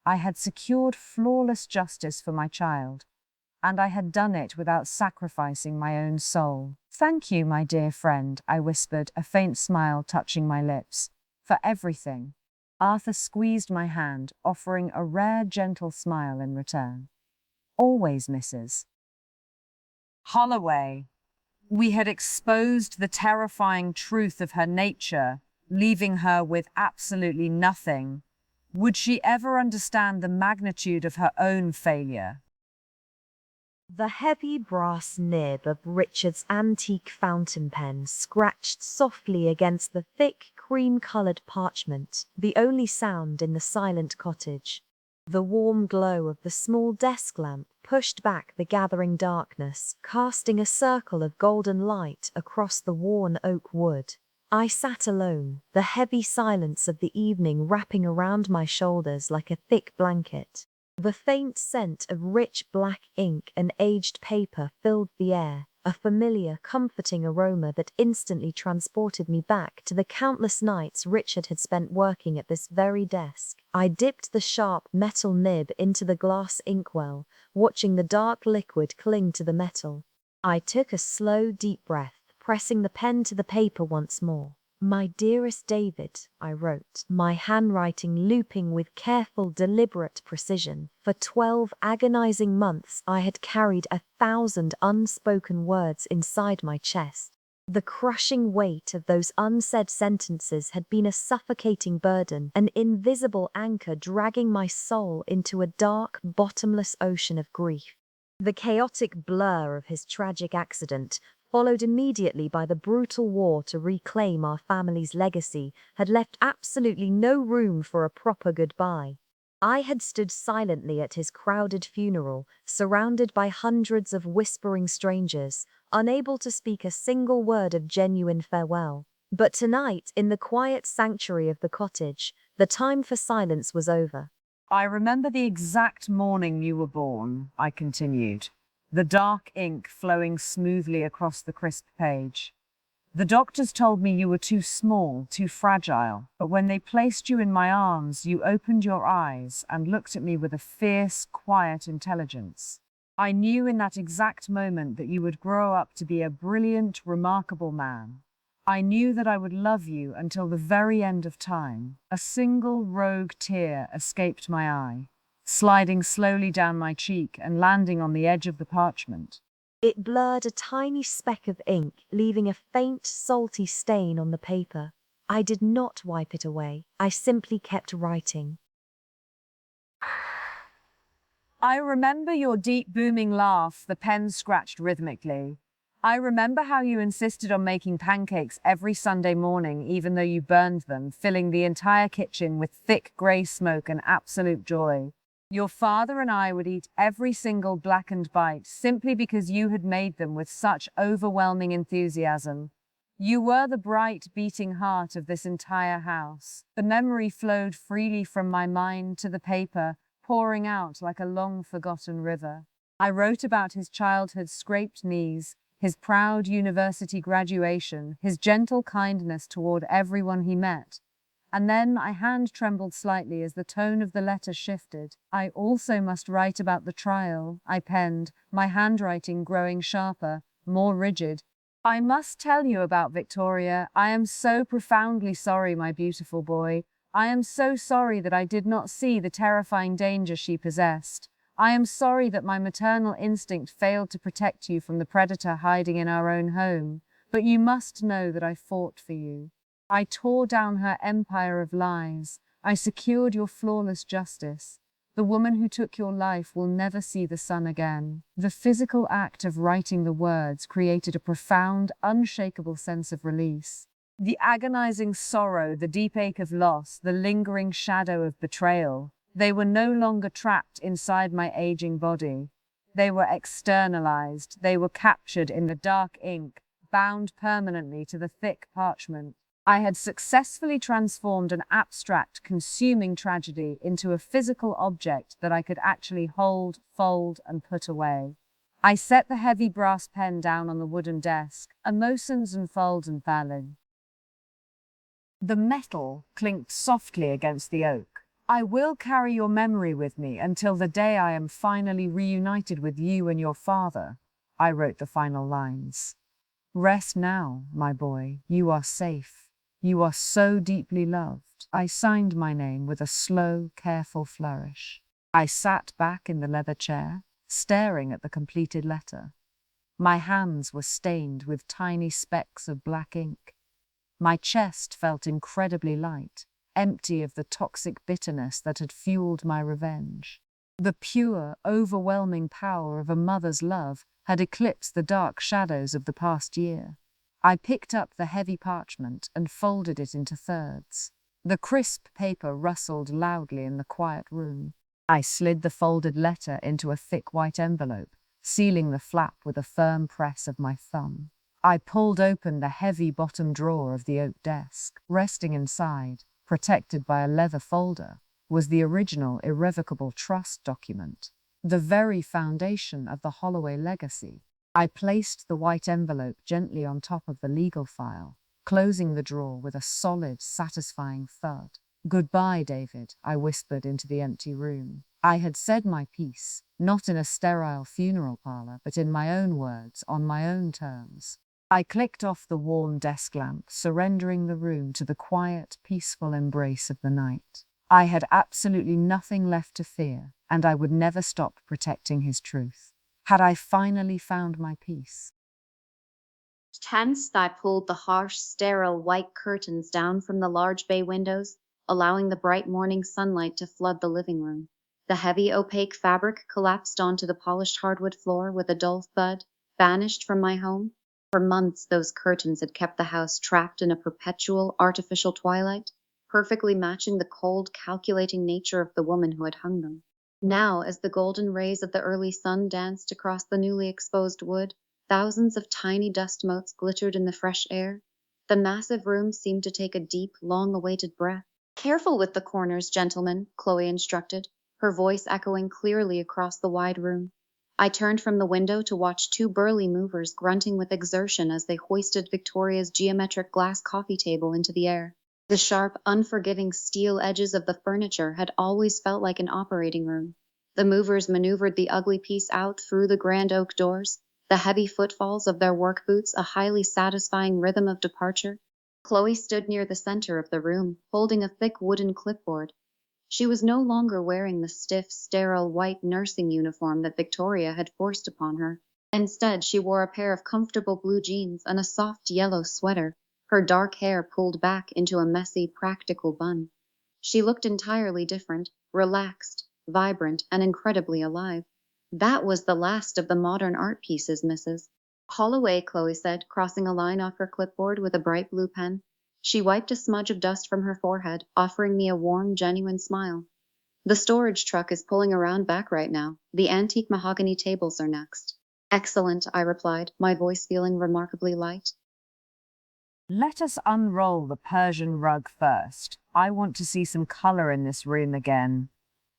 I had secured flawless justice for my child, and I had done it without sacrificing my own soul. Thank you, my dear friend, I whispered, a faint smile touching my lips, for everything. Arthur squeezed my hand, offering a rare, gentle smile in return. Always, Mrs. Holloway. We had exposed the terrifying truth of her nature, leaving her with absolutely nothing. Would she ever understand the magnitude of her own failure? The heavy brass nib of Richard's antique fountain pen scratched softly against the thick, cream-coloured parchment, the only sound in the silent cottage. The warm glow of the small desk lamp pushed back the gathering darkness, casting a circle of golden light across the worn oak wood. I sat alone, the heavy silence of the evening wrapping around my shoulders like a thick blanket. The faint scent of rich black ink and aged paper filled the air, a familiar, comforting aroma that instantly transported me back to the countless nights Richard had spent working at this very desk. I dipped the sharp metal nib into the glass inkwell, watching the dark liquid cling to the metal. I took a slow, deep breath, pressing the pen to the paper once more. My dearest David, I wrote, my handwriting looping with careful, deliberate precision. For 12 agonizing months I had carried 1,000 unspoken words inside my chest. The crushing weight of those unsaid sentences had been a suffocating burden, an invisible anchor dragging my soul into a dark, bottomless ocean of grief. The chaotic blur of his tragic accident followed immediately by the brutal war to reclaim our family's legacy, had left absolutely no room for a proper goodbye. I had stood silently at his crowded funeral, surrounded by hundreds of whispering strangers, unable to speak a single word of genuine farewell. But tonight, in the quiet sanctuary of the cottage, the time for silence was over. I remember the exact morning you were born, I continued, the dark ink flowing smoothly across the crisp page. The doctors told me you were too small, too fragile, but when they placed you in my arms, you opened your eyes and looked at me with a fierce, quiet intelligence. I knew in that exact moment that you would grow up to be a brilliant, remarkable man. I knew that I would love you until the very end of time. A single rogue tear escaped my eye, sliding slowly down my cheek and landing on the edge of the parchment. It blurred a tiny speck of ink, leaving a faint, salty stain on the paper. I did not wipe it away. I simply kept writing. I remember your deep, booming laugh, the pen scratched rhythmically. I remember how you insisted on making pancakes every Sunday morning, even though you burned them, filling the entire kitchen with thick grey smoke and absolute joy. Your father and I would eat every single blackened bite simply because you had made them with such overwhelming enthusiasm. You were the bright, beating heart of this entire house. The memory flowed freely from my mind to the paper, pouring out like a long-forgotten river. I wrote about his childhood's scraped knees, his proud university graduation, his gentle kindness toward everyone he met. And then my hand trembled slightly as the tone of the letter shifted. I also must write about the trial, I penned, my handwriting growing sharper, more rigid. I must tell you about Victoria. I am so profoundly sorry, my beautiful boy. I am so sorry that I did not see the terrifying danger she possessed. I am sorry that my maternal instinct failed to protect you from the predator hiding in our own home, but you must know that I fought for you. I tore down her empire of lies. I secured your flawless justice. The woman who took your life will never see the sun again. The physical act of writing the words created a profound, unshakable sense of release. The agonizing sorrow, the deep ache of loss, the lingering shadow of betrayal, they were no longer trapped inside my aging body. They were externalized. They were captured in the dark ink, bound permanently to the thick parchment. I had successfully transformed an abstract, consuming tragedy into a physical object that I could actually hold, fold, and put away. I set the heavy brass pen down on the wooden desk, emotions unfold and falling. The metal clinked softly against the oak. I will carry your memory with me until the day I am finally reunited with you and your father. I wrote the final lines. Rest now, my boy. You are safe. You are so deeply loved. I signed my name with a slow, careful flourish. I sat back in the leather chair, staring at the completed letter. My hands were stained with tiny specks of black ink. My chest felt incredibly light, empty of the toxic bitterness that had fueled my revenge. The pure, overwhelming power of a mother's love had eclipsed the dark shadows of the past year. I picked up the heavy parchment and folded it into thirds. The crisp paper rustled loudly in the quiet room. I slid the folded letter into a thick white envelope, sealing the flap with a firm press of my thumb. I pulled open the heavy bottom drawer of the oak desk. Resting inside, protected by a leather folder, was the original irrevocable trust document, the very foundation of the Holloway legacy. I placed the white envelope gently on top of the legal file, closing the drawer with a solid, satisfying thud. Goodbye, David, I whispered into the empty room. I had said my piece, not in a sterile funeral parlor, but in my own words, on my own terms. I clicked off the warm desk lamp, surrendering the room to the quiet, peaceful embrace of the night. I had absolutely nothing left to fear, and I would never stop protecting his truth. Had I finally found my peace? Tense, I pulled the harsh, sterile white curtains down from the large bay windows, allowing the bright morning sunlight to flood the living room. The heavy, opaque fabric collapsed onto the polished hardwood floor with a dull thud, banished from my home. For months, those curtains had kept the house trapped in a perpetual artificial twilight, perfectly matching the cold, calculating nature of the woman who had hung them. Now, as the golden rays of the early sun danced across the newly exposed wood, thousands of tiny dust motes glittered in the fresh air. The massive room seemed to take a deep, long-awaited breath. "Careful with the corners, gentlemen," Chloe instructed, her voice echoing clearly across the wide room. I turned from the window to watch two burly movers grunting with exertion as they hoisted Victoria's geometric glass coffee table into the air. The sharp, unforgiving steel edges of the furniture had always felt like an operating room. The movers maneuvered the ugly piece out through the grand oak doors, the heavy footfalls of their work boots a highly satisfying rhythm of departure. Chloe stood near the center of the room, holding a thick wooden clipboard. She was no longer wearing the stiff, sterile white nursing uniform that Victoria had forced upon her. Instead, she wore a pair of comfortable blue jeans and a soft yellow sweater, her dark hair pulled back into a messy, practical bun. She looked entirely different, relaxed, vibrant, and incredibly alive. "That was the last of the modern art pieces, Mrs. Holloway," Chloe said, crossing a line off her clipboard with a bright blue pen. She wiped a smudge of dust from her forehead, offering me a warm, genuine smile. "The storage truck is pulling around back right now. The antique mahogany tables are next." "Excellent," I replied, my voice feeling remarkably light. Let us unroll the Persian rug first. I want to see some color in this room again.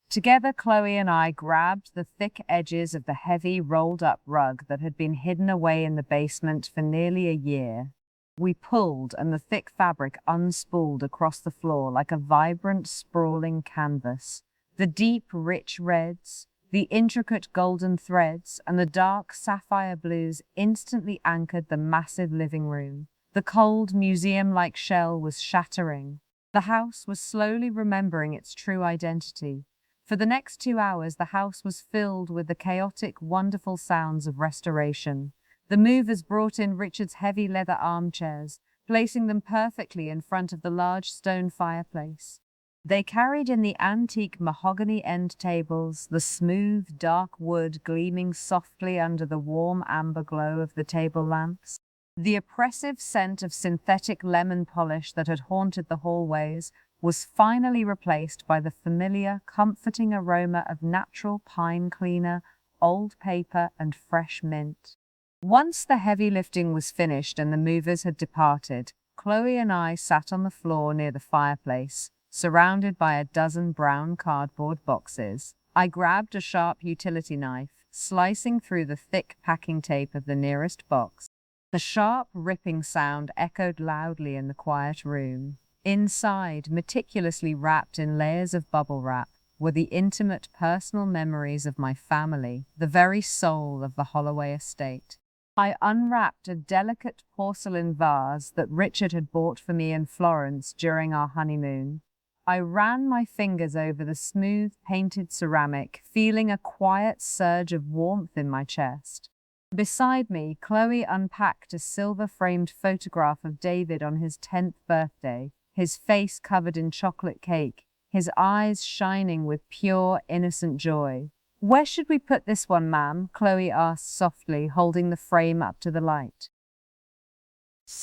Together, Chloe and I grabbed the thick edges of the heavy, rolled-up rug that had been hidden away in the basement for nearly a year. We pulled, and the thick fabric unspooled across the floor like a vibrant, sprawling canvas. The deep, rich reds, the intricate golden threads, and the dark sapphire blues instantly anchored the massive living room. The cold, museum-like shell was shattering. The house was slowly remembering its true identity. For the next 2 hours, the house was filled with the chaotic, wonderful sounds of restoration. The movers brought in Richard's heavy leather armchairs, placing them perfectly in front of the large stone fireplace. They carried in the antique mahogany end tables, the smooth, dark wood gleaming softly under the warm amber glow of the table lamps. The oppressive scent of synthetic lemon polish that had haunted the hallways was finally replaced by the familiar, comforting aroma of natural pine cleaner, old paper, and fresh mint. Once the heavy lifting was finished and the movers had departed, Chloe and I sat on the floor near the fireplace, surrounded by a dozen brown cardboard boxes. I grabbed a sharp utility knife, slicing through the thick packing tape of the nearest box. The sharp, ripping sound echoed loudly in the quiet room. Inside, meticulously wrapped in layers of bubble wrap, were the intimate personal memories of my family, the very soul of the Holloway estate. I unwrapped a delicate porcelain vase that Richard had bought for me in Florence during our honeymoon. I ran my fingers over the smooth, painted ceramic, feeling a quiet surge of warmth in my chest. Beside me, Chloe unpacked a silver-framed photograph of David on his 10th birthday, his face covered in chocolate cake, his eyes shining with pure, innocent joy. "Where should we put this one, ma'am?" Chloe asked softly, holding the frame up to the light.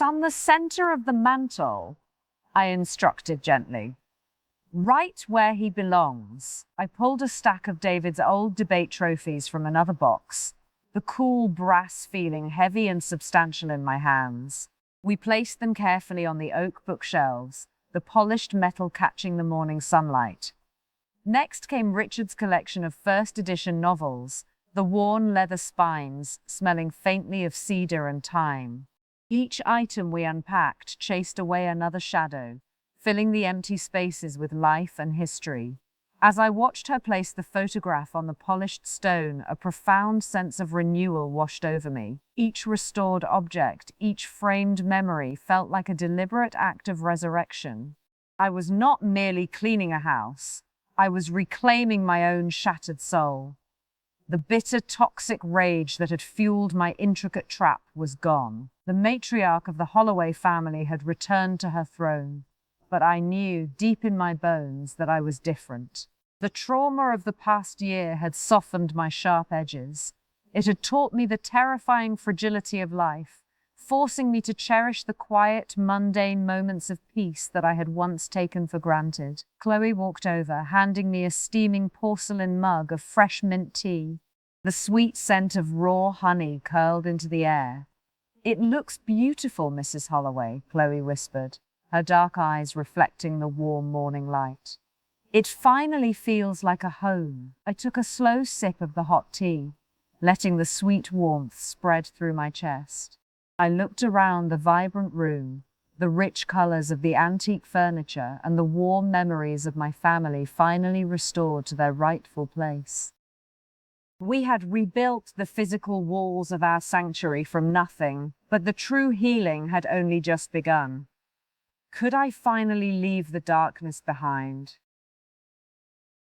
"On the center of the mantel," I instructed gently. "Right where he belongs." I pulled a stack of David's old debate trophies from another box, the cool brass feeling heavy and substantial in my hands. We placed them carefully on the oak bookshelves, the polished metal catching the morning sunlight. Next came Richard's collection of first edition novels, the worn leather spines smelling faintly of cedar and thyme. Each item we unpacked chased away another shadow, filling the empty spaces with life and history. As I watched her place the photograph on the polished stone, a profound sense of renewal washed over me. Each restored object, each framed memory felt like a deliberate act of resurrection. I was not merely cleaning a house. I was reclaiming my own shattered soul. The bitter, toxic rage that had fueled my intricate trap was gone. The matriarch of the Holloway family had returned to her throne. But I knew, deep in my bones, that I was different. The trauma of the past year had softened my sharp edges. It had taught me the terrifying fragility of life, forcing me to cherish the quiet, mundane moments of peace that I had once taken for granted. Chloe walked over, handing me a steaming porcelain mug of fresh mint tea. The sweet scent of raw honey curled into the air. "It looks beautiful, Mrs. Holloway," Chloe whispered, her dark eyes reflecting the warm morning light. "It finally feels like a home." I took a slow sip of the hot tea, letting the sweet warmth spread through my chest. I looked around the vibrant room, the rich colors of the antique furniture and the warm memories of my family finally restored to their rightful place. We had rebuilt the physical walls of our sanctuary from nothing, but the true healing had only just begun. Could I finally leave the darkness behind?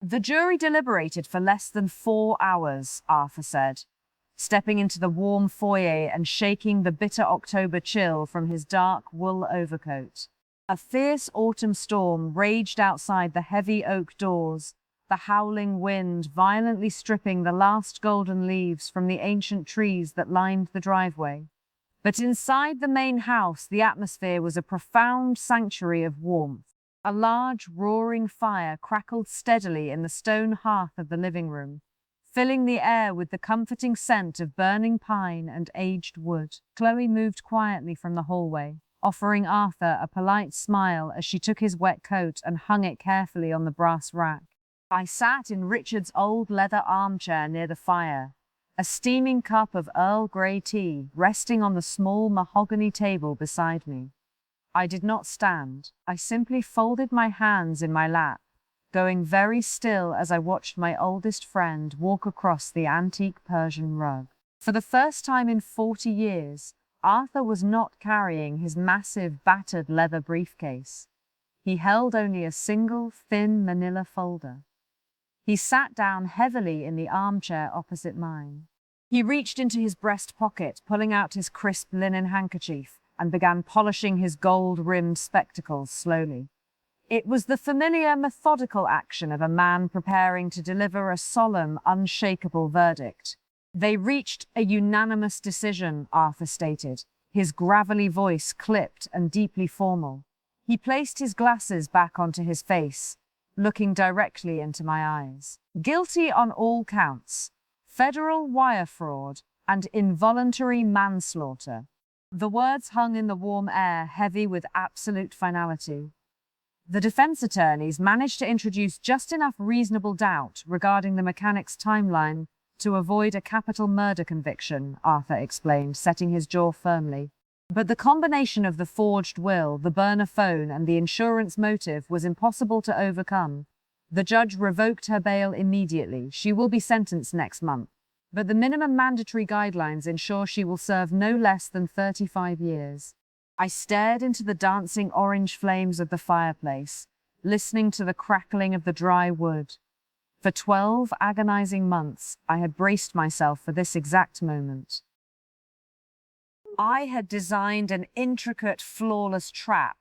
The jury deliberated for less than 4 hours, Arthur said, stepping into the warm foyer and shaking the bitter October chill from his dark wool overcoat. A fierce autumn storm raged outside the heavy oak doors, the howling wind violently stripping the last golden leaves from the ancient trees that lined the driveway. But inside the main house, the atmosphere was a profound sanctuary of warmth. A large, roaring fire crackled steadily in the stone hearth of the living room, filling the air with the comforting scent of burning pine and aged wood. Chloe moved quietly from the hallway, offering Arthur a polite smile as she took his wet coat and hung it carefully on the brass rack. I sat in Richard's old leather armchair near the fire, a steaming cup of Earl Grey tea resting on the small mahogany table beside me. I did not stand. I simply folded my hands in my lap, going very still as I watched my oldest friend walk across the antique Persian rug. For the first time in 40 years, Arthur was not carrying his massive, battered leather briefcase. He held only a single, thin manila folder. He sat down heavily in the armchair opposite mine. He reached into his breast pocket, pulling out his crisp linen handkerchief, and began polishing his gold-rimmed spectacles slowly. It was the familiar, methodical action of a man preparing to deliver a solemn, unshakable verdict. "They reached a unanimous decision," Arthur stated, his gravelly voice clipped and deeply formal. He placed his glasses back onto his face, looking directly into my eyes. "Guilty on all counts: federal wire fraud and involuntary manslaughter." The words hung in the warm air, heavy with absolute finality. The defense attorneys managed to introduce just enough reasonable doubt regarding the mechanic's timeline to avoid a capital murder conviction, Arthur explained, setting his jaw firmly. But the combination of the forged will, the burner phone, and the insurance motive was impossible to overcome. The judge revoked her bail immediately. She will be sentenced next month, but the minimum mandatory guidelines ensure she will serve no less than 35 years. I stared into the dancing orange flames of the fireplace, listening to the crackling of the dry wood. For 12 agonizing months, I had braced myself for this exact moment. I had designed an intricate, flawless trap.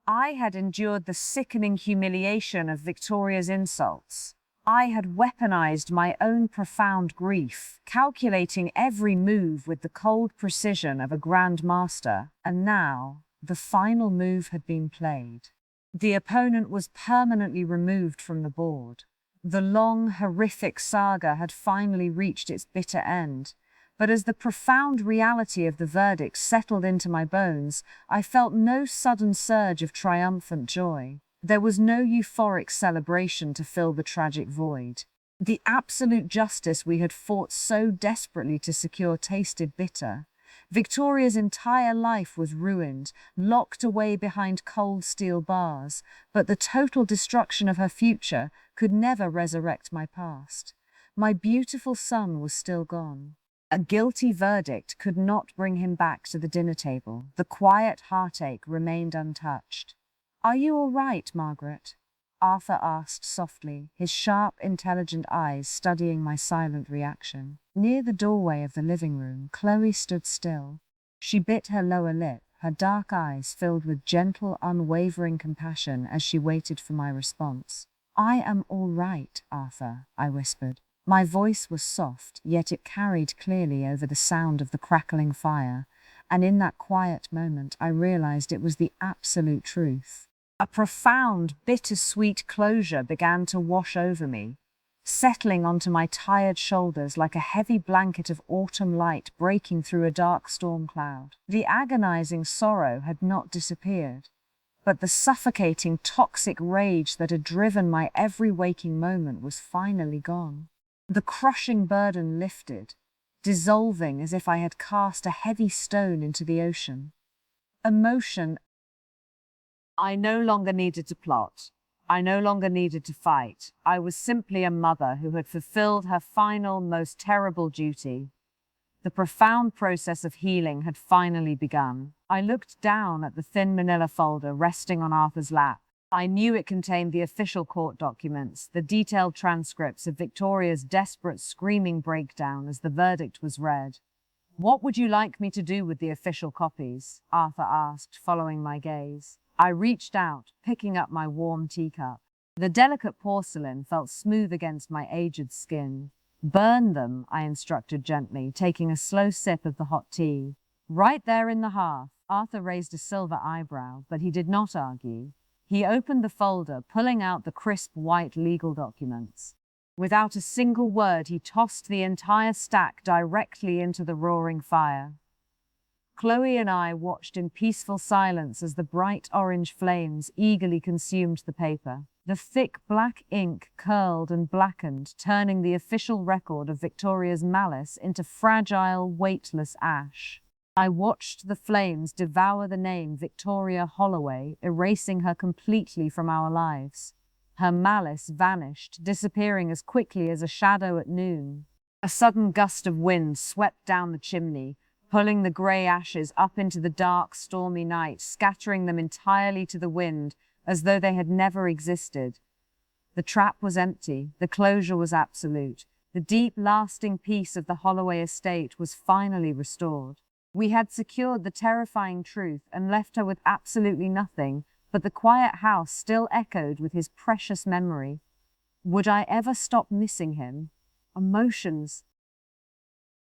I had endured the sickening humiliation of Victoria's insults. I had weaponized my own profound grief, calculating every move with the cold precision of a grand master. And now, the final move had been played. The opponent was permanently removed from the board. The long, horrific saga had finally reached its bitter end. But as the profound reality of the verdict settled into my bones, I felt no sudden surge of triumphant joy. There was no euphoric celebration to fill the tragic void. The absolute justice we had fought so desperately to secure tasted bitter. Victoria's entire life was ruined, locked away behind cold steel bars, but the total destruction of her future could never resurrect my past. My beautiful son was still gone. A guilty verdict could not bring him back to the dinner table. The quiet heartache remained untouched. "Are you all right, Margaret?" Arthur asked softly, his sharp, intelligent eyes studying my silent reaction. Near the doorway of the living room, Chloe stood still. She bit her lower lip, her dark eyes filled with gentle, unwavering compassion as she waited for my response. "I am all right, Arthur," I whispered. My voice was soft, yet it carried clearly over the sound of the crackling fire, And in that quiet moment, I realized it was the absolute truth. A profound, bittersweet closure began to wash over me, settling onto my tired shoulders like a heavy blanket of autumn light breaking through a dark storm cloud. The agonizing sorrow had not disappeared, but the suffocating, toxic rage that had driven my every waking moment was finally gone. The crushing burden lifted, dissolving as if I had cast a heavy stone into the ocean. Emotion. I no longer needed to plot. I no longer needed to fight. I was simply a mother who had fulfilled her final, most terrible duty. The profound process of healing had finally begun. I looked down at the thin manila folder resting on Arthur's lap. I knew it contained the official court documents, the detailed transcripts of Victoria's desperate screaming breakdown as the verdict was read. "What would you like me to do with the official copies?" Arthur asked, following my gaze. I reached out, picking up my warm teacup. The delicate porcelain felt smooth against my aged skin. "Burn them," I instructed gently, taking a slow sip of the hot tea. "Right there in the hearth." Arthur raised a silver eyebrow, but he did not argue. He opened the folder, pulling out the crisp white legal documents. Without a single word, he tossed the entire stack directly into the roaring fire. Chloe and I watched in peaceful silence as the bright orange flames eagerly consumed the paper. The thick black ink curled and blackened, turning the official record of Victoria's malice into fragile, weightless ash. I watched the flames devour the name Victoria Holloway, erasing her completely from our lives. Her malice vanished, disappearing as quickly as a shadow at noon. A sudden gust of wind swept down the chimney, pulling the grey ashes up into the dark, stormy night, scattering them entirely to the wind, as though they had never existed. The trap was empty, the closure was absolute. The deep, lasting peace of the Holloway estate was finally restored. We had secured the terrifying truth and left her with absolutely nothing, but the quiet house still echoed with his precious memory. Would I ever stop missing him? Emotions.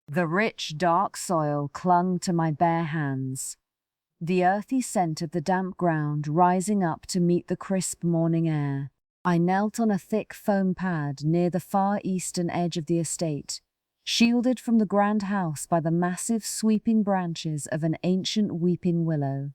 The rich, dark soil clung to my bare hands, the earthy scent of the damp ground rising up to meet the crisp morning air. I knelt on a thick foam pad near the far eastern edge of the estate, shielded from the grand house by the massive sweeping branches of an ancient weeping willow.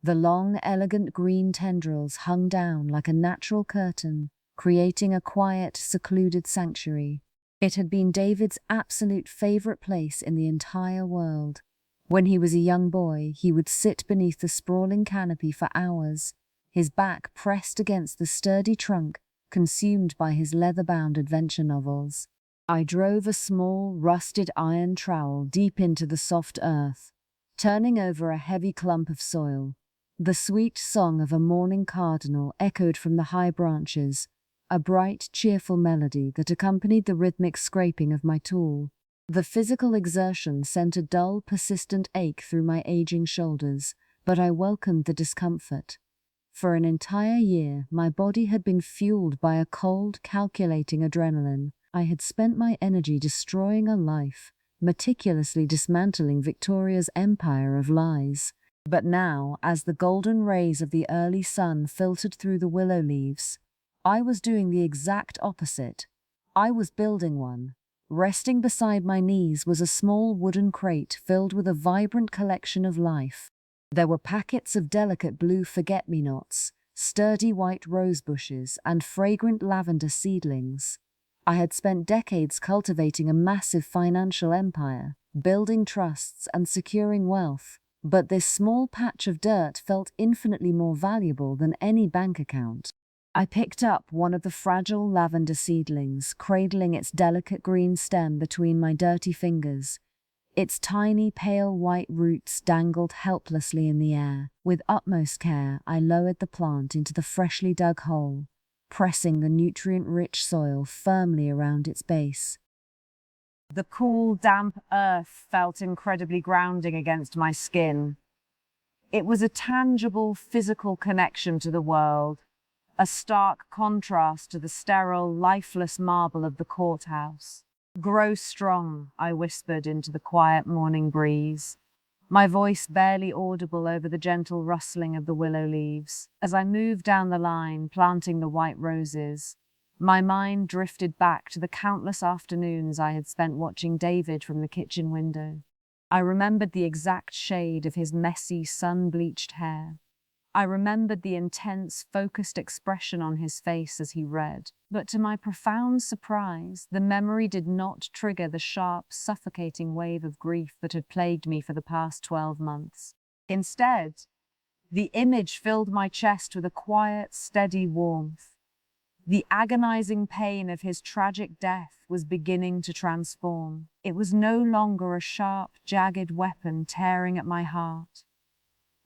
The long, elegant green tendrils hung down like a natural curtain, creating a quiet, secluded sanctuary. It had been David's absolute favorite place in the entire world. When he was a young boy, he would sit beneath the sprawling canopy for hours, his back pressed against the sturdy trunk, consumed by his leather-bound adventure novels. I drove a small, rusted iron trowel deep into the soft earth, turning over a heavy clump of soil. The sweet song of a morning cardinal echoed from the high branches, a bright, cheerful melody that accompanied the rhythmic scraping of my tool. The physical exertion sent a dull, persistent ache through my aging shoulders, but I welcomed the discomfort. For an entire year, my body had been fueled by a cold, calculating adrenaline. I had spent my energy destroying a life, meticulously dismantling Victoria's empire of lies. But now, as the golden rays of the early sun filtered through the willow leaves, I was doing the exact opposite. I was building one. Resting beside my knees was a small wooden crate filled with a vibrant collection of life. There were packets of delicate blue forget-me-nots, sturdy white rose bushes, and fragrant lavender seedlings. I had spent decades cultivating a massive financial empire, building trusts and securing wealth, but this small patch of dirt felt infinitely more valuable than any bank account. I picked up one of the fragile lavender seedlings, cradling its delicate green stem between my dirty fingers. Its tiny, pale white roots dangled helplessly in the air. With utmost care, I lowered the plant into the freshly dug hole, pressing the nutrient-rich soil firmly around its base. The cool, damp earth felt incredibly grounding against my skin. It was a tangible, physical connection to the world, a stark contrast to the sterile, lifeless marble of the courthouse. "Grow strong," I whispered into the quiet morning breeze. my voice barely audible over the gentle rustling of the willow leaves. As I moved down the line, planting the white roses, my mind drifted back to the countless afternoons I had spent watching David from the kitchen window. I remembered the exact shade of his messy, sun-bleached hair. I remembered the intense, focused expression on his face as he read. But to my profound surprise, the memory did not trigger the sharp, suffocating wave of grief that had plagued me for the past 12 months. Instead, the image filled my chest with a quiet, steady warmth. The agonizing pain of his tragic death was beginning to transform. It was no longer a sharp, jagged weapon tearing at my heart.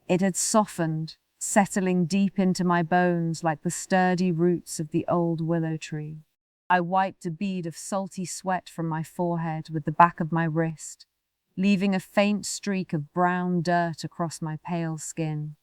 It had softened, settling deep into my bones like the sturdy roots of the old willow tree. I wiped a bead of salty sweat from my forehead with the back of my wrist, leaving a faint streak of brown dirt across my pale skin.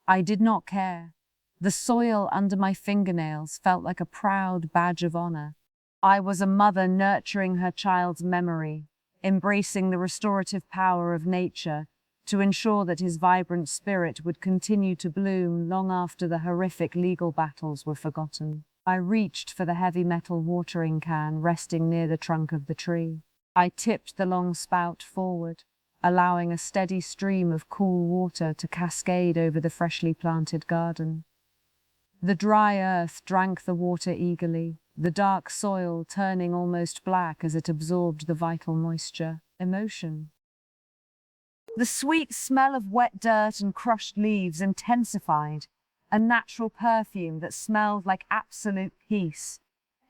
I did not care. The soil under my fingernails felt like a proud badge of honor. I was a mother nurturing her child's memory, embracing the restorative power of nature to ensure that his vibrant spirit would continue to bloom long after the horrific legal battles were forgotten. I reached for the heavy metal watering can resting near the trunk of the tree. I tipped the long spout forward, allowing a steady stream of cool water to cascade over the freshly planted garden. The dry earth drank the water eagerly, the dark soil turning almost black as it absorbed the vital moisture. Emotion. The sweet smell of wet dirt and crushed leaves intensified, a natural perfume that smelled like absolute peace.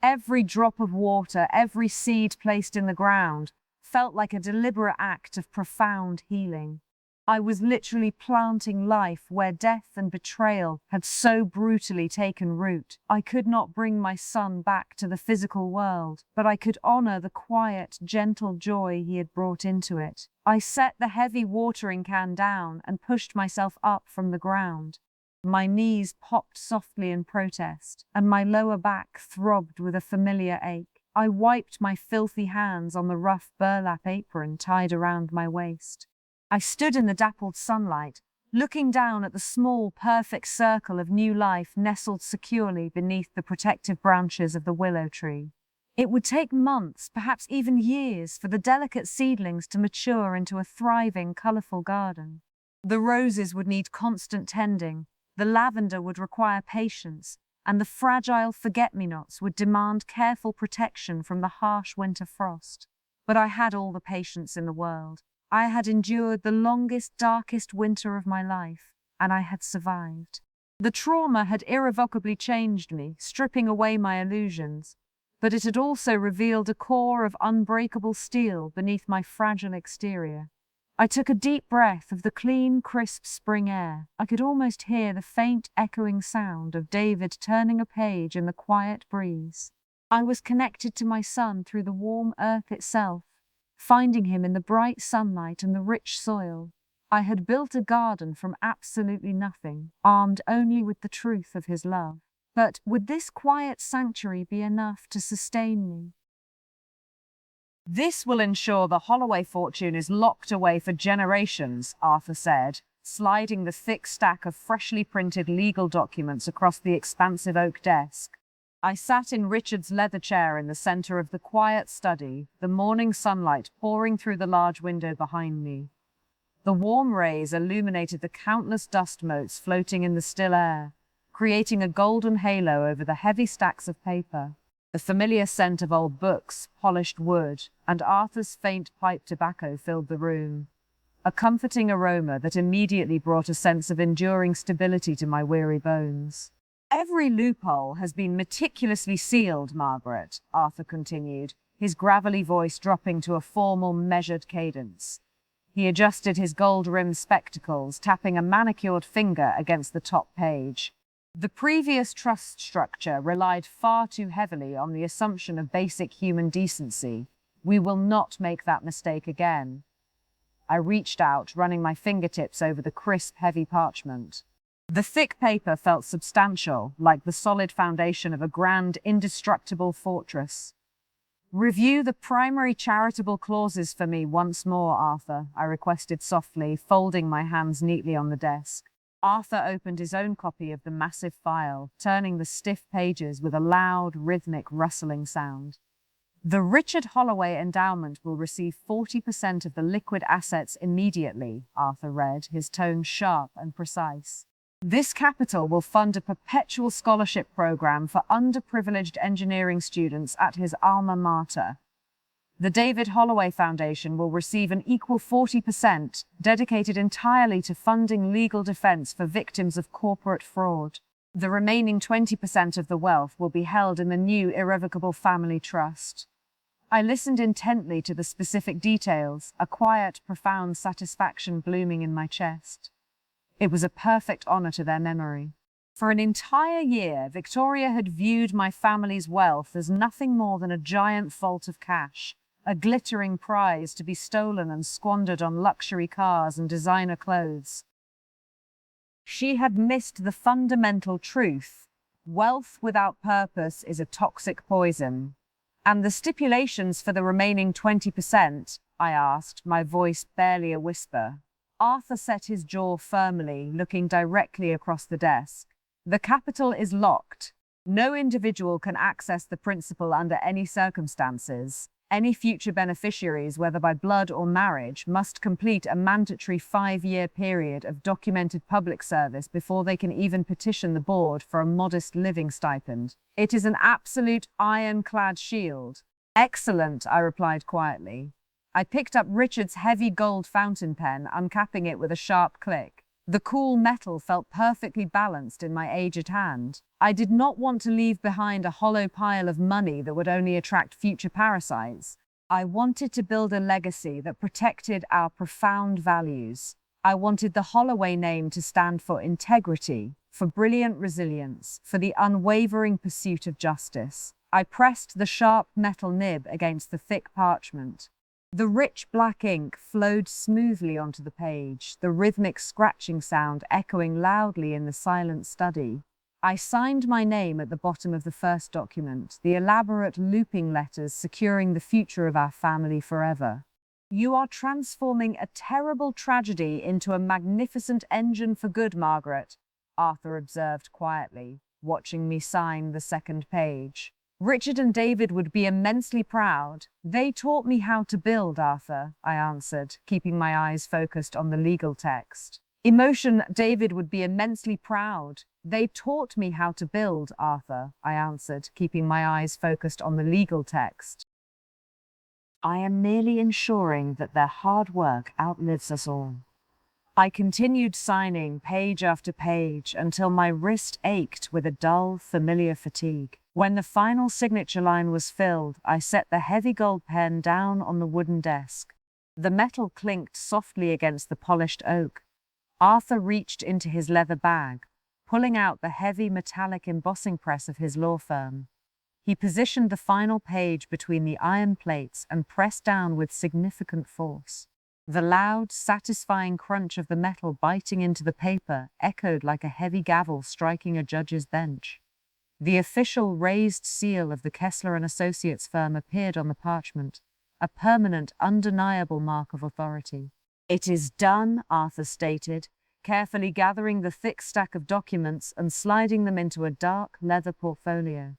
Every drop of water, every seed placed in the ground, felt like a deliberate act of profound healing. I was literally planting life where death and betrayal had so brutally taken root. I could not bring my son back to the physical world, but I could honor the quiet, gentle joy he had brought into it. I set the heavy watering can down and pushed myself up from the ground. My knees popped softly in protest, and my lower back throbbed with a familiar ache. I wiped my filthy hands on the rough burlap apron tied around my waist. I stood in the dappled sunlight, looking down at the small, perfect circle of new life nestled securely beneath the protective branches of the willow tree. It would take months, perhaps even years, for the delicate seedlings to mature into a thriving, colorful garden. The roses would need constant tending, the lavender would require patience, and the fragile forget-me-nots would demand careful protection from the harsh winter frost. But I had all the patience in the world. I had endured the longest, darkest winter of my life, and I had survived. The trauma had irrevocably changed me, stripping away my illusions, but it had also revealed a core of unbreakable steel beneath my fragile exterior. I took a deep breath of the clean, crisp spring air. I could almost hear the faint, echoing sound of David turning a page in the quiet breeze. I was connected to my son through the warm earth itself, finding him in the bright sunlight and the rich soil. I had built a garden from absolutely nothing, armed only with the truth of his love. But would this quiet sanctuary be enough to sustain me? "This will ensure the Holloway fortune is locked away for generations," Arthur said, sliding the thick stack of freshly printed legal documents across the expansive oak desk. I sat in Richard's leather chair in the center of the quiet study, the morning sunlight pouring through the large window behind me. The warm rays illuminated the countless dust motes floating in the still air, creating a golden halo over the heavy stacks of paper. The familiar scent of old books, polished wood, and Arthur's faint pipe tobacco filled the room, a comforting aroma that immediately brought a sense of enduring stability to my weary bones. "Every loophole has been meticulously sealed, Margaret," Arthur continued, his gravelly voice dropping to a formal, measured cadence. He adjusted his gold-rimmed spectacles, tapping a manicured finger against the top page. "The previous trust structure relied far too heavily on the assumption of basic human decency. We will not make that mistake again." I reached out, running my fingertips over the crisp, heavy parchment. The thick paper felt substantial, like the solid foundation of a grand, indestructible fortress. Review the primary charitable clauses for me once more, Arthur, I requested softly, folding my hands neatly on the desk. Arthur opened his own copy of the massive file, turning the stiff pages with a loud, rhythmic, rustling sound. The Richard Holloway endowment will receive 40% of the liquid assets immediately, Arthur read, his tone sharp and precise. This capital will fund a perpetual scholarship program for underprivileged engineering students at his alma mater. The David Holloway Foundation will receive an equal 40%, dedicated entirely to funding legal defense for victims of corporate fraud. The remaining 20% of the wealth will be held in the new irrevocable family trust. I listened intently to the specific details, a quiet, profound satisfaction blooming in my chest. It was a perfect honor to their memory. For an entire year, Victoria had viewed my family's wealth as nothing more than a giant vault of cash, a glittering prize to be stolen and squandered on luxury cars and designer clothes. She had missed the fundamental truth: wealth without purpose is a toxic poison. And the stipulations for the remaining 20%, I asked, my voice barely a whisper. Arthur set his jaw firmly, looking directly across the desk. The capital is locked. No individual can access the principal under any circumstances. Any future beneficiaries, whether by blood or marriage, must complete a mandatory 5-year period of documented public service before they can even petition the board for a modest living stipend. It is an absolute ironclad shield. Excellent, I replied quietly. I picked up Richard's heavy gold fountain pen, uncapping it with a sharp click. The cool metal felt perfectly balanced in my aged hand. I did not want to leave behind a hollow pile of money that would only attract future parasites. I wanted to build a legacy that protected our profound values. I wanted the Holloway name to stand for integrity, for brilliant resilience, for the unwavering pursuit of justice. I pressed the sharp metal nib against the thick parchment. The rich black ink flowed smoothly onto the page, the rhythmic scratching sound echoing loudly in the silent study. I signed my name at the bottom of the first document, the elaborate looping letters securing the future of our family forever. You are transforming a terrible tragedy into a magnificent engine for good, Margaret, Arthur observed quietly, watching me sign the second page. Richard and David would be immensely proud. They taught me how to build, Arthur, I answered, keeping my eyes focused on the legal text. David would be immensely proud. They taught me how to build, Arthur, I answered, keeping my eyes focused on the legal text. I am merely ensuring that their hard work outlives us all. I continued signing page after page until my wrist ached with a dull, familiar fatigue. When the final signature line was filled, I set the heavy gold pen down on the wooden desk. The metal clinked softly against the polished oak. Arthur reached into his leather bag, pulling out the heavy metallic embossing press of his law firm. He positioned the final page between the iron plates and pressed down with significant force. The loud, satisfying crunch of the metal biting into the paper echoed like a heavy gavel striking a judge's bench. The official raised seal of the Kessler and Associates firm appeared on the parchment, a permanent, undeniable mark of authority. It is done, Arthur stated, carefully gathering the thick stack of documents and sliding them into a dark leather portfolio.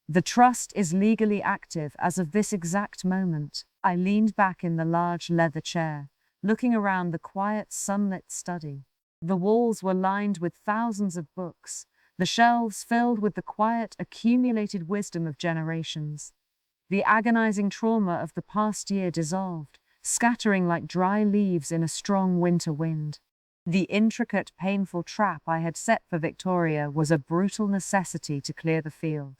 The trust is legally active as of this exact moment. I leaned back in the large leather chair, looking around the quiet, sunlit study. The walls were lined with thousands of books, the shelves filled with the quiet, accumulated wisdom of generations. The agonizing trauma of the past year dissolved, scattering like dry leaves in a strong winter wind. The intricate, painful trap I had set for Victoria was a brutal necessity to clear the field.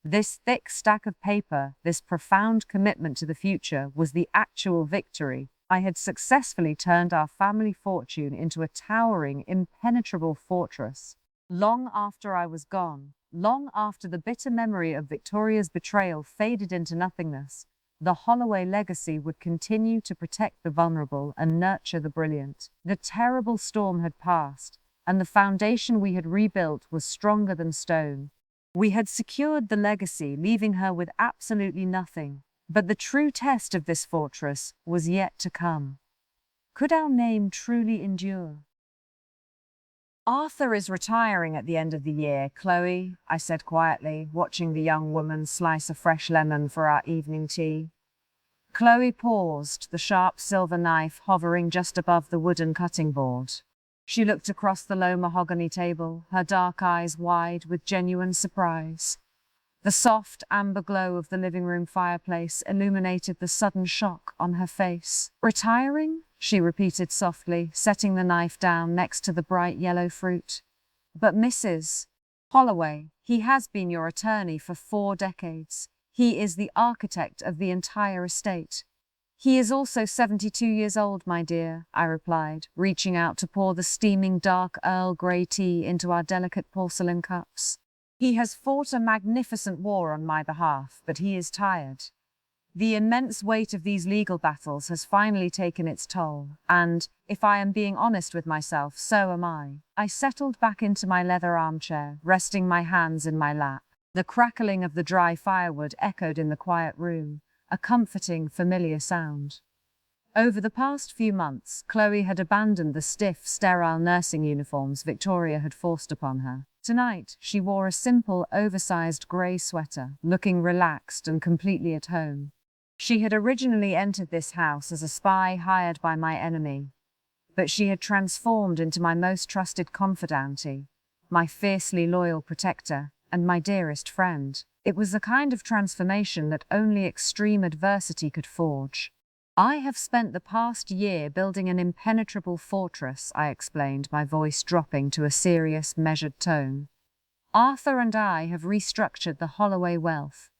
This thick stack of paper, this profound commitment to the future, was the actual victory. I had successfully turned our family fortune into a towering, impenetrable fortress. Long after I was gone, long after the bitter memory of Victoria's betrayal faded into nothingness, the Holloway legacy would continue to protect the vulnerable and nurture the brilliant. The terrible storm had passed, and the foundation we had rebuilt was stronger than stone. We had secured the legacy, leaving her with absolutely nothing. But the true test of this fortress was yet to come. Could our name truly endure? Arthur is retiring at the end of the year, Chloe, I said quietly, watching the young woman slice a fresh lemon for our evening tea. Chloe paused, the sharp silver knife hovering just above the wooden cutting board. She looked across the low mahogany table, her dark eyes wide with genuine surprise. The soft amber glow of the living room fireplace illuminated the sudden shock on her face. Retiring? She repeated softly, setting the knife down next to the bright yellow fruit. But Mrs. Holloway, he has been your attorney for 4 decades. He is the architect of the entire estate. He is also 72 years old, my dear, I replied, reaching out to pour the steaming dark Earl Grey tea into our delicate porcelain cups. He has fought a magnificent war on my behalf, but he is tired. The immense weight of these legal battles has finally taken its toll, and, if I am being honest with myself, so am I. I settled back into my leather armchair, resting my hands in my lap. The crackling of the dry firewood echoed in the quiet room, a comforting, familiar sound. Over the past few months, Chloe had abandoned the stiff, sterile nursing uniforms Victoria had forced upon her. Tonight, she wore a simple, oversized grey sweater, looking relaxed and completely at home. She had originally entered this house as a spy hired by my enemy, but she had transformed into my most trusted confidante, my fiercely loyal protector, and my dearest friend. It was the kind of transformation that only extreme adversity could forge. I have spent the past year building an impenetrable fortress, I explained, my voice dropping to a serious, measured tone. Arthur and I have restructured the Holloway wealth.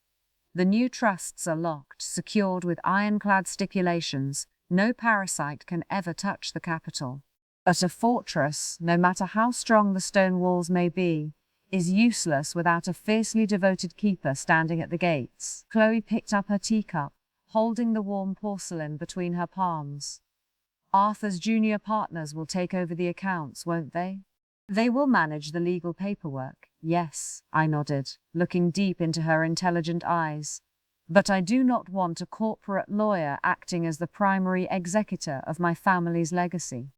The new trusts are locked, secured with ironclad stipulations. No parasite can ever touch the capital. But a fortress, no matter how strong the stone walls may be, is useless without a fiercely devoted keeper standing at the gates. Chloe picked up her teacup, holding the warm porcelain between her palms. Arthur's junior partners will take over the accounts, won't they? They will manage the legal paperwork. Yes, I nodded, looking deep into her intelligent eyes. But I do not want a corporate lawyer acting as the primary executor of my family's legacy.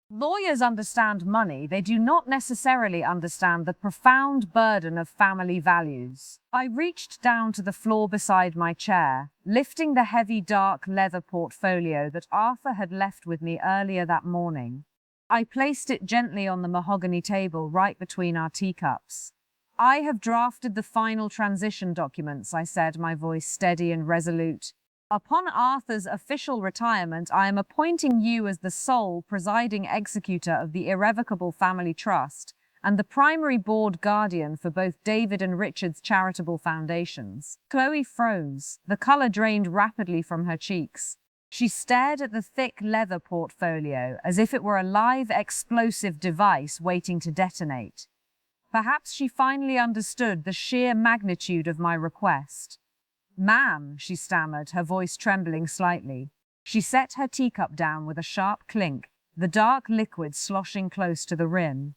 Lawyers understand money, they do not necessarily understand the profound burden of family values. I reached down to the floor beside my chair, lifting the heavy dark leather portfolio that Arthur had left with me earlier that morning. I placed it gently on the mahogany table right between our teacups. I have drafted the final transition documents, I said, my voice steady and resolute. Upon Arthur's official retirement, I am appointing you as the sole presiding executor of the irrevocable family trust and the primary board guardian for both David and Richard's charitable foundations. Chloe froze. The color drained rapidly from her cheeks. She stared at the thick leather portfolio as if it were a live explosive device waiting to detonate. Perhaps she finally understood the sheer magnitude of my request. "Ma'am," she stammered, her voice trembling slightly. She set her teacup down with a sharp clink, the dark liquid sloshing close to the rim.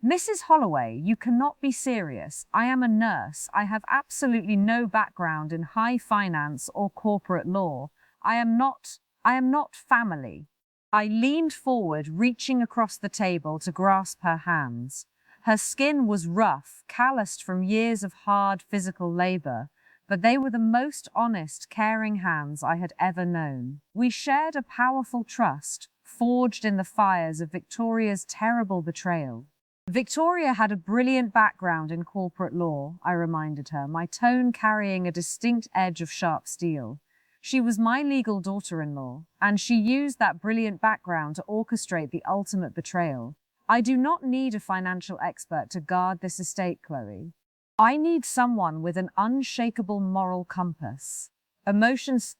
"Mrs. Holloway, you cannot be serious. I am a nurse. I have absolutely no background in high finance or corporate law. I am not family." I leaned forward, reaching across the table to grasp her hands. Her skin was rough, calloused from years of hard physical labor, but they were the most honest, caring hands I had ever known. We shared a powerful trust, forged in the fires of Victoria's terrible betrayal. Victoria had a brilliant background in corporate law, I reminded her, my tone carrying a distinct edge of sharp steel. She was my legal daughter-in-law, and she used that brilliant background to orchestrate the ultimate betrayal. I do not need a financial expert to guard this estate, Chloe. I need someone with an unshakable moral compass. Emotions.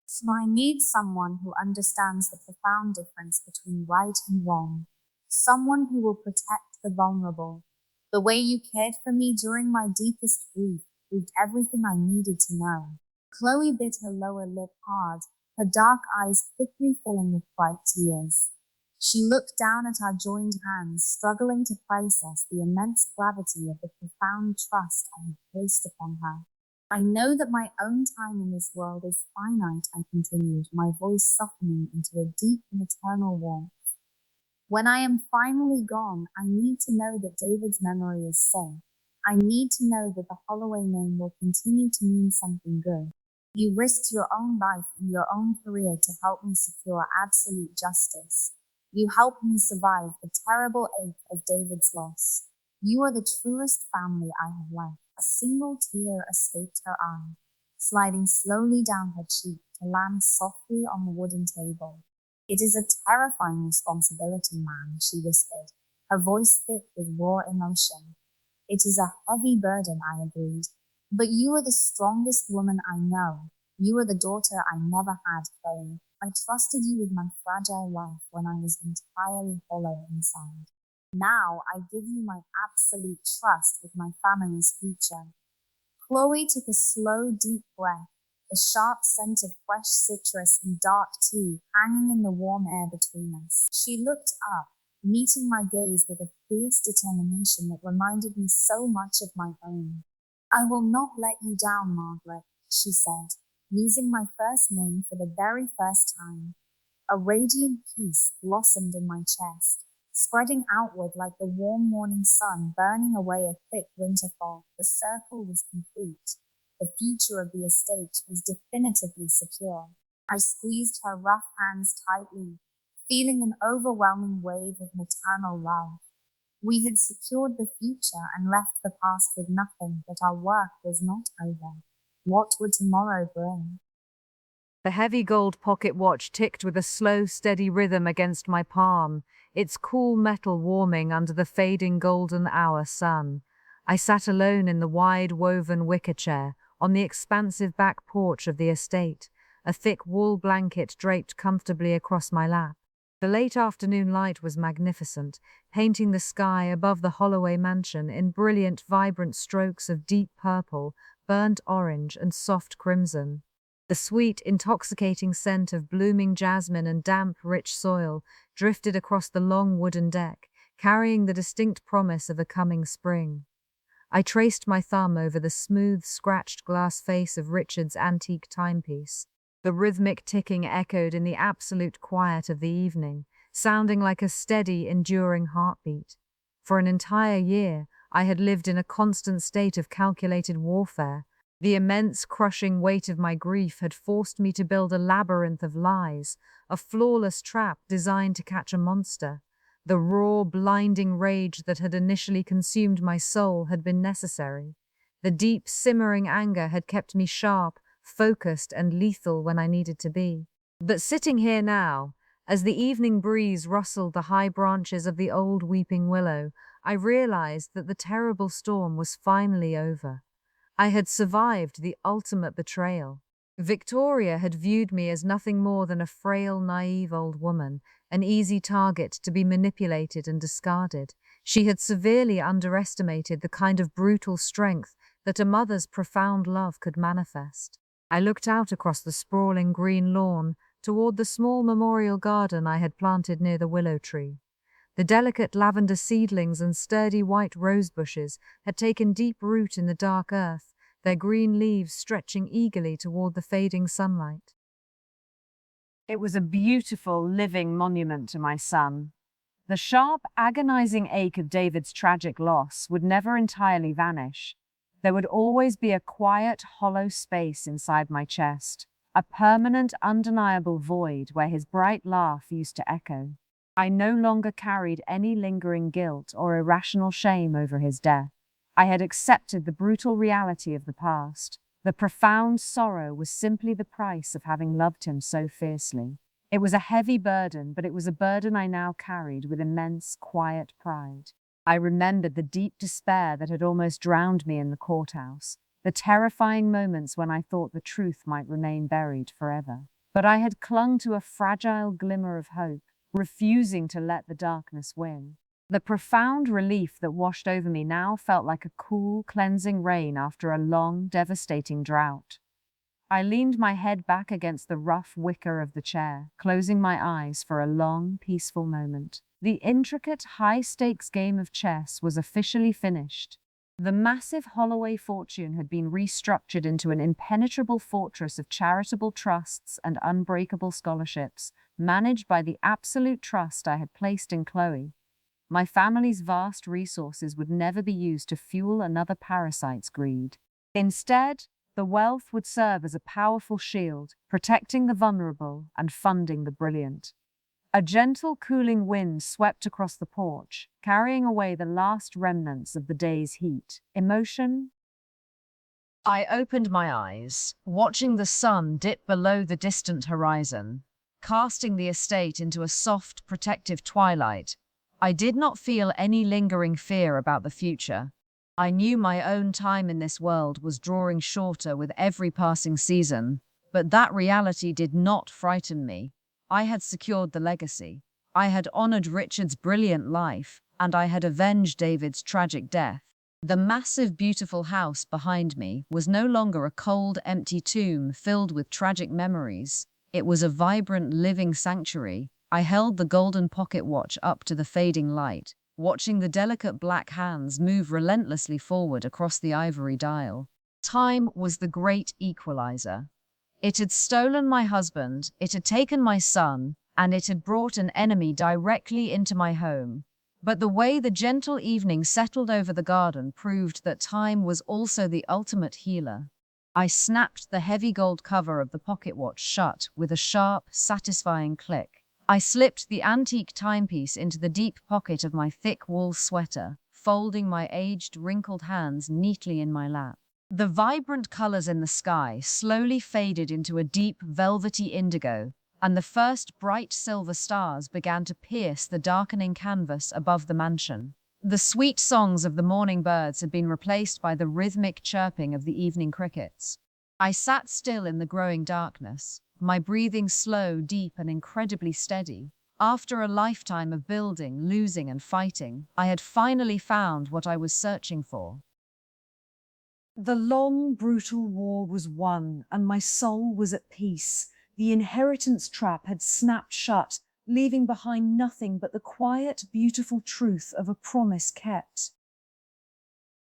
So I need someone who understands the profound difference between right and wrong. Someone who will protect the vulnerable. The way you cared for me during my deepest grief proved everything I needed to know. Chloe bit her lower lip hard, her dark eyes quickly filling with bright tears. She looked down at our joined hands, struggling to process the immense gravity of the profound trust I had placed upon her. I know that my own time in this world is finite, I continued, my voice softening into a deep maternal warmth. When I am finally gone, I need to know that David's memory is safe. I need to know that the Holloway name will continue to mean something good. You risked your own life and your own career to help me secure absolute justice. You helped me survive the terrible ache of David's loss. You are the truest family I have left. A single tear escaped her eye, sliding slowly down her cheek to land softly on the wooden table. It is a terrifying responsibility, ma'am, she whispered, her voice thick with raw emotion. It is a heavy burden, I agreed. But you are the strongest woman I know. You are the daughter I never had, Chloe. I trusted you with my fragile life when I was entirely hollow inside. Now I give you my absolute trust with my family's future. Chloe took a slow, deep breath, the sharp scent of fresh citrus and dark tea hanging in the warm air between us. She looked up, meeting my gaze with a fierce determination that reminded me so much of my own. I will not let you down, Margaret, she said, using my first name for the very first time. A radiant peace blossomed in my chest, spreading outward like the warm morning sun burning away a thick winter fog. The circle was complete. The future of the estate was definitively secure. I squeezed her rough hands tightly, feeling an overwhelming wave of maternal love. We had secured the future and left the past with nothing, but our work was not over. What would tomorrow bring? The heavy gold pocket watch ticked with a slow, steady rhythm against my palm, its cool metal warming under the fading golden hour sun. I sat alone in the wide woven wicker chair on the expansive back porch of the estate, a thick wool blanket draped comfortably across my lap. The late afternoon light was magnificent, painting the sky above the Holloway mansion in brilliant, vibrant strokes of deep purple, burnt orange, and soft crimson. The sweet, intoxicating scent of blooming jasmine and damp, rich soil drifted across the long wooden deck, carrying the distinct promise of a coming spring. I traced my thumb over the smooth, scratched glass face of Richard's antique timepiece. The rhythmic ticking echoed in the absolute quiet of the evening, sounding like a steady, enduring heartbeat. For an entire year, I had lived in a constant state of calculated warfare. The immense, crushing weight of my grief had forced me to build a labyrinth of lies, a flawless trap designed to catch a monster. The raw, blinding rage that had initially consumed my soul had been necessary. The deep, simmering anger had kept me sharp, focused, and lethal when I needed to be. But sitting here now, as the evening breeze rustled the high branches of the old weeping willow, I realized that the terrible storm was finally over. I had survived the ultimate betrayal. Victoria had viewed me as nothing more than a frail, naive old woman, an easy target to be manipulated and discarded. She had severely underestimated the kind of brutal strength that a mother's profound love could manifest. I looked out across the sprawling green lawn toward the small memorial garden I had planted near the willow tree. The delicate lavender seedlings and sturdy white rose bushes had taken deep root in the dark earth, their green leaves stretching eagerly toward the fading sunlight. It was a beautiful, living monument to my son. The sharp, agonizing ache of David's tragic loss would never entirely vanish. There would always be a quiet, hollow space inside my chest, a permanent, undeniable void where his bright laugh used to echo. I no longer carried any lingering guilt or irrational shame over his death. I had accepted the brutal reality of the past. The profound sorrow was simply the price of having loved him so fiercely. It was a heavy burden, but it was a burden I now carried with immense, quiet pride. I remembered the deep despair that had almost drowned me in the courthouse, the terrifying moments when I thought the truth might remain buried forever. But I had clung to a fragile glimmer of hope, refusing to let the darkness win. The profound relief that washed over me now felt like a cool, cleansing rain after a long, devastating drought. I leaned my head back against the rough wicker of the chair, closing my eyes for a long, peaceful moment. The intricate, high-stakes game of chess was officially finished. The massive Holloway fortune had been restructured into an impenetrable fortress of charitable trusts and unbreakable scholarships, managed by the absolute trust I had placed in Chloe. My family's vast resources would never be used to fuel another parasite's greed. Instead, the wealth would serve as a powerful shield, protecting the vulnerable and funding the brilliant. A gentle, cooling wind swept across the porch, carrying away the last remnants of the day's heat. Emotion. I opened my eyes, watching the sun dip below the distant horizon, casting the estate into a soft, protective twilight. I did not feel any lingering fear about the future. I knew my own time in this world was drawing shorter with every passing season, but that reality did not frighten me. I had secured the legacy. I had honored Richard's brilliant life, and I had avenged David's tragic death. The massive, beautiful house behind me was no longer a cold, empty tomb filled with tragic memories. It was a vibrant, living sanctuary. I held the golden pocket watch up to the fading light, watching the delicate black hands move relentlessly forward across the ivory dial. Time was the great equalizer. It had stolen my husband, it had taken my son, and it had brought an enemy directly into my home. But the way the gentle evening settled over the garden proved that time was also the ultimate healer. I snapped the heavy gold cover of the pocket watch shut with a sharp, satisfying click. I slipped the antique timepiece into the deep pocket of my thick wool sweater, folding my aged, wrinkled hands neatly in my lap. The vibrant colors in the sky slowly faded into a deep, velvety indigo, and the first bright silver stars began to pierce the darkening canvas above the mansion. The sweet songs of the morning birds had been replaced by the rhythmic chirping of the evening crickets. I sat still in the growing darkness, my breathing slow, deep, and incredibly steady. After a lifetime of building, losing, and fighting, I had finally found what I was searching for. The long, brutal war was won, and my soul was at peace. The inheritance trap had snapped shut, leaving behind nothing but the quiet, beautiful truth of a promise kept.